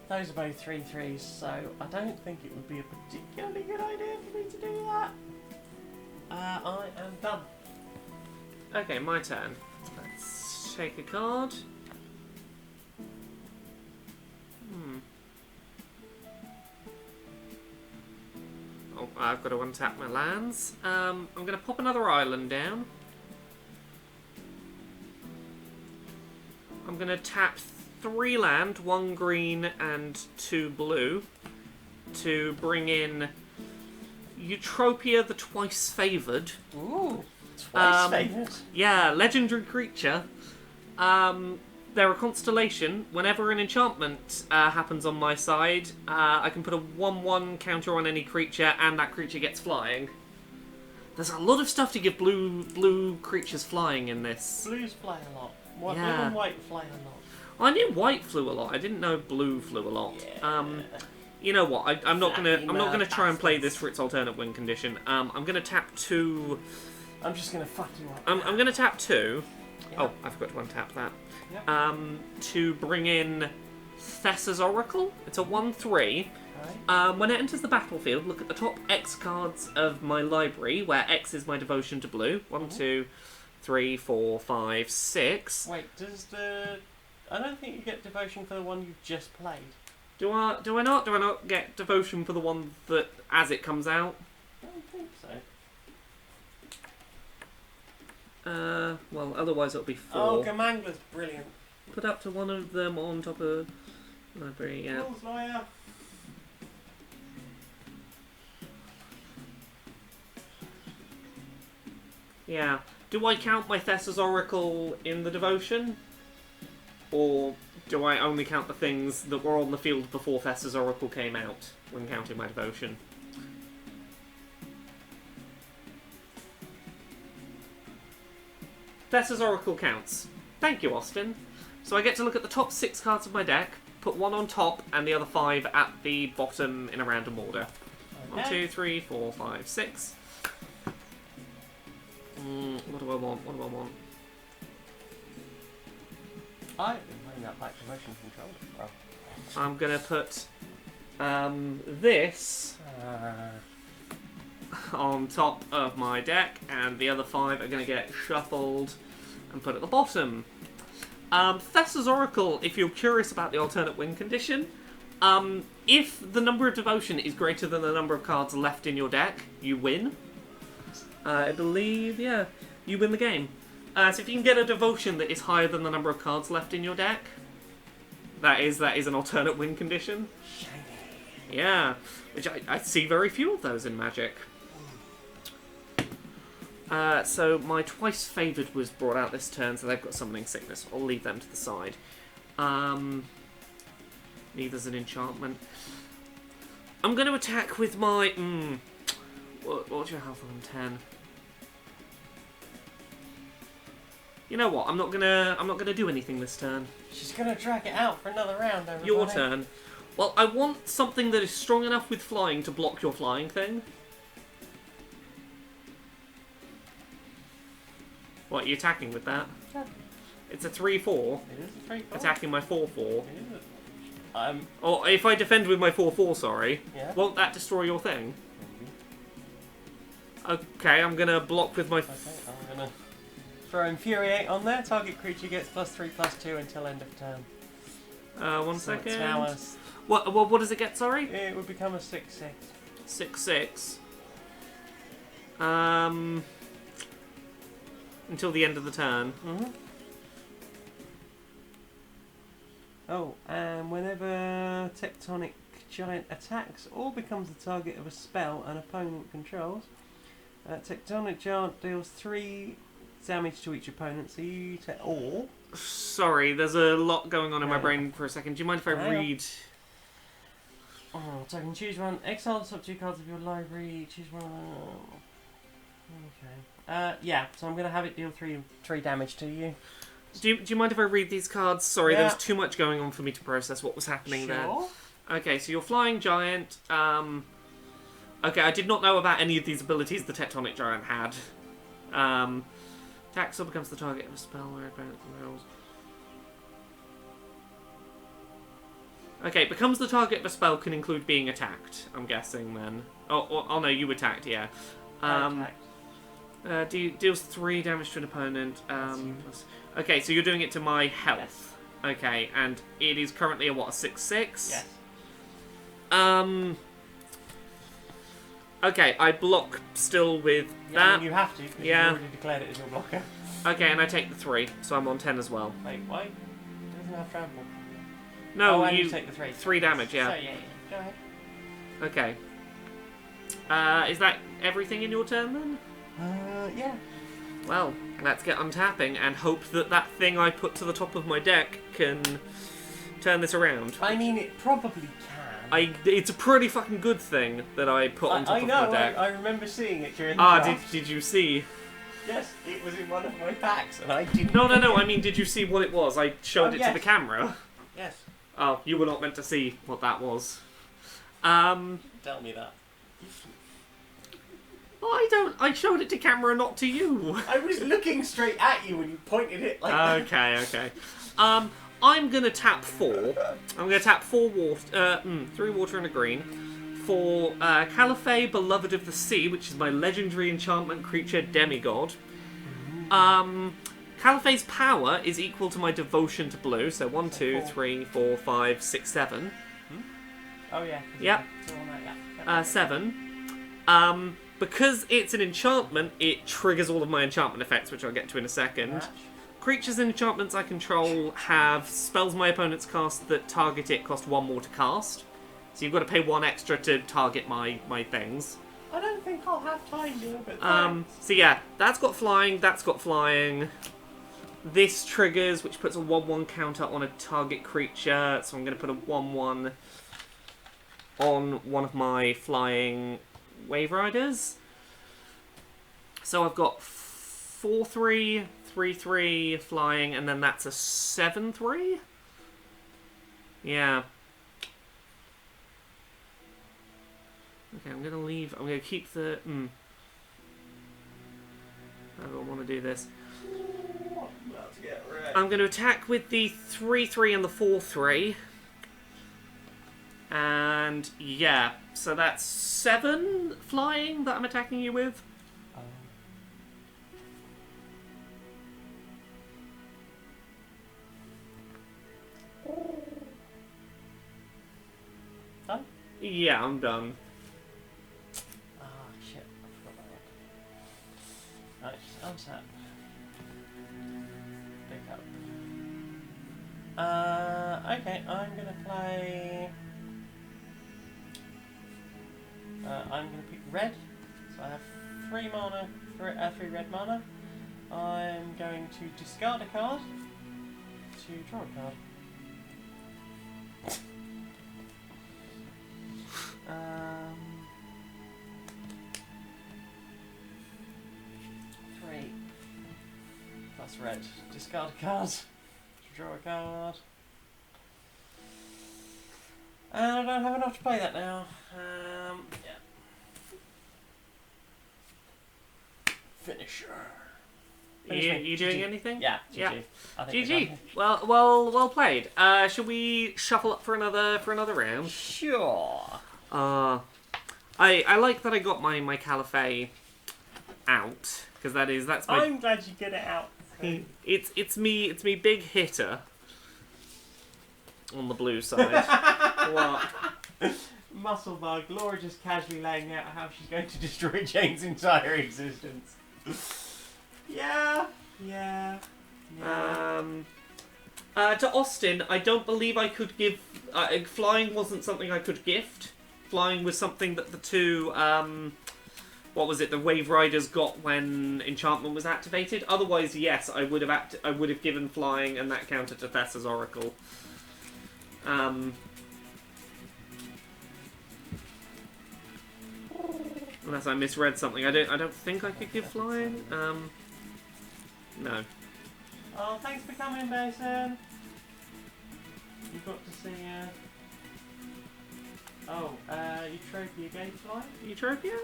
Those are both 3/3s. So I don't think it would be a particularly good idea for me to do that. I am done. Okay, my turn. Let's take a card. Oh, I've got to untap my lands. I'm going to pop another island down. I'm going to tap 3 land, 1 green and 2 blue, to bring in Eutropia the Twice Favoured. Ooh, twice favoured. Yeah, legendary creature. They're a constellation. Whenever an enchantment happens on my side, I can put a 1/1 counter on any creature, and that creature gets flying. There's a lot of stuff to give blue creatures flying in this. Blues fly a lot. Blue Yeah. and white fly a lot. I knew white flew a lot. I didn't know blue flew a lot. Yeah. You know what? I'm not gonna try and play bastards. this for its alternate win condition. I'm gonna tap 2. I'm just gonna fuck you up. I'm gonna tap 2. Yeah. Oh, I forgot to untap that. Yep. To bring in Thessa's Oracle. It's a 1/3. Right. When it enters the battlefield, look at the top X cards of my library, where X is my devotion to blue. 1, 2, 3, 4, 5, 6. Wait, does the... I don't think you get devotion for the one you've just played. Do I not? Do I not get devotion for the one that as it comes out? I don't think so. Well, otherwise it'll be 4. Oh, Gamangler's brilliant. Put up to one of them on top of library, yeah. Rules lawyer. Yeah. Do I count my Thessa's Oracle in the devotion? Or do I only count the things that were on the field before Thessa's Oracle came out when counting my devotion? Thessa's Oracle counts. Thank you, Austin. So I get to look at the top 6 cards of my deck, put 1 on top and the other 5 at the bottom in a random order. Okay. 1, 2, 3, 4, 5, 6. What do I want? What do I want? I've been playing that back to motion control. Well, I'm gonna put this on top of my deck, and the other 5 are gonna get shuffled and put at the bottom. Thessa's Oracle, if you're curious about the alternate win condition, if the number of devotion is greater than the number of cards left in your deck, you win. I believe, yeah, you win the game. So if you can get a devotion that is higher than the number of cards left in your deck, that is an alternate win condition. shiny. Yeah, which I see very few of those in Magic. So my Twice Favoured was brought out this turn, so they've got Summoning Sickness. I'll leave them to the side. Neither's an enchantment. I'm going to attack with my... What's your health on 10? You know what? I'm not gonna do anything this turn. She's gonna drag it out for another round, everybody. Your turn. Well, I want something that is strong enough with flying to block your flying thing. What, are you attacking with that? Yeah. It's a 3-4. It is a 3-4. Attacking my 4-4. It is Or if I defend with my 4-4, sorry, yeah. won't that destroy your thing? Okay, I'm gonna block with my... Okay, I'm gonna throw Infuriate on there. Target creature gets +3/+2 until end of turn. One So second. it's now a What does it get, sorry? It would become a 6/6. 6/6. Until the end of the turn. Mm-hmm. Oh, and whenever Tectonic Giant attacks or becomes the target of a spell an opponent controls, Tectonic Giant deals 3 damage to each opponent, so you take all. Sorry, there's a lot going on in my Yeah. brain for a second. Do you mind if I Hang on. read? Oh, so I can choose one. Exile the top 2 cards of your library. Choose one. Okay. Yeah. So I'm gonna have it deal 3 damage to you. Do you mind if I read these cards? Sorry, Yeah. there was too much going on for me to process what was happening there. Sure. Okay, so you're Flying Giant. Okay, I did not know about any of these abilities the Tectonic Giant had. Attacks or becomes the target of a spell where opponent controls. Okay, becomes the target of a spell can include being attacked, I'm guessing then. Oh no, you attacked, yeah. Deals 3 damage to an opponent. Okay, so you're doing it to my health. Yes. Okay, and it is currently a 6/6? Yes. Okay, I block still with Yeah, that. I mean, you have to, because you've already declared it as your blocker. Okay, and I take the 3, so I'm on 10 as well. Wait, why? It doesn't have trample. No, and you you take the 3. 3 damage, yeah. So, yeah. Go ahead. Okay. Is that everything in your turn then? Yeah. Well, let's get untapping and hope that that thing I put to the top of my deck can turn this around. I mean, it probably can. It's a pretty fucking good thing that I put on top of my deck. I remember seeing it during the draft. Did you see? Yes, it was in one of my packs, and I didn't. No, I mean, did you see what it was? I showed it to the camera. Yes. Oh, you were not meant to see what that was. Tell me that. I showed it to camera, not to you. I was looking straight at you when you pointed it like that. Okay. I'm gonna tap 4. I'm gonna tap 4 water, 3 water and a green for Caliphate, Beloved of the Sea, which is my legendary enchantment creature demigod. Caliphate's power is equal to my devotion to blue, so 1, 2, 3, 4, 5, 6, 7. Oh yeah. Yep. 7. Because it's an enchantment, it triggers all of my enchantment effects, which I'll get to in a second. Match. Creatures and enchantments I control have spells my opponents cast that target it cost 1 more to cast. So you've got to pay 1 extra to target my things. I don't think I'll have time to, but So yeah, that's got flying. This triggers, which puts a 1/1 counter on a target creature, so I'm going to put a 1/1 on one of my flying Wave Riders. So I've got 4/3, 3/3 flying, and then that's a 7/3? Yeah. Okay, I'm going to keep the... I don't want to do this. I'm going to attack with the 3/3 and the 4/3. And yeah, so that's 7 flying that I'm attacking you with. Done? Yeah, I'm done. Oh shit, I forgot that one. Right, untap. Pick up. Okay, I'm gonna play... I'm going to pick red, so I have 3 mana, 3 red mana. I'm going to discard a card to draw a card. Three plus red. Discard a card to draw a card. And I don't have enough to play that now. Yeah. Finisher. You doing anything? Yeah, GG. Yeah. I think GG. Well played. Should we shuffle up for another round? Sure. I like that I got my Caliphate out because that's my. I'm glad you get it out. It's me big hitter on the blue side. What? Musclebug, Laura just casually laying out how she's going to destroy Jane's entire existence. Yeah. To Austin, I don't believe I could give. Flying wasn't something I could gift. Flying was something that the two. What was it? The Wave Riders got when enchantment was activated. Otherwise, yes, I would have given flying and that counter to Thessa's Oracle. Unless I misread something. I don't think I could give flying. No. Oh, thanks for coming, Mason. You got to see. Utopia game flying. Utopia?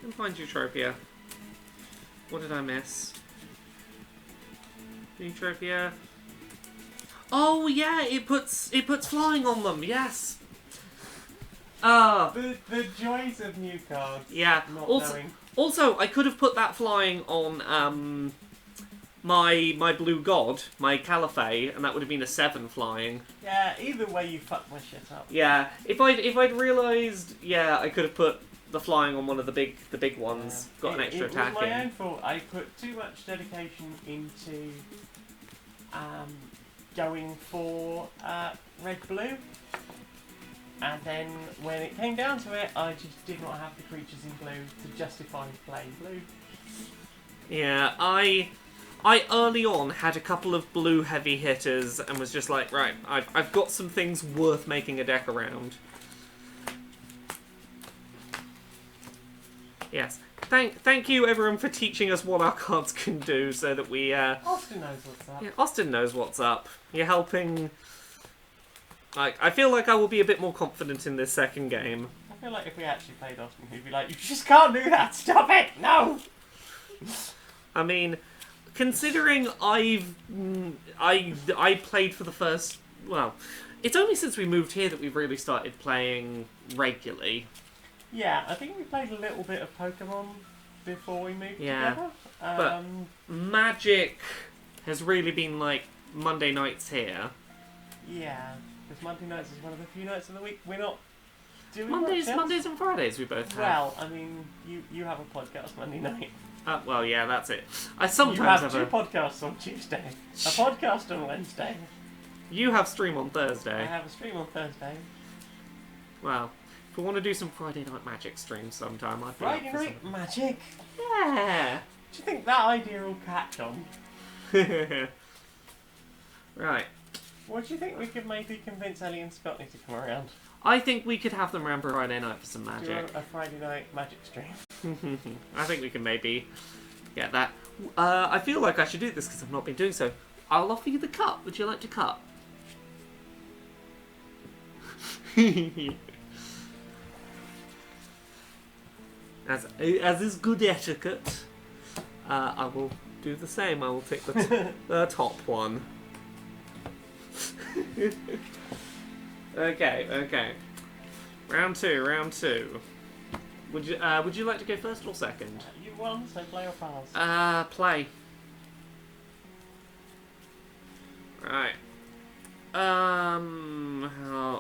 Didn't find Utopia. What did I miss? Utopia. Oh yeah, it puts flying on them. Yes. The joys of new cards. Yeah. Not Also, knowing. Also, I could have put that flying on my blue god, my Caliphate, and that would have been a 7 flying. Yeah. Either way, you fucked my shit up. Yeah. If I'd realised, yeah, I could have put the flying on one of the big ones. Got an extra attack It was my in. own fault. I put too much dedication into going for red-blue. And then when it came down to it, I just did not have the creatures in blue to justify playing blue. Yeah, I early on had a couple of blue heavy hitters and was just like, right, I've got some things worth making a deck around. Yes. Thank you everyone for teaching us what our cards can do so that we Austin knows what's up. Yeah, Austin knows what's up. You're helping. Like, I feel like I will be a bit more confident in this second game. I feel like if we actually played Austin, he'd be like, you just can't do that, stop it, no! I mean, considering I played for the first, well, it's only since we moved here that we've really started playing regularly. Yeah, I think we played a little bit of Pokemon before we moved Yeah, together. but Magic has really been like Monday nights here. Yeah, because Monday nights is one of the few nights of the week we're not doing Mondays much else. and Fridays we both have. Well, I mean, you have a podcast Monday night. Well, yeah, that's it. I sometimes You have have two a. podcasts on Tuesday, a podcast on Wednesday. You have stream on I Thursday. have a stream on Thursday. Well, if we want to do some Friday Night Magic streams sometime, I'd be Friday up for night magic. Yeah. Do you think that idea will catch on? Right. What do you think we could maybe convince Ellie and Scotty to come around? I think we could have them around Friday night for some Do magic. a Friday night magic stream. I think we can maybe get that. I feel like I should do this because I've not been doing so. I'll offer you the cup. Would you like to cut? As is good etiquette, I will do the same. I will take the top one. Okay. Round two. Would you like to go first or second? You won, so play or pass. Play. Right.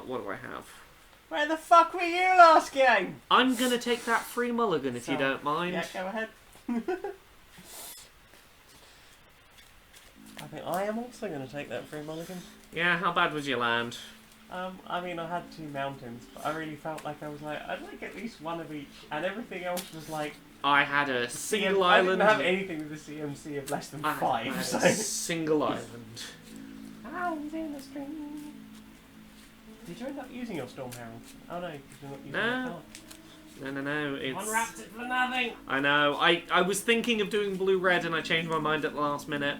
What do I have? Where the fuck were you last game? I'm gonna take that free mulligan if you don't mind. Yeah, go ahead. I think I am also going to take that free mulligan. Yeah, how bad was your land? I mean, I had 2 mountains, but I really felt like I was like, I'd like at least one of each, and everything else was like... I had a single island. I didn't have anything with the CMC of less than 5, I had so... a single island. Hounds in the stream. Did you end up using your Storm Herald? Oh no, because you're not using No. that. No, it's... Unwrapped it for nothing! I know. I was thinking of doing blue-red and I changed my mind at the last minute.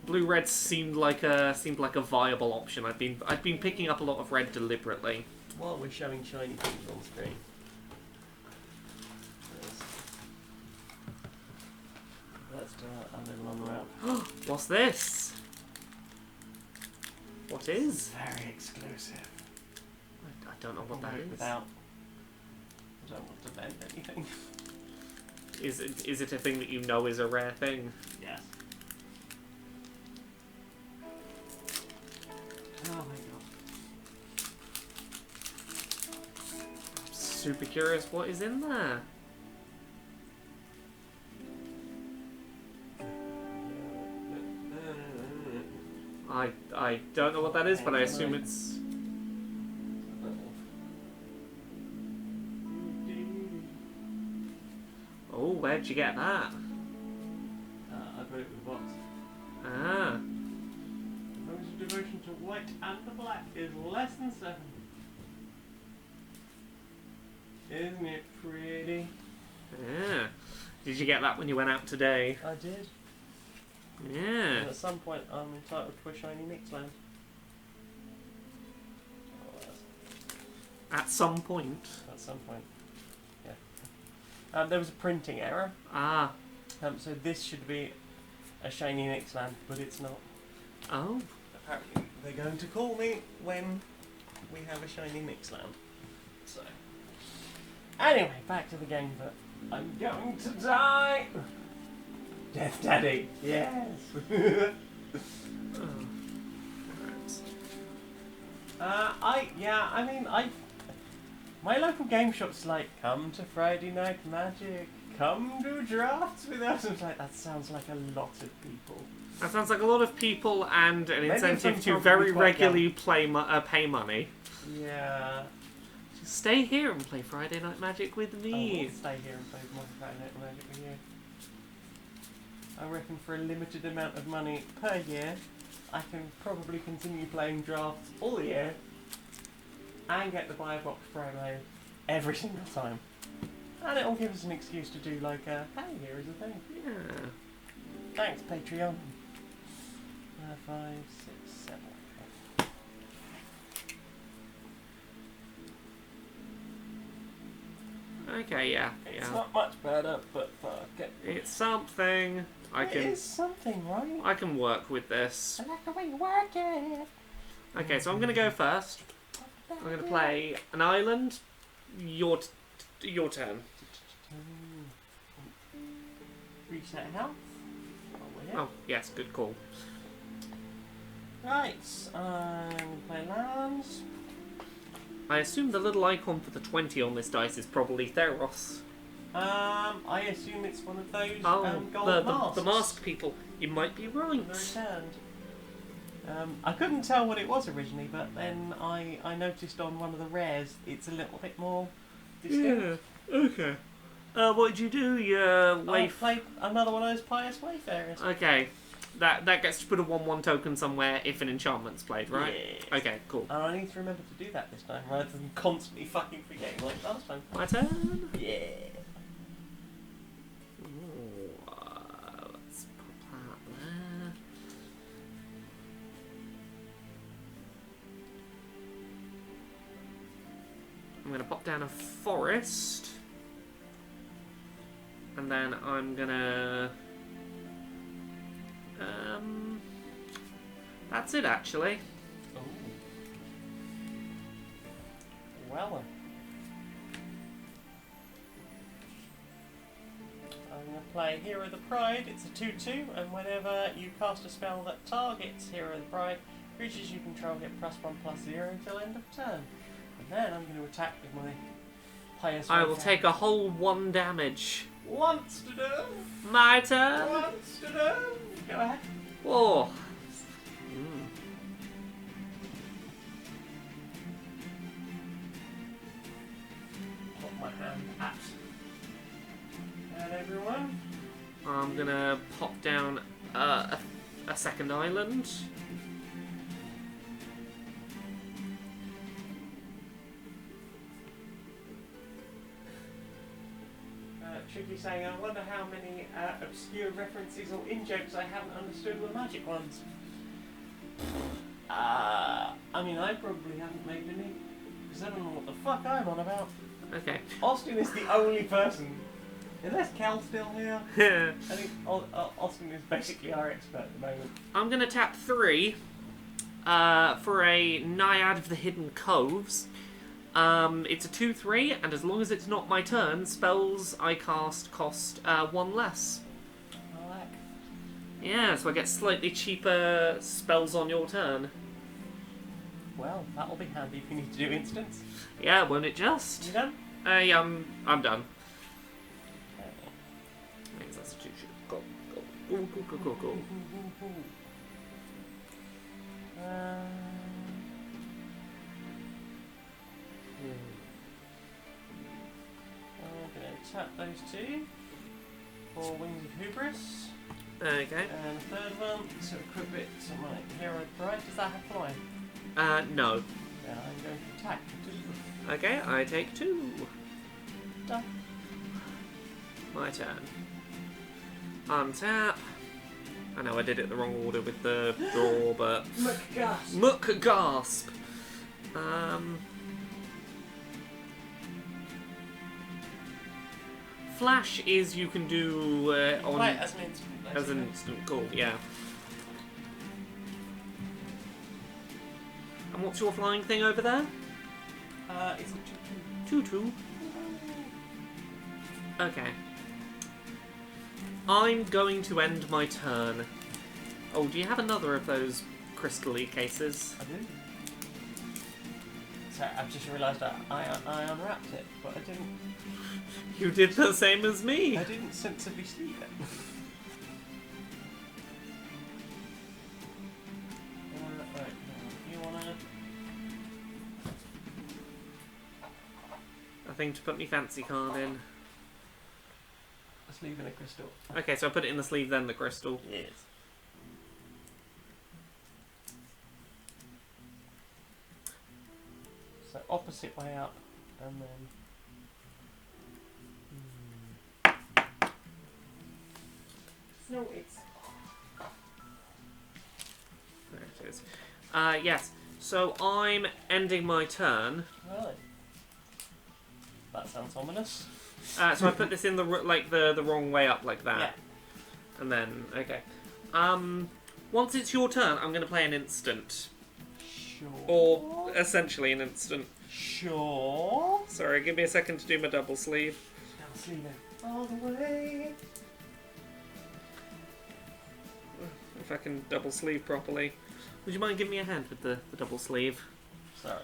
Blue-red seemed like a viable option. I've been picking up a lot of red deliberately. While we're showing shiny things on screen. a little on the round. What's this? What is? Very exclusive. I don't know what that is. Without, I don't want to bend anything. Is it a thing that you know is a rare thing? Yes. Oh my god. I'm super curious what is in there. I don't know what that is, but I assume it's... Oh, where'd you get that? I put it with the box. Ah. The devotion to white and the black is less than 7. Isn't it pretty? Yeah. Did you get that when you went out today? I did. Yeah. And at some point I'm entitled to a shiny Mixland. At some point. At some point. Yeah. There was a printing error. Ah. So this should be a shiny Mixland, but it's not. Oh. Apparently they're going to call me when we have a shiny Mixland. So. Anyway, back to the game, but I'm going to die! Death Daddy! Yes! My local game shop's like, come to Friday Night Magic, come do drafts with us. I was like, that sounds like a lot of people. That sounds like a lot of people and an Maybe incentive some to probably very quite regularly pay money. Yeah. Just stay here and play Friday Night Magic with I me. will stay here and play more Friday Night Magic with you. I reckon for a limited amount of money per year, I can probably continue playing drafts all year and get the buy a box promo every single time. And it'll give us an excuse to do like a, hey, here is a thing. Yeah. Thanks, Patreon. 5, 6, 7. Okay, yeah. It's not much better, but fuck it. It's something. It is something, right? I can work with this. I like the way you work it. Okay, so I'm gonna go first. I'm gonna play an island. Your turn. Reset health. Oh, yes, good call. Right, I'm gonna play lands. I assume the little icon for the 20 on this dice is probably Theros. I assume it's one of those gold masks. The mask people. You might be right. They're returned. I couldn't tell what it was originally, but then I noticed on one of the rares it's a little bit more distinct. Yeah, okay. What did you do? I played another one of those Pious Wayfarers. Okay. That gets to put a 1/1 token somewhere if an enchantment's played, right? Yes. Okay, cool. And I need to remember to do that this time, rather than constantly fucking forgetting like last time. My turn? Yeah. Ooh, let's put that there. I'm going to pop down a forest. And then I'm going to... that's it, actually. Ooh. Well. I'm going to play Hero of the Pride. It's a 2/2, and whenever you cast a spell that targets Hero of the Pride, creatures you control get +1/+0 until end of turn. And then I'm going to attack with my Pious I will Wayfarer. take a whole 1 damage. Once to do. My turn. Once to do. Go ahead. Whoa. Put my hand at everyone. I'm gonna pop down a second island. Tricky saying, I wonder how many obscure references or in-jokes I haven't understood were magic ones. I mean, I probably haven't made any, because I don't know what the fuck I'm on about. Okay. Austin is the only person Unless Cal's still here. I think Austin is basically our expert at the moment. I'm going to tap 3 for a Naiad of the Hidden Coves. It's a 2/3, and as long as it's not my turn, spells I cast cost 1 less. I like. Yeah, so I get slightly cheaper spells on your turn. Well, that'll be handy if you need to do instants. Yeah, won't it just? You done? Yeah, I'm done. Okay. Thanks, that's a 2 shoot. Go. Go. I'm going to tap those 2 for Wings of Hubris. Okay. And the third one, so equip it to my Hero Pride. Does that have flying? No. Then I'm going to attack. Okay, I take 2. Done. My turn. Untap. I know I did it the wrong order with the draw, but... Muck gasp! Flash is you can do on... Right, as an instant. As an instant, cool, yeah. And what's your flying thing over there? It's a 2/2. 2/2. Okay. I'm going to end my turn. Oh, do you have another of those crystal-y cases? I do. So I've just realised that I unwrapped it, but I didn't. You did the same as me! I didn't sensibly sleeve it. Right, you wanna? A thing to put me fancy card in. A sleeve and a crystal. Okay, so I put it in the sleeve, then the crystal. Yes. So opposite way up, and then. No, it's. There it is. Yes. So I'm ending my turn. Really? That sounds ominous. So I put this in the wrong way up like that. Yeah. And then okay. Once it's your turn, I'm going to play an instant, Sure. or essentially an instant. Sure. Sorry, give me a second to do my double sleeve. Now sleeve it all the way. If I can double sleeve properly. Would you mind giving me a hand with the double sleeve? Sorry,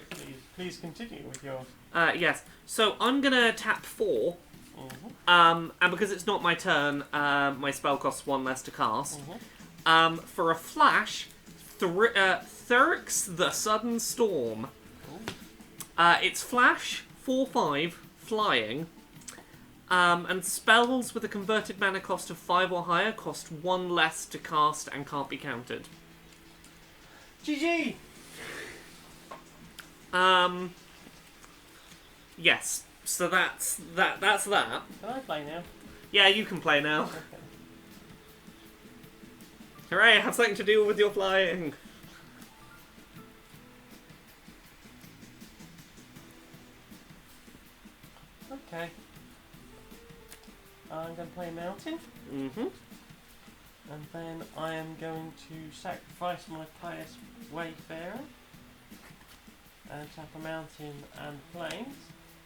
please continue with your. Yes. So I'm gonna tap 4. Mm-hmm. And because it's not my turn, my spell costs 1 less to cast. Mm-hmm. For a flash, Theros the Sudden Storm. It's flash, 4/5, flying. And spells with a converted mana cost of 5 or higher cost 1 less to cast and can't be countered. GG! Yes. So that's that. Can I play now? Yeah, you can play now. Okay. Hooray! Have something to do with your flying. Okay. I'm going to play Mountain, Mm-hmm. and then I am going to sacrifice my Pious Wayfarer and tap a Mountain and Plains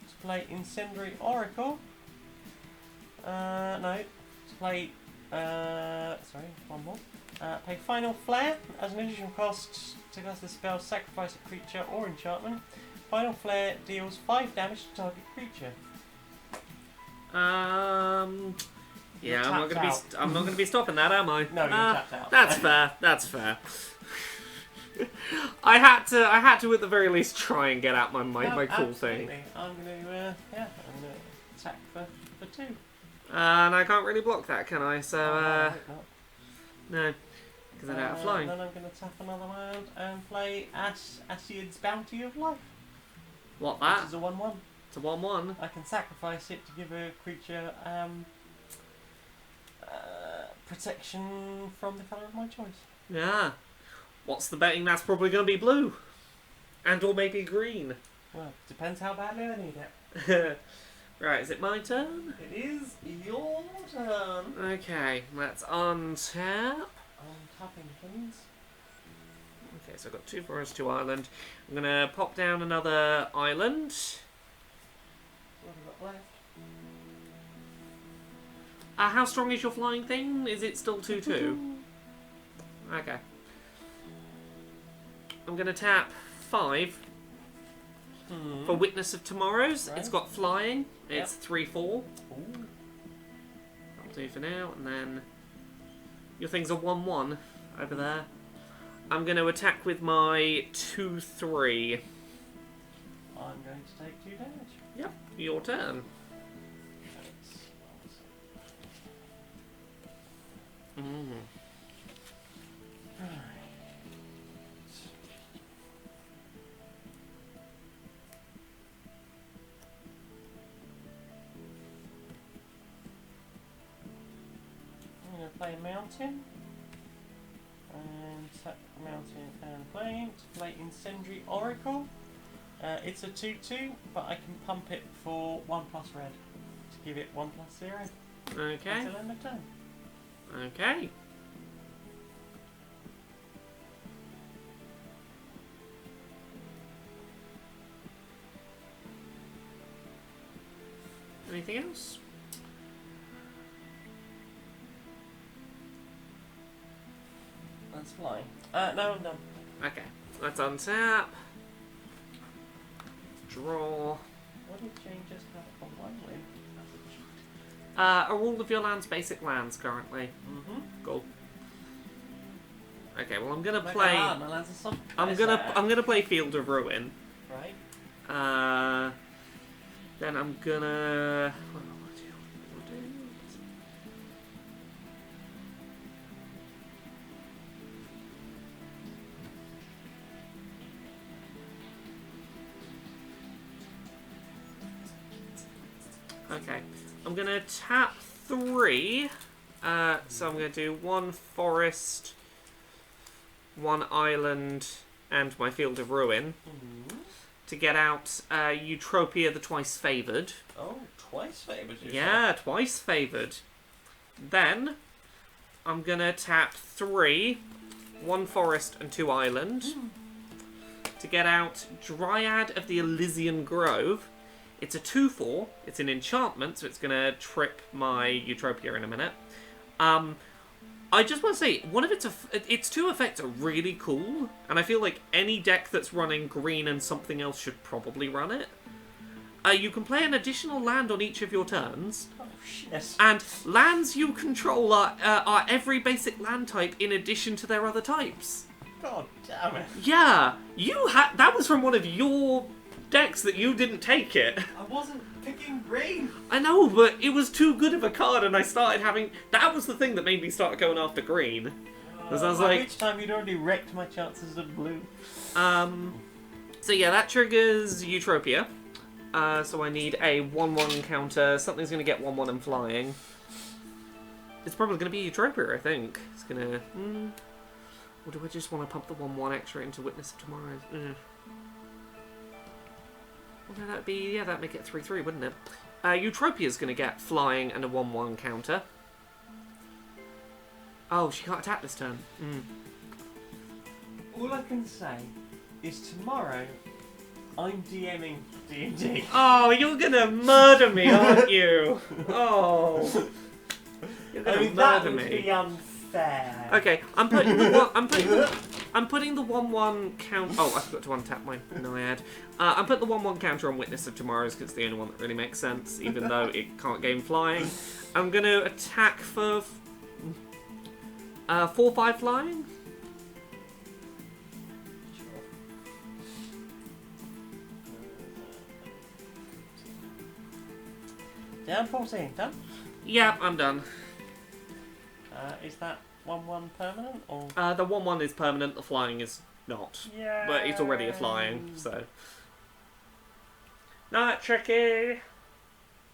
to play Incendiary Oracle. No, to play. Sorry, one more. Play Final Flare as an additional cost to cast the spell, sacrifice a creature or enchantment. Final Flare deals 5 damage to target creature. Yeah, You're I'm not gonna be stopping that, am I? No, you're tapped out. That's fair. That's fair. I had to at the very least try and get out my cool thing. I'm gonna attack for 2. And I can't really block that, can I? So No, I hope not. no, because I don't have flying. Then I'm gonna tap another round and play Asiad's Bounty of Life. What Which that? is a 1/1. It's a 1/1. I can sacrifice it to give a creature protection from the colour of my choice. Yeah. What's the betting? That's probably going to be blue, and or maybe green. Well, depends how badly I need it. Right, is it my turn? It is your turn. Okay, let's untap. Tapping, please. Okay, so I've got 2 forests, 2 island. I'm gonna pop down another island. What have we got left? How strong is your flying thing? Is it still 2/2? Okay. I'm gonna tap 5 for Witness of Tomorrows. Right. It's got flying. Yep. It's 3/4. Ooh. That'll do for now. And then your thing's a 1/1 over there. I'm going to attack with my 2/3. I'm going to take 2 damage. Yep, your turn. I'm going to play Mountain. And tap Mountain and Plane to play Incendiary Oracle. It's a 2/2, but I can pump it for 1+ red to give it 1+0 Okay. until end of turn. Okay. Anything else? That's flying. No, I'm done. Okay. Let's untap. Draw. What did Jane just have on one win? Are all of your lands basic lands currently? Mm-hmm. Cool. Okay, well I'm gonna My play. God, my lands are so I'm gonna play Field of Ruin. Right. Then I'm gonna. What do I do? Okay, I'm gonna tap 3. So I'm gonna do 1 forest, 1 island, and my Field of Ruin to get out Eutropia the Twice Favoured. Oh, twice favoured you Yeah, twice favoured. Then I'm gonna tap 3, 1 forest and 2 island to get out Dryad of the Elysian Grove. It's a 2/4. It's an enchantment, so it's gonna trip my Eutropia in a minute. I just want to say, one of its 2 effects are really cool, and I feel like any deck that's running green and something else should probably run it. You can play an additional land on each of your turns, Oh, shit. and lands you control are every basic land type in addition to their other types. God damn it. Yeah, that was from one of your decks that you didn't take it. I wasn't picking green. I know, but it was too good of a card, and I started having. That was the thing that made me start going after green. Because I was By like, which time you'd already wrecked my chances of blue. So yeah, that triggers Eutropia. So I need a 1/1 counter. Something's going to get 1/1 and flying. It's probably going to be Eutropia, I think. It's going to. Or do I just want to pump the 1/1 extra into Witness of Tomorrow? Well, that'd be. Yeah, that'd make it 3/3, wouldn't it? Eutropia's going to get flying and a 1/1 counter. Oh, she can't attack this turn. All I can say is tomorrow I'm DMing D&D. Oh, you're gonna murder me, aren't you? Oh, you're gonna that murder would me. be unfair. Okay, I'm putting the I'm putting the 1/1 count. Oh, I forgot to untap my Naiad. I'm putting the 1/1 counter on Witness of Tomorrow's because it's the only one that really makes sense, even though it can't gain flying. I'm gonna attack for 4/5 flying. Down 14, done? Yeah, I'm done. Is that 1/1 permanent or? The 1/1 is permanent. The flying is not. Yeah. But it's already a flying, so. Not tricky.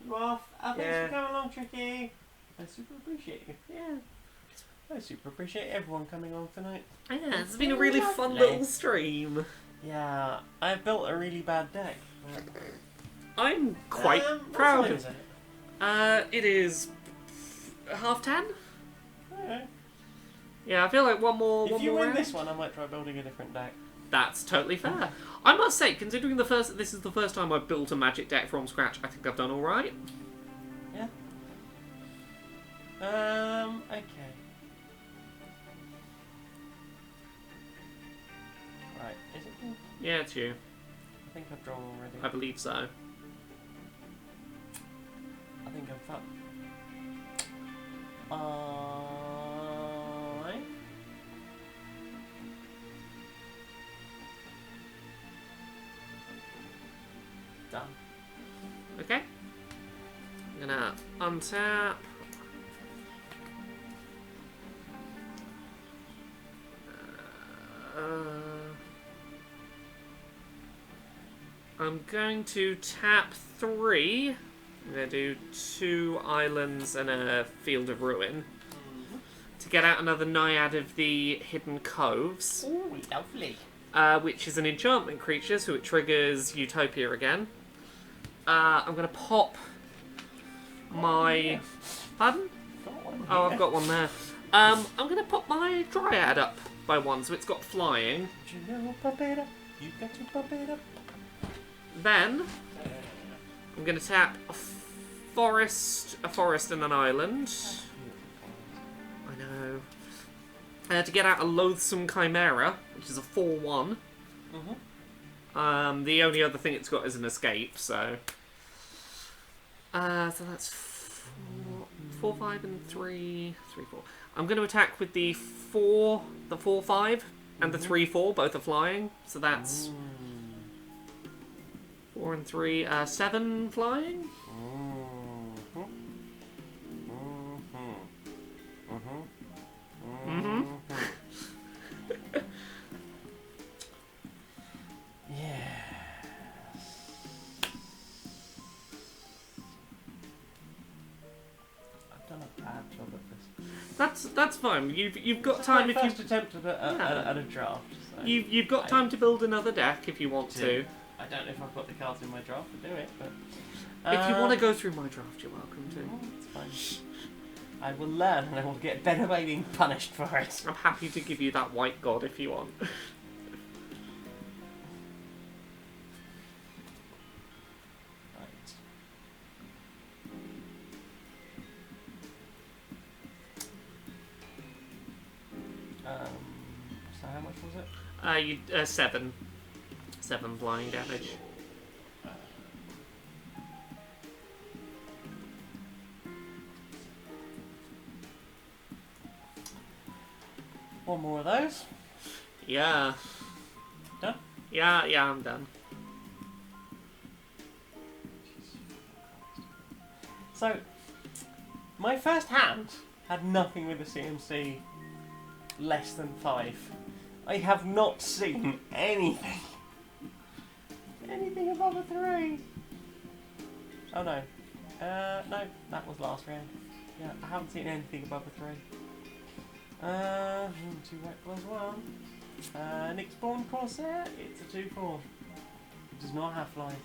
You off? Thanks Yeah. for coming along, Tricky. I super appreciate you. Yeah. I super appreciate everyone coming on tonight. Yeah, it's been a really fun Lovely. little stream. Yeah, I built a really bad deck. I'm quite proud What time of is it? it is 10:30. Okay. Yeah, I feel like one more If you more win round. this one, I might try building a different deck. That's totally fair. I must say, considering this is the first time I've built a Magic deck from scratch, I think I've done all right. Yeah. Okay. Right, is it me? Yeah, it's you. I think I've drawn already. I believe so. I think I'm fucked. Done. Okay. I'm gonna untap. I'm going to tap 3. I'm going to do 2 islands and a Field of Ruin to get out another Naiad of the Hidden Coves, Ooh, lovely. which is an enchantment creature, so it triggers Utopia again. I'm going to pop my... Pardon? Got one Oh, here. I've got one there. I'm going to pop my Dryad up by 1, so it's got flying. You know, pop it up. You got to pop it up. Then I'm going to tap a forest and an island. I know. To get out a Loathsome Chimera, which is a 4/1. The only other thing it's got is an escape, so... so that's 4, 5, and 3, 4. I'm going to attack with the 4/5, and the 3/4, both are flying, so that's 4 and 3, 7 flying. I've done a bad job at this. That's fine. You've got This is time my if you first attempt at a draft. So you've got time to build another deck if you want to. I don't know if I've got the cards in my draft to do it, but If you want to go through my draft, you're welcome to. it's fine. I will learn, and I will get better by being punished for it. I'm happy to give you that white god if you want. Right. So how much was it? 7 flying damage. One more of those. Yeah. Done? Yeah, I'm done. So, my first hand had nothing with the CMC less than 5. I have not seen anything. Anything above a 3. Oh no. No, that was last round. Yeah, I haven't seen anything above a 3. 2 white plus 1. Nick Spawn Corsair, it's a 2/4. It does not have flying.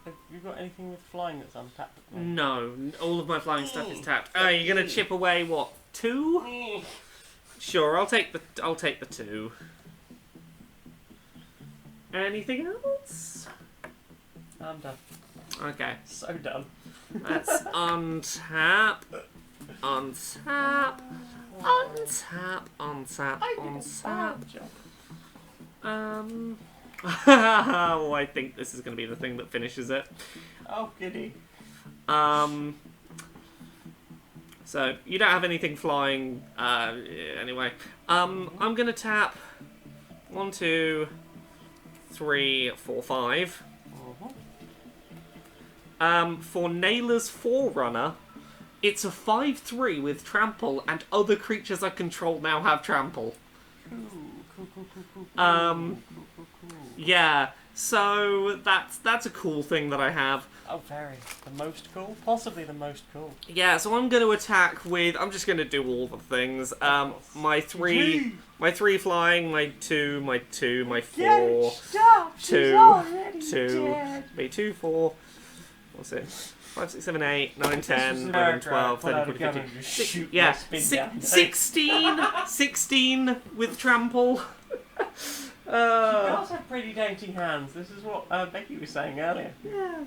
Have you got anything with flying that's untapped? No, all of my flying stuff is tapped. You're gonna chip away what? 2? Sure, I'll take the 2. Anything else? I'm done. Okay, So done. let's untap, untap, untap, untap, untap. Oh, I think this is going to be the thing that finishes it. Oh, goody. So, you don't have anything flying, anyway. I'm going to tap 1, 2, 3, 4, 5. For Nailer's Forerunner, It's a 5/3 with trample, and other creatures I control now have trample. Cool. Yeah, so that's a cool thing that I have. Oh, very. The most cool? Possibly the most cool. Yeah, so I'm going to attack with... I'm just going to do all the things. My 3 flying, my 2, my 2, my 4, Stop! 2, 2, 4, what's it? 5, 6, 7, 8, 9, 10, 11, 12, 13, 14, 15. Yeah, 16 with trample. You guys have pretty dainty hands. This is what Becky was saying earlier. Yeah.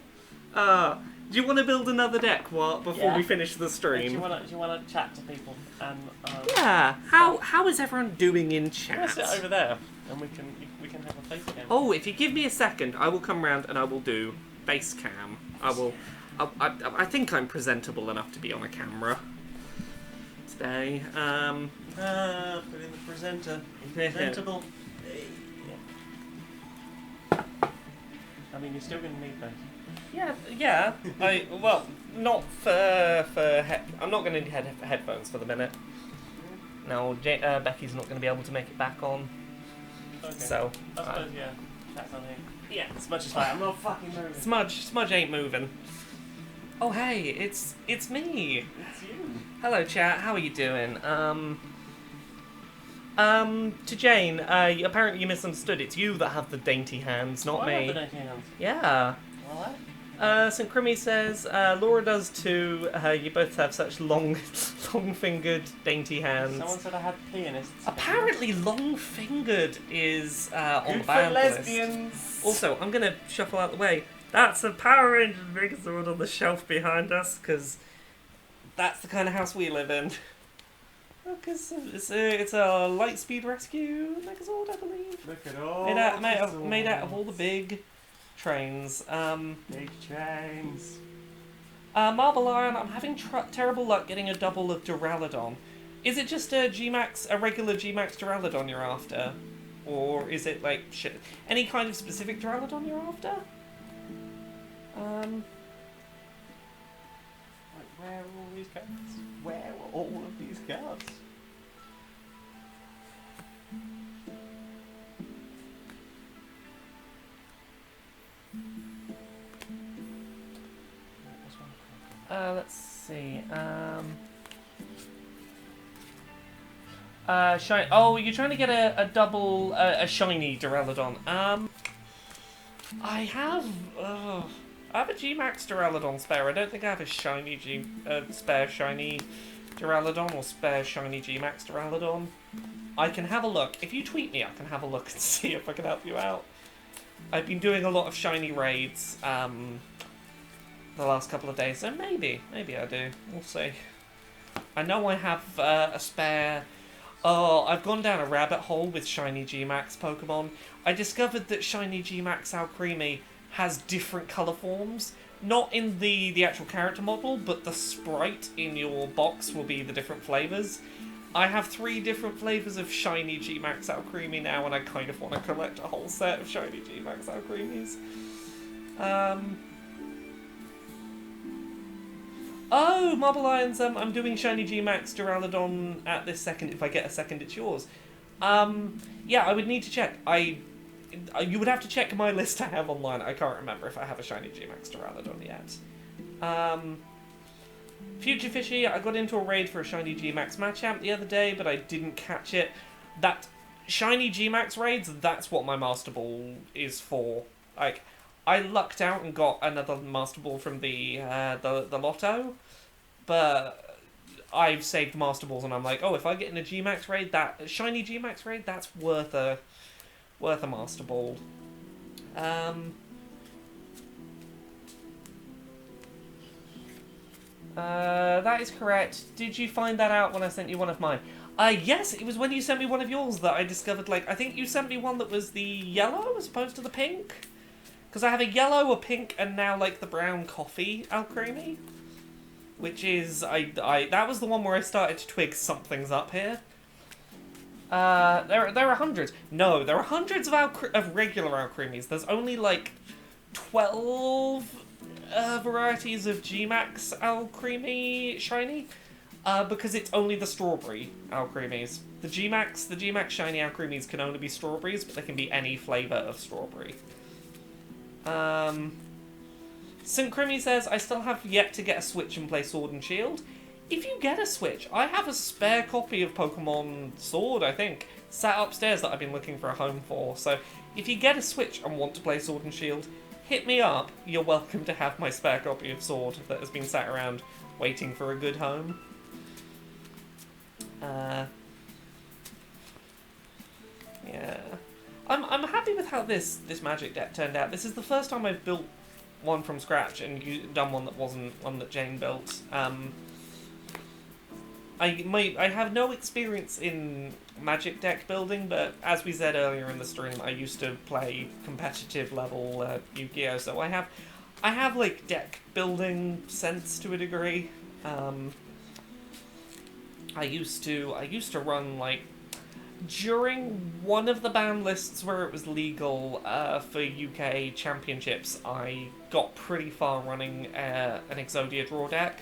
Do you want to build another deck before we finish the Do stream? you want to chat to people? Yeah. How is everyone doing in chat? Sit over there, and we can have a face cam. Oh, if you give me a second, I will come round and I will do base cam. I think I'm presentable enough to be on a camera today. Put in the presenter. Presentable. I mean, you're still going to need those. Yeah. Not for I'm not going to need headphones for the minute. No, Becky's not going to be able to make it back on. Okay. So. I suppose, chat's on here. Yeah. Smudge is like, I'm not fucking moving. Smudge ain't moving. Oh hey, it's me. It's you. Hello chat, how are you doing? To Jane, apparently you misunderstood. It's you that have the dainty hands, not I me. have the dainty hands. Yeah. What? St. Crimmy says, Laura does too. You both have such long-fingered, dainty hands. Someone said I had pianists. Apparently, long-fingered is on Good the for banned lesbians. list. Also, I'm gonna shuffle out the way. That's a Power Rangers Megazord on the shelf behind us, because that's the kind of house we live in. Because it's a Lightspeed Rescue Megazord, I believe. Look at all Made out of all the big trains. Big trains. Marble Iron, I'm having terrible luck getting a double of Duraludon. Is it just a regular G-Max Duraludon you're after? Or is it like any kind of specific Duraludon you're after? Like, where are all these cards? Where were all of these cards? Let's see. Oh, you're trying to get a double, a shiny Duraludon. I have a G-Max Duraludon spare. I don't think I have a shiny spare shiny Duraludon or spare shiny G-Max Duraludon. I can have a look. If you tweet me, I can have a look and see if I can help you out. I've been doing a lot of shiny raids, the last couple of days, so maybe I do. We'll see. I know I have a spare... Oh, I've gone down a rabbit hole with shiny G-Max Pokemon. I discovered that shiny G-Max Alcremie has different colour forms. Not in the actual character model, but the sprite in your box will be the different flavours. I have 3 different flavours of shiny G-Max Alcremie now, and I kind of want to collect a whole set of shiny G-Max Alcremies. Oh, Marble Lions, I'm doing shiny G-Max Duraludon at this second. If I get a second, it's yours. Yeah, I would need to check. You would have to check my list I have online. I can't remember if I have a shiny G-Max Duraludon yet. Future Fishy, I got into a raid for a shiny G-Max Machamp the other day, but I didn't catch it. That shiny G-Max raids, that's what my Master Ball is for. Like, I lucked out and got another Master Ball from the Lotto, but I've saved Master Balls and I'm like, oh, if I get in a G-Max raid, that shiny G-Max raid, that's worth a Master Ball. That is correct. Did you find that out when I sent you one of mine? Yes, it was when you sent me one of yours that I discovered, like, I think you sent me one that was the yellow as opposed to the pink. Because I have a yellow, a pink, and now, like, the brown coffee Alcremie. Which is, that was the one where I started to twig something's up here. There are hundreds. No, there are hundreds of regular Alcremies. There's only, like, 12 varieties of G-Max Alcremie Shiny, because it's only the strawberry Alcremies. The G-Max Shiny Alcremies can only be strawberries, but they can be any flavour of strawberry. St. Crimmy says, I still have yet to get a Switch and play Sword and Shield. If you get a Switch, I have a spare copy of Pokemon Sword, I think, sat upstairs that I've been looking for a home for. So if you get a Switch and want to play Sword and Shield, hit me up. You're welcome to have my spare copy of Sword that has been sat around waiting for a good home. Yeah. I'm happy with how this Magic deck turned out. This is the first time I've built one from scratch and done one that wasn't one that Jane built. I have no experience in Magic deck building, but as we said earlier in the stream, I used to play competitive level Yu-Gi-Oh, so I have like deck building sense to a degree. I used to run, like, during one of the ban lists where it was legal for UK championships, I got pretty far running an Exodia draw deck.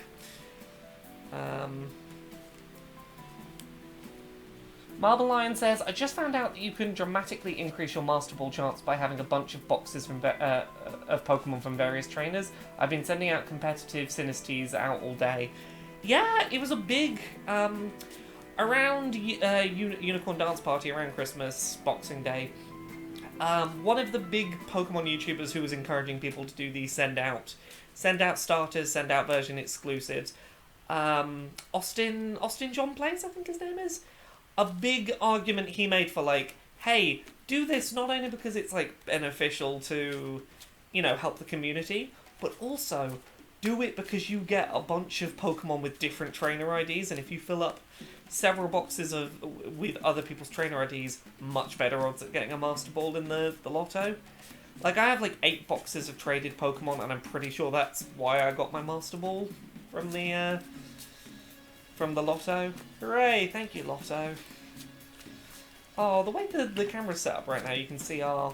Marble Lion says, I just found out that you can dramatically increase your Master Ball chance by having a bunch of boxes from of Pokemon from various trainers. I've been sending out competitive Sinistes out all day. Yeah, it was a big... around Unicorn Dance Party, around Christmas, Boxing Day, one of the big Pokemon YouTubers who was encouraging people to do these send out starters, send out version exclusives, Austin John Plays, I think his name is, a big argument he made for, like, hey, do this not only because it's, like, beneficial to, you know, help the community, but also do it because you get a bunch of Pokemon with different trainer IDs, and if you fill up several boxes with other people's trainer IDs, much better odds at getting a Master Ball in the lotto. Like, I have like 8 boxes of traded Pokemon, and I'm pretty sure that's why I got my Master Ball from the lotto. Hooray! Thank you, Lotto. Oh, the way the camera's set up right now, you can see our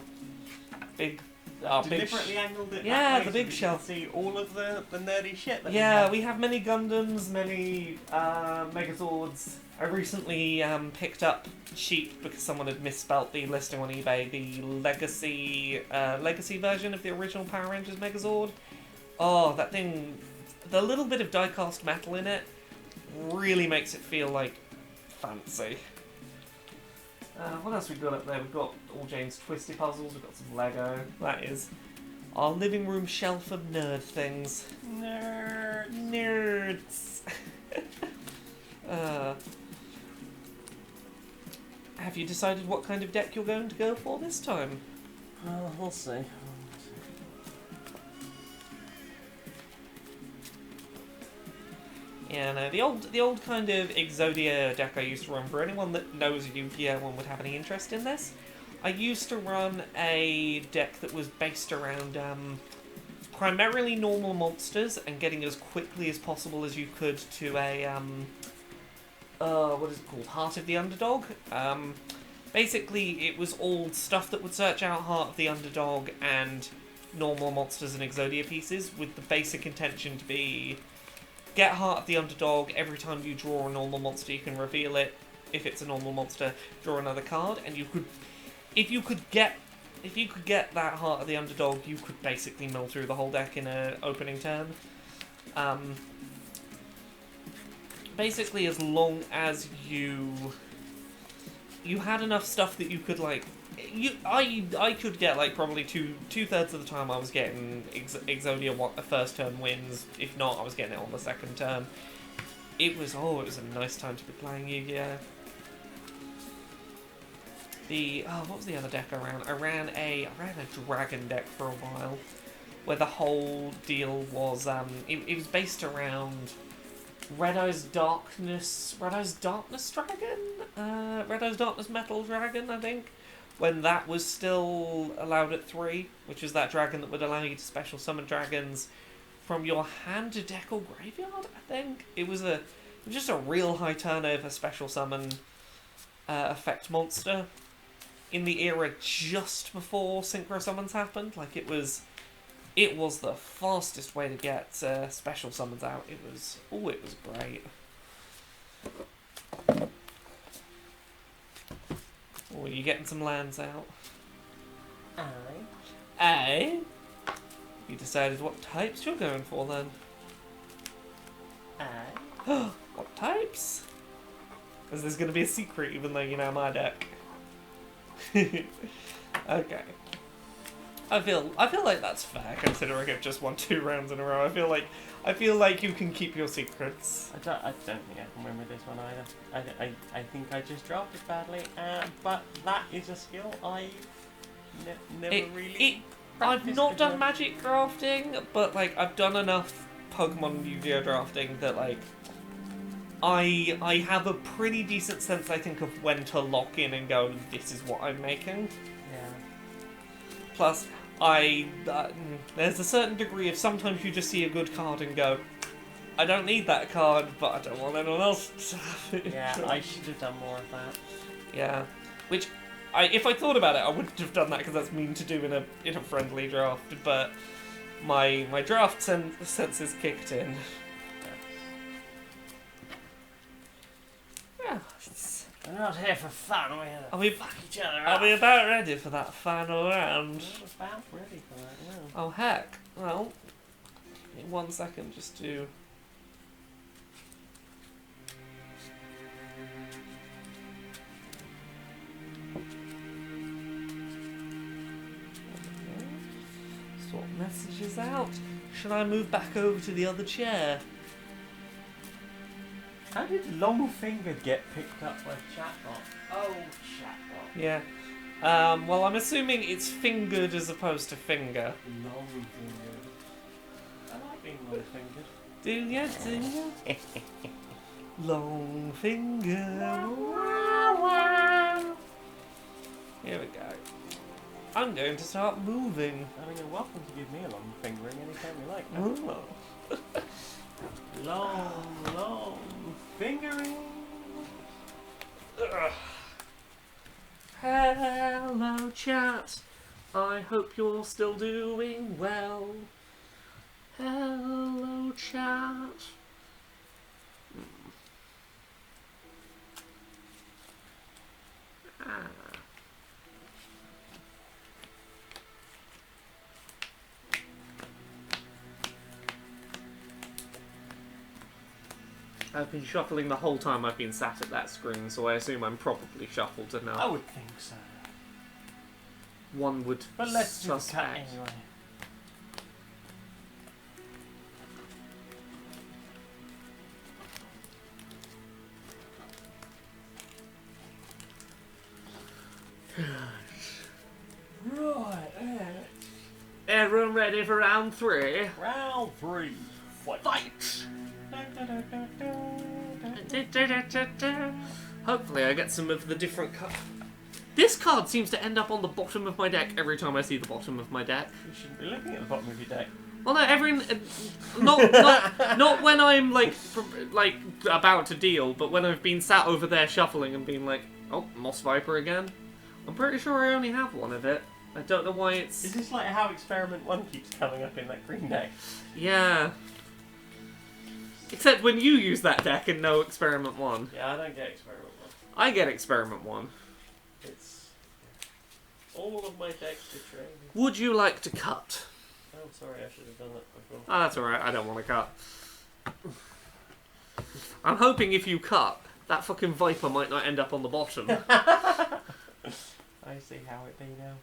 big... Deliberately angled it yeah, that way the big so shelf. You can see all of the nerdy shit that we have many Gundams, many Megazords. I recently picked up cheap because someone had misspelt the listing on eBay, the legacy version of the original Power Rangers Megazord. Oh, that thing, the little bit of die-cast metal in it really makes it feel like fancy. What else we've got up there? We've got all Jane's Twisty Puzzles, we've got some Lego. That is our living room shelf of nerd things. Nerds! Have you decided what kind of deck you're going to go for this time? We'll see. Yeah, no, the old kind of Exodia deck I used to run, for anyone that knows Yu-Gi-Oh! And would have any interest in this, I used to run a deck that was based around primarily normal monsters and getting as quickly as possible as you could to a, what is it called? Heart of the Underdog. Basically, it was all stuff that would search out Heart of the Underdog and normal monsters and Exodia pieces, with the basic intention to be... get Heart of the Underdog, every time you draw a normal monster you can reveal it. If it's a normal monster, draw another card, and you could... If you could get that Heart of the Underdog, you could basically mill through the whole deck in an opening turn. Basically, as long as you had enough stuff that you could, like... I could get, like, probably two-thirds of the time I was getting Exodia first turn wins. If not, I was getting it on the second turn. It was a nice time to be playing Yu-Gi-Oh! What was the other deck I ran? I ran a dragon deck for a while, where the whole deal was, it was based around Red Eye's Darkness Dragon? Red Eye's Darkness Metal Dragon, I think. When that was still allowed at 3, which is that dragon that would allow you to special summon dragons from your hand to deck or graveyard, I think. It was just a real high turnover special summon effect monster in the era just before synchro summons happened. Like, it was it was the fastest way to get special summons out. It was great. Oh, are you getting some lands out? Aye. You decided what types you're going for then? Aye. What types? Because there's going to be a secret even though you know my deck. Okay. I feel like that's fair considering I've just won 2 rounds in a row. I feel like you can keep your secrets. I don't think I can win with this one either. I think I just drafted badly, but that is a skill I've never really. I've practiced not before. done magic drafting, but like I've done enough Pokemon Yu-Gi-Oh drafting that like I have a pretty decent sense, I think, of when to lock in and go, this is what I'm making. Yeah. Plus, there's a certain degree of sometimes you just see a good card and go, I don't need that card, but I don't want anyone else to have it. Yeah, I should have done more of that. Yeah, which, if I thought about it, I wouldn't have done that because that's mean to do in a friendly draft. But my draft senses kicked in. Yeah. We're not here for fun. We're here to Are we fuck each other Are up. we about ready for that final round? We're about ready for that now. Oh heck! Well, in 1 second, just to. Sort messages out. Should I move back over to the other chair? How did Longfinger get picked up by chatbot? Oh, chatbot. Yeah. Well, I'm assuming it's fingered as opposed to finger. Longfinger. I like being long-fingered. Do ya? Do ya? Long finger. Here we go. I'm going to start moving. I mean, you're welcome to give me a long fingering anytime you like. Oh. Long fingering. Ugh. Hello, chat. I hope you're still doing well. Hello, chat. Ah. I've been shuffling the whole time I've been sat at that screen, so I assume I'm probably shuffled enough. I would think so. One would But let's do the cut suspect. anyway. Right, Everyone ready for round 3? round 3. Fight! Hopefully I get some of the different cards. This card seems to end up on the bottom of my deck every time I see the bottom of my deck. You shouldn't be looking at the bottom of your deck. Well, no, not when I'm like about to deal, but when I've been sat over there shuffling and been like, oh, Moss Viper again. I'm pretty sure I only have one of it. I don't know why it's. Is this like how Experiment 1 keeps coming up in that green deck? Yeah. Except when you use that deck and no Experiment 1. Yeah, I don't get Experiment 1. I get Experiment 1. It's all of my decks betray me. Would you like to cut? Oh, sorry, I should have done that before. Oh, that's alright, I don't want to cut. I'm hoping if you cut, that fucking Viper might not end up on the bottom. I see how it be now.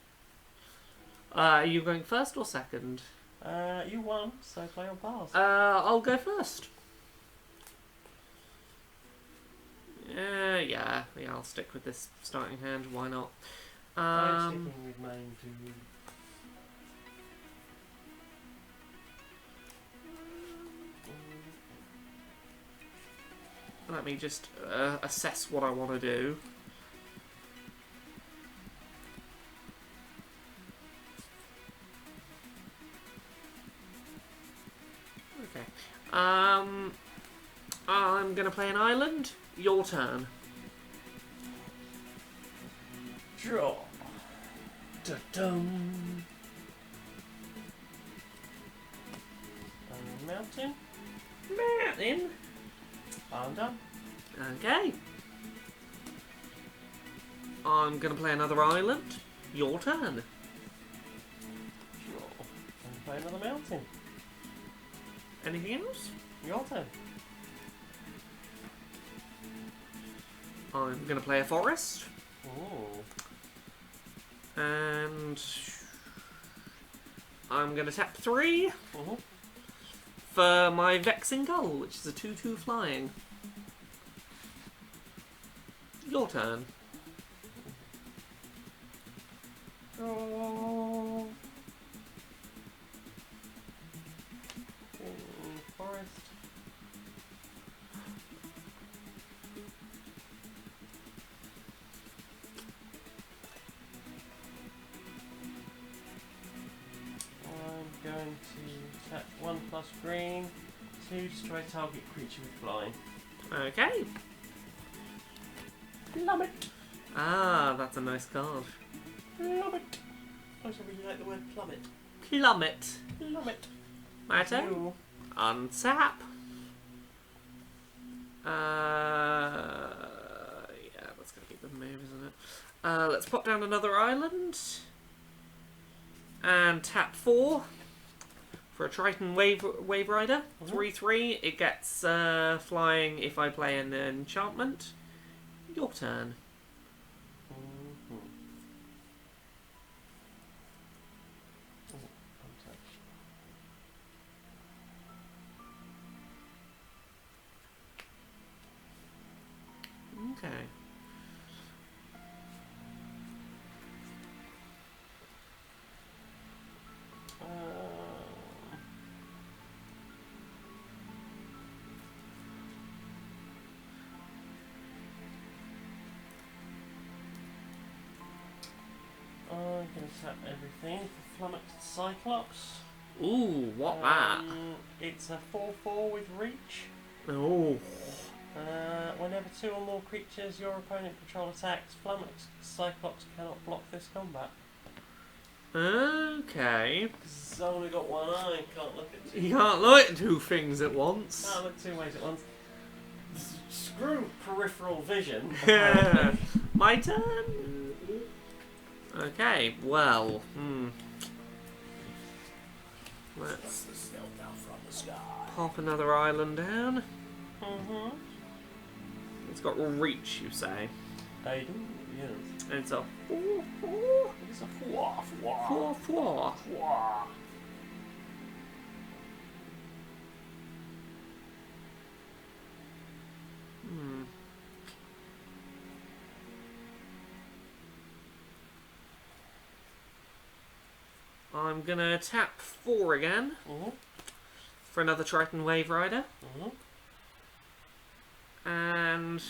Are you going first or second? You won, so play on pass. I'll go first. Yeah, I'll stick with this starting hand, why not? I'm sticking with mine too. Let me just assess what I want to do. Okay. I'm gonna play an island. Your turn. Draw. Da-dum. Mountain. Mountain. I'm done. Okay. I'm gonna play another island. Your turn. Sure. And play another mountain. Anything else? Your turn. I'm gonna play a forest. Ooh. And I'm gonna tap 3 Mhm. for my Vexing Gull, which is a 2/2 flying. Your turn. Oh. Forest. I'm going to tap 1 plus green, 2 destroy target creature with flying. Okay. Plummet! Ah, that's a nice card. Plummet! I also really like the word plummet. Plummet. Plummet! My turn. You. Untap. Yeah, that's gonna keep the move, isn't it? Let's pop down another island. And tap 4 for a Triton Wave Rider. 3/3. It gets flying if I play an enchantment. Your turn. Mhm. Oh, untouched. Okay. I'm going to tap everything for Flummoxed Cyclops. Ooh, what that? It's a 4/4 with reach. Oh. Whenever 2 or more creatures your opponent control attacks, Flummoxed Cyclops cannot block this combat. Okay. It's only got one eye, can't look at 2. You can't look at 2 things at once. Can't look 2 ways at once. Screw peripheral vision. Yeah. apparently. My turn. Okay, well, let's pop another island down. Mm-hmm. It's got reach, you say. I do, yes. And it's a It's a 4/4. 4/4. 4. I'm gonna tap 4 again Mm-hmm. for another Triton Wave Rider. Mm-hmm. And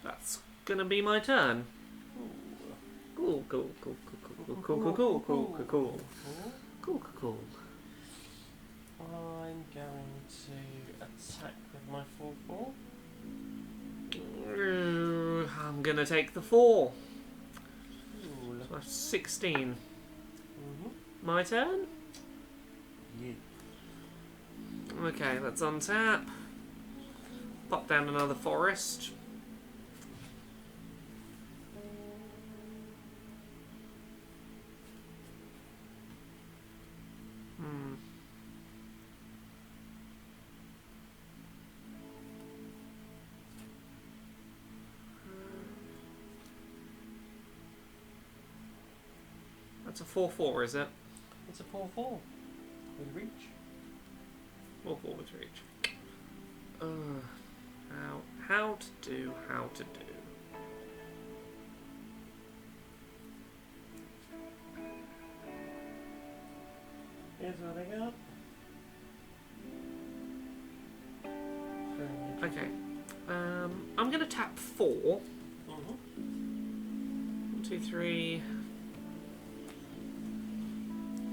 that's gonna be my turn. Cool, cool, cool, cool, cool, cool, cool, cool, cool, cool, cool, cool. I'm going to attack with my 4/4. I'm gonna take the 4. Ooh, So that's 16. Mm-hmm. My turn? Yeah. Okay, let's untap. Pop down another forest. That's a 4/4, is it? It's a 4/4 with reach. 4/4 with reach. How to do. Here's what I got. Okay. I'm gonna tap 4. Mm-hmm. 1, 2, 3,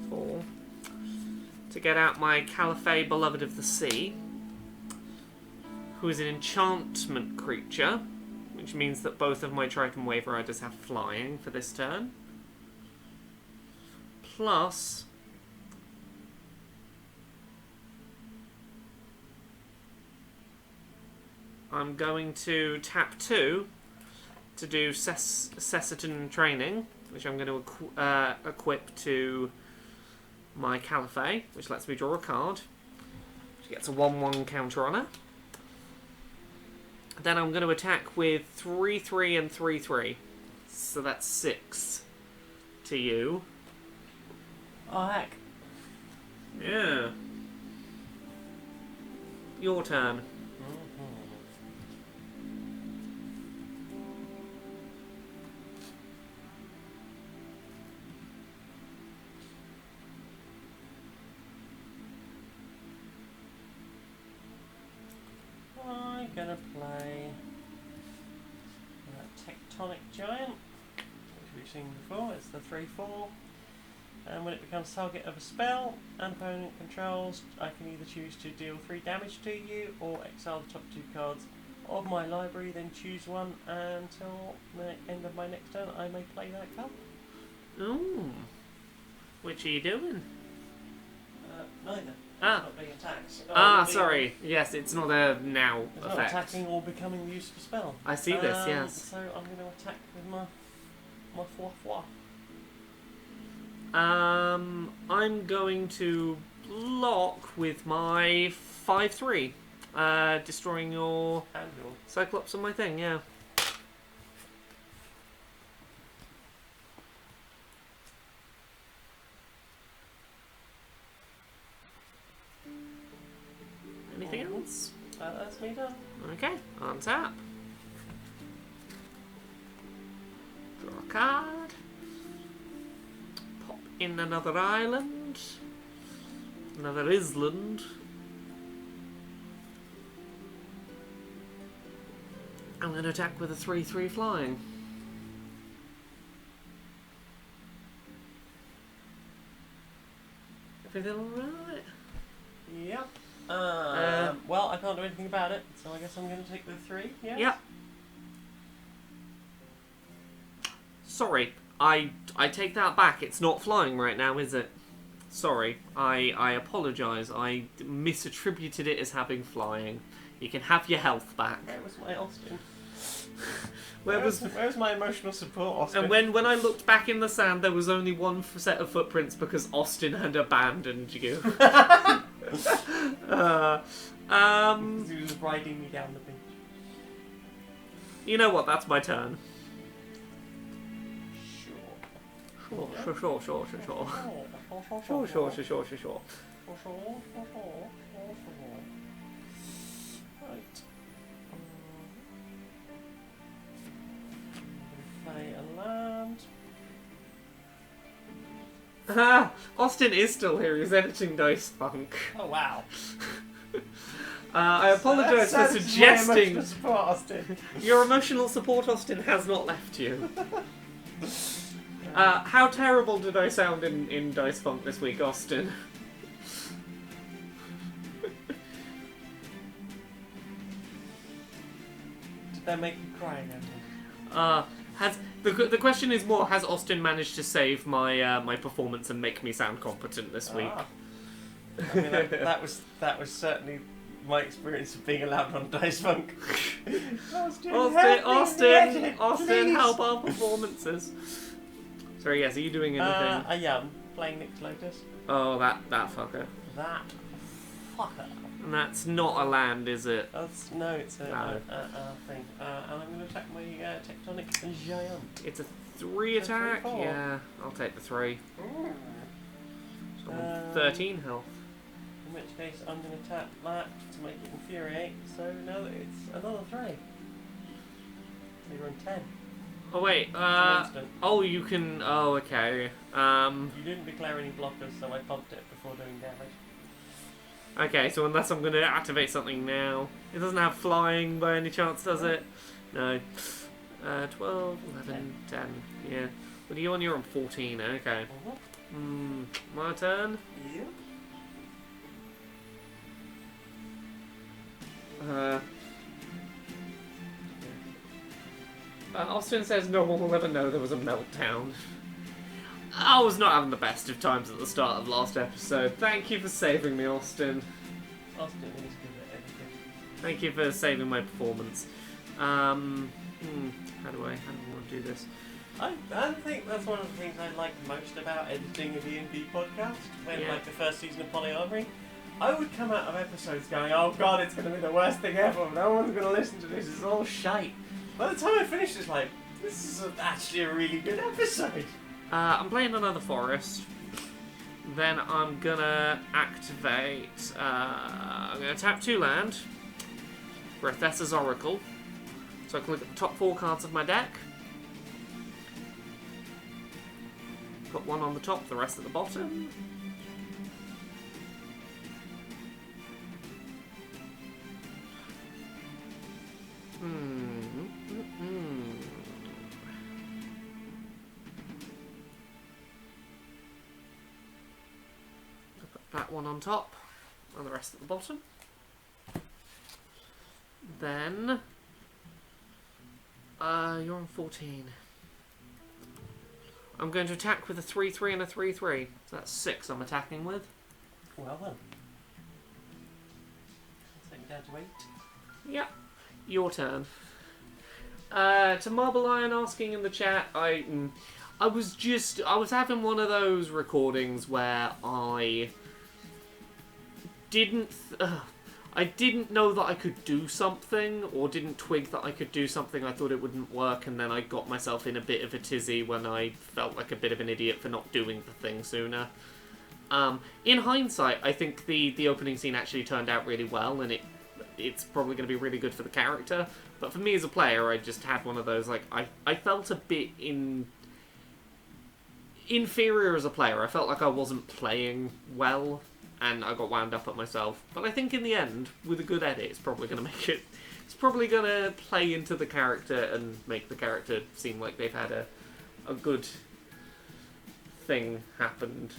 4. To get out my Caliphate Beloved of the Sea, who is an enchantment creature, which means that both of my Triton Wave Riders have flying for this turn. Plus, I'm going to tap 2 to do Sessiton training, which I'm going to equip to my Caliphate, which lets me draw a card, which gets a 1/1 counter on it. Then I'm going to attack with 3/3 and 3/3, so that's 6 to you. Oh heck. Yeah. Your turn. I'm gonna play Tectonic Giant, which we've seen before. It's the 3/4, and when it becomes target of a spell and opponent controls, I can either choose to deal 3 damage to you or exile the top 2 cards of my library, then choose one, and until the end of my next turn I may play that card. Ooh. Which are you doing? Neither. Ah. It's not being attacked. Sorry. Yes, it's not a now It's not effect. attacking or becoming the use of a spell. I see this, yes. So I'm going to attack with my fwa. I'm going to block with my 5/3, destroying your Handle. Cyclops on my thing, yeah. Anything else? That's me done. Okay, untap. Draw a card. Pop in another island. Another island. I'm going to attack with a 3/3 flying. Everything alright? Yep. Well, I can't do anything about it, so I guess I'm going to take the 3. Yeah. Yep. Sorry, I take that back. It's not flying right now, is it? Sorry, I apologise. I misattributed it as having flying. You can have your health back. Where was my Austin? Where's my emotional support, Austin? And when I looked back in the sand, there was only one set of footprints because Austin had abandoned you. He was riding me down the beach. You know what? That's my turn. Sure. Sure. Right. Play a land. Austin is still here. He's editing Dice Funk. Oh wow. I apologise for That's my suggesting. emotional support, Austin. Your emotional support, Austin, has not left you. How terrible did I sound in Dice Funk this week, Austin? Did that make you cry again? The question is more: has Austin managed to save my my performance and make me sound competent this week? I mean, that was certainly my experience of being allowed on Dice Funk. Austin, help our performances. Sorry, yes, are you doing anything? Yeah, I'm playing Nyx Lotus. Oh, that fucker. That fucker. And that's not a land, is it? No, it's a No. thing. And I'm going to attack my Tectonic Giant. It's a 3 attack? 3/4. Yeah, I'll take the 3. So I'm on 13 health. In which case, I'm going to tap that to make it infuriate. So now that it's another 3. So you're on 10. Oh wait, It's an instant. oh you can, oh okay. You didn't declare any blockers, so I pumped it before doing damage. Okay, so unless I'm going to activate something now. It doesn't have flying by any chance, does it? No. 12, 11, 10, yeah. What are you on? You're on 14, okay. My turn? Yeah. Austin says no one will ever know there was a meltdown. I was not having the best of times at the start of last episode. Thank you for saving me, Austin. Austin is good at everything. Thank you for saving my performance. How do I want to do this? I think that's one of the things I like most about editing a D&D podcast. When like the first season of Polyamory, I would come out of episodes going, "Oh God, it's going to be the worst thing ever. No one's going to listen to this. It's all shite." By the time I finished, it's like, this is actually a really good episode. I'm playing another forest. Then I'm gonna activate. I'm gonna tap 2 land for Vistas Oracle, so I can look at the top 4 cards of my deck. Put 1 on the top, the rest at the bottom. Put that 1 on top, and the rest at the bottom. Then you're on 14. I'm going to attack with a 3/3 and a 3/3. So that's 6 I'm attacking with. Well then. Take it down to 8. Yeah. Your turn. To Marble Lion asking in the chat, I was having one of those recordings where I didn't know that I could do something, or didn't twig that I could do something. I thought it wouldn't work, and then I got myself in a bit of a tizzy when I felt like a bit of an idiot for not doing the thing sooner. In hindsight, I think the opening scene actually turned out really well, and it's probably going to be really good for the character. But for me as a player, I just had one of those, like, I felt a bit inferior as a player. I felt like I wasn't playing well, and I got wound up at myself. But I think in the end, with a good edit, it's probably going to make it... It's probably going to play into the character and make the character seem like they've had a good thing happened.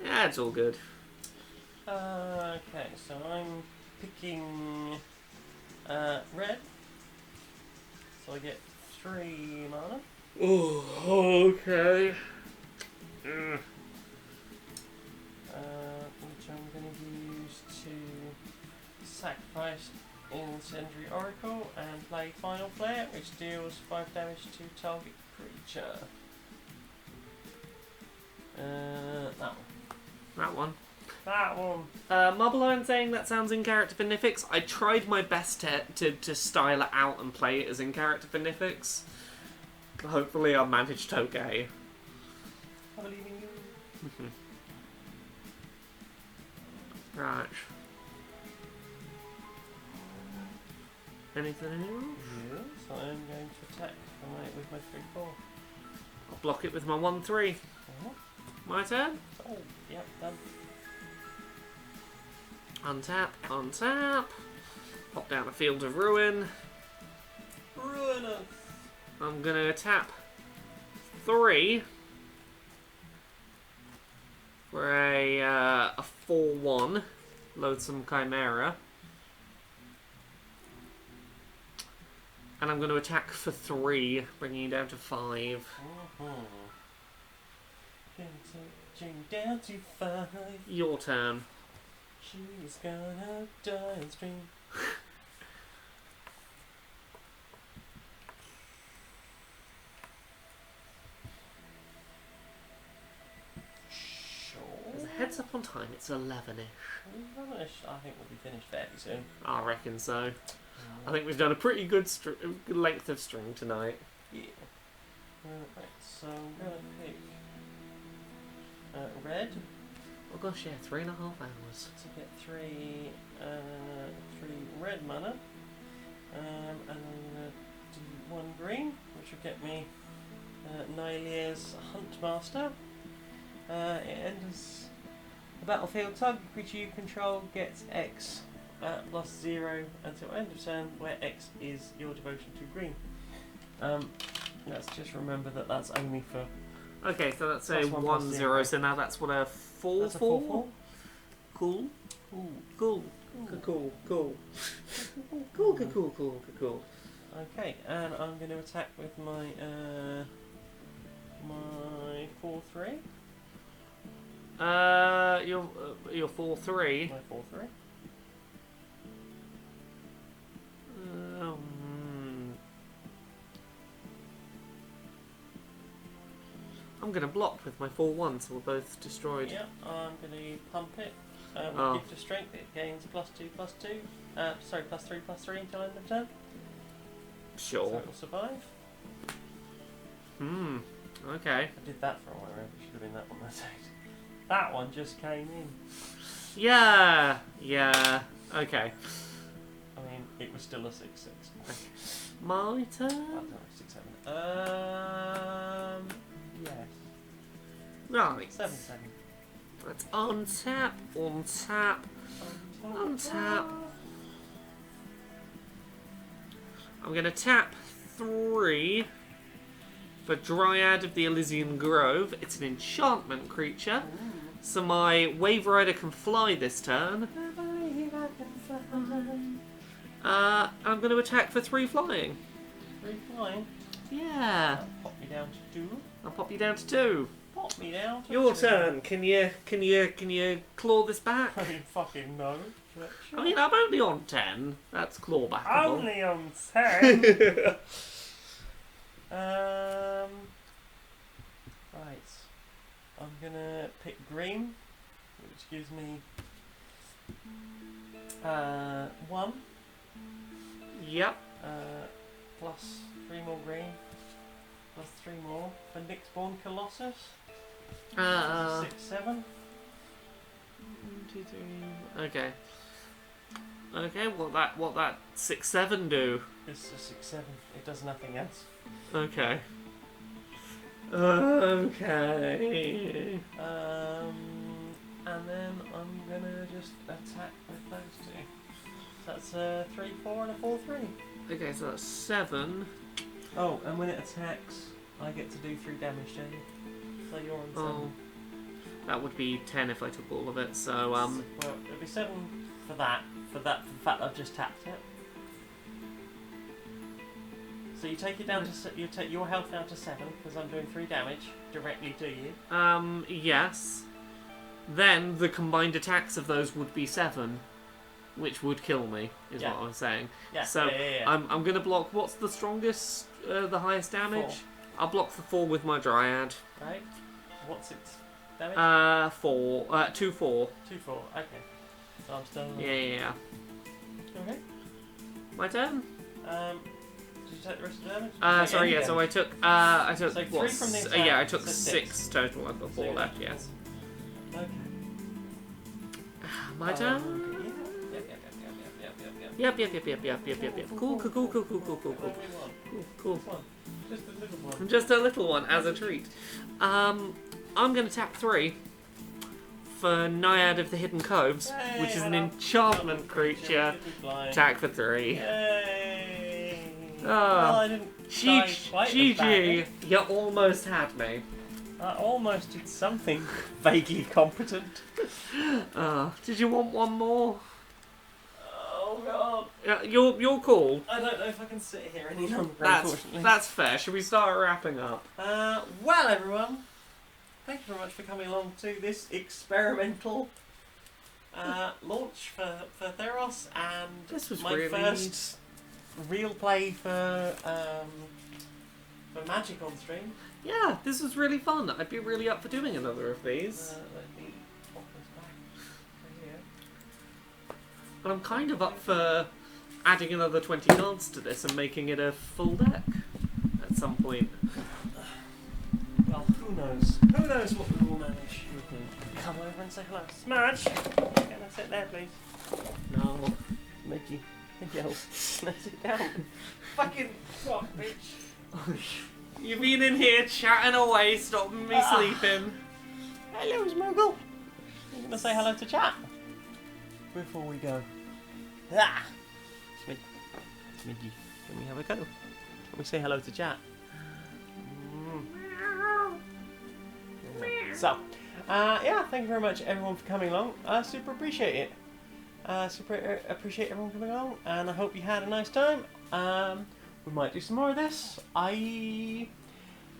Yeah, it's all good. Okay, so I'm picking red. So I get 3 mana. Oh, okay. Which I'm going to use to sacrifice Incendiary Oracle and play Final Flare, which deals 5 damage to target creature. That one. That one. Marble Iron saying that sounds in character for Nifix. I tried my best to style it out and play it as in character for Nifix. Hopefully I'll manage to okay. I believe in you. Right. Anything else? Yes, I am going to attack with my 3/4. I'll block it with my 1/3. My turn? Oh, yep, done. Untap, untap. Pop down a Field of Ruin. Ruinous! I'm gonna tap 3 for a 4/1. Loathsome Chimera. And I'm going to attack for 3, bringing you down to 5. Down to 5. Your turn. She's gonna die on stream. As a heads up on time, it's 11ish. 11ish, I think we'll be finished fairly soon. I reckon so. I think we've done a pretty good length of string tonight. Yeah. Right, so I'm gonna pick red. Oh gosh, yeah, 3.5 hours. To get 3 red mana. And I'm gonna do 1 green, which will get me Nylier's Huntmaster. It enters the battlefield. Target creature you control gets X lost 0 until end of turn, where X is your devotion to green. Let's just remember that that's only for... Okay, so that's a 1+0, so now that's what, a 4/4? That's a 4/4. Cool. Ooh. Cool. Cool. Cool. Cool. Okay, and I'm going to attack with my my 4/3. You're 4-3. My 4-3. I'm going to block with my 4-1, so we're both destroyed. Yep, I'm going to pump it. Oh. Gift of strength, it gains +2/+2. Sorry, +3/+3 until end of turn. Sure. So it'll survive. Okay. I did that for a while, it should have been that one I said. That one just came in. Yeah. Okay. I mean, it was still a 6/6. My turn? Oh, no, 6/7. Yes. Right. 7/7. Let's untap. I'm going to tap 3 for Dryad of the Elysian Grove. It's an enchantment creature, so my Wave Rider can fly this turn. I'm going to attack for 3 flying. 3 flying. Yeah. Pop me down to 2. I'll pop you down to 2. Pop me down to Your 2. turn. Can you claw this back? I mean, fucking no. I mean, I'm only on 10. That's clawbackable. Only on 10. Right. I'm gonna pick green, which gives me 1. Yep. Plus 3 more green. Plus 3 more for Nyxborn Colossus. 6/7. 1, 2, 3. Okay. Okay. What that 6/7 do? It's a 6/7. It does nothing else. Okay. Okay. And then I'm gonna just attack with those 2. So that's a 3/4 and a 4/3. Okay, so that's 7. Oh, and when it attacks, I get to do 3 damage, don't you? So you're on 7. Oh, that would be 10 if I took all of it. So Well, it'll be 7 for that. For the fact that I've just tapped it. So you take it down to you take your health down to 7 because I'm doing 3 damage directly to you. Yes. Then the combined attacks of those would be 7, which would kill me. Is Yeah. what I was saying. Yeah. So yeah. I'm gonna block. What's the strongest, the highest damage? 4. I'll block the 4 with my Dryad. Right. What's its damage? 2/4. 2/4. Okay. So I'm still. Yeah. Okay. My turn. Did you take the rest of the damage? Sorry. Yeah. So I took. So 3 what? from the attack, Yeah, I took so 6 total and So 4 you left. have Yes. 4. Okay. My turn. Yeah. Yep. Cool. What do we want? Cool. This one. Just a little one. Just a little one as a treat. I'm gonna tap 3 for Naiad of the Hidden Coves, Hey, which is an hello. enchantment creature. Attack for 3. Yay! Oh. Well, I didn't die quite as GG, badly. you almost had me. I almost did something vaguely competent. Did you want one more? Oh god. You're cool. I don't know if I can sit here any longer, That's unfortunately. fair. Should we start wrapping up? Well, everyone, thank you very much for coming along to this experimental launch for Theros, and This was my really first real play for Magic on stream. Yeah, this was really fun. I'd be really up for doing another of these. Let me pop this back for here. And I'm kind of up for adding another 20 cards to this and making it a full deck at some point. Well, who knows? Who knows what we will manage? Come over and say hello. Smudge! Can I sit there, please? No. Mickey. Yo, sit down. Fucking fuck, bitch. You've been in here chatting away, stopping me sleeping. Hello, Smuggle. I'm gonna say hello to chat before we go. Ah! Smidgy, can we have a go? Can we say hello to chat? So, yeah, thank you very much everyone for coming along. I super appreciate it. Super appreciate everyone coming along, and I hope you had a nice time. We might do some more of this.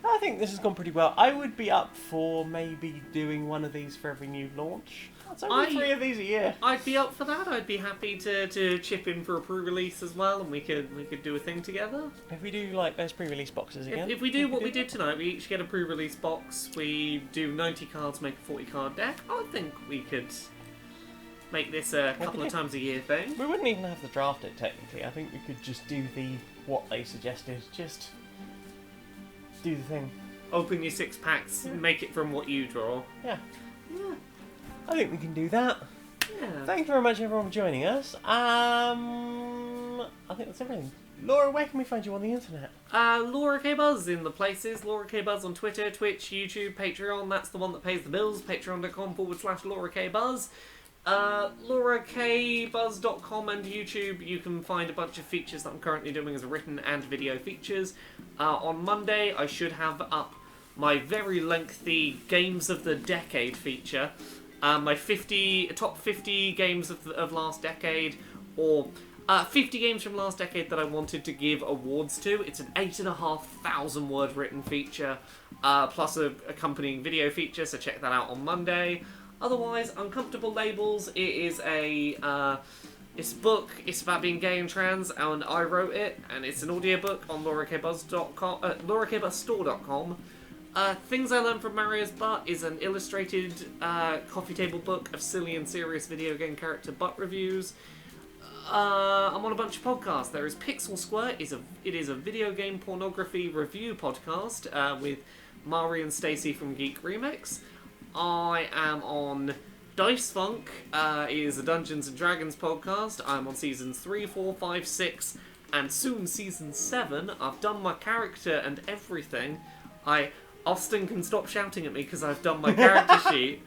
I think this has gone pretty well. I would be up for maybe doing one of these for every new launch. That's only 3 of these a year. I'd be up for that. I'd be happy to chip in for a pre-release as well, and we could do a thing together. If we do like those pre-release boxes again. If we do what we did tonight, we each get a pre-release box. We do 90 cards, make a 40 card deck. I think we could make this a couple of times a year thing. We wouldn't even have to draft it technically. I think we could just do what they suggested. Just do the thing. Open your 6 packs, make it from what you draw. Yeah. Yeah. I think we can do that. Yeah. Thank you very much, everyone, for joining us. I think that's everything. Laura, where can we find you on the internet? Laura K Buzz in the places. Laura K Buzz on Twitter, Twitch, YouTube, Patreon. That's the one that pays the bills. Patreon.com/Laura K Buzz. LauraKBuzz.com and YouTube. You can find a bunch of features that I'm currently doing as written and video features. On Monday, I should have up my very lengthy Games of the Decade feature. My top 50 games of last decade, or 50 games from last decade that I wanted to give awards to. It's an 8,500 word written feature, plus a accompanying video feature, so check that out on Monday. Otherwise, Uncomfortable Labels, it is it's a book, it's about being gay and trans, and I wrote it, and it's an audiobook on LauraKBuzz.com, LauraKBuzzStore.com. Things I Learned from Mario's Butt is an illustrated coffee table book of silly and serious video game character butt reviews. I'm on a bunch of podcasts. There is Pixel Squirt. It is a video game pornography review podcast with Mari and Stacey from Geek Remix. I am on Dice Funk. It is a Dungeons and Dragons podcast. I'm on seasons 3, 4, 5, 6, and soon season 7. I've done my character and everything. Austin can stop shouting at me because I've done my character sheet.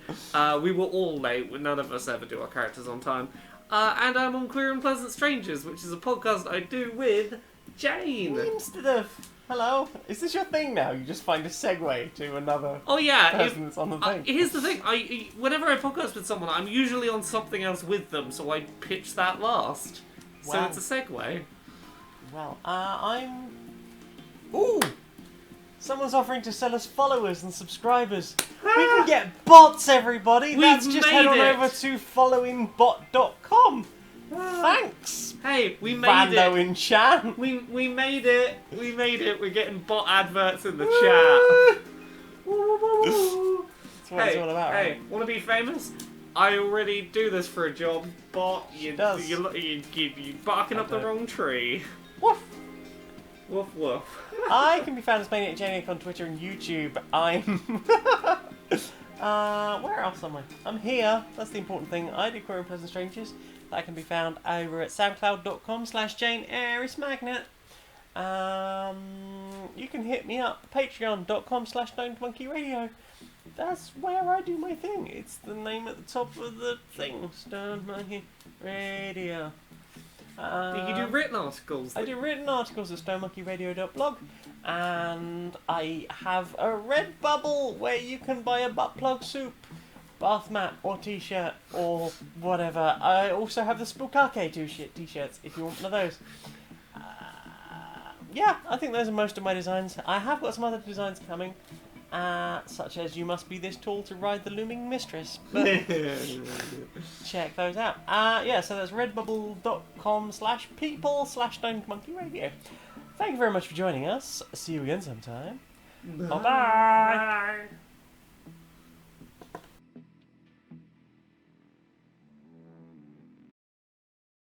We were all late. None of us ever do our characters on time. And I'm on Queer and Pleasant Strangers, which is a podcast I do with Jane. Instead of hello, is this your thing now? You just find a segue to another person that's on the thing. Here's the thing. Whenever I podcast with someone, I'm usually on something else with them, so I pitch that last. Wow. So it's a segue. Well, Ooh! Someone's offering to sell us followers and subscribers. We can get bots, everybody! That's just head on over to followingbot.com. Thanks! Hey, we made Vando it! in chat! We made it! We made it! We're getting bot adverts in the chat! That's what it's all about, Hey, right? wanna be famous? I already do this for a job, bot. You're barking up the wrong tree. Woof! Woof woof. I can be found as Maniac Janiac on Twitter and YouTube. I'm... where else am I? I'm here. That's the important thing. I do Queer and Pleasant Strangers. That can be found over at soundcloud.com/JaneArisMagnet. You can hit me up, patreon.com/StonedMonkeyRadio. That's where I do my thing. It's the name at the top of the thing. Stoned Monkey Radio. You do written articles. I do written articles at stonemonkeyradio.blog, and I have a Redbubble where you can buy a butt plug soup, bath mat, or t-shirt, or whatever. I also have the Spookake t-shirts if you want one of those. Yeah, I think those are most of my designs. I have got some other designs coming, such as You Must Be This Tall to Ride the Looming Mistress. But check those out. Yeah, so that's redbubble.com/people/StonedMonkeyRadio. Thank you very much for joining us. See you again sometime. Bye-bye. Bye.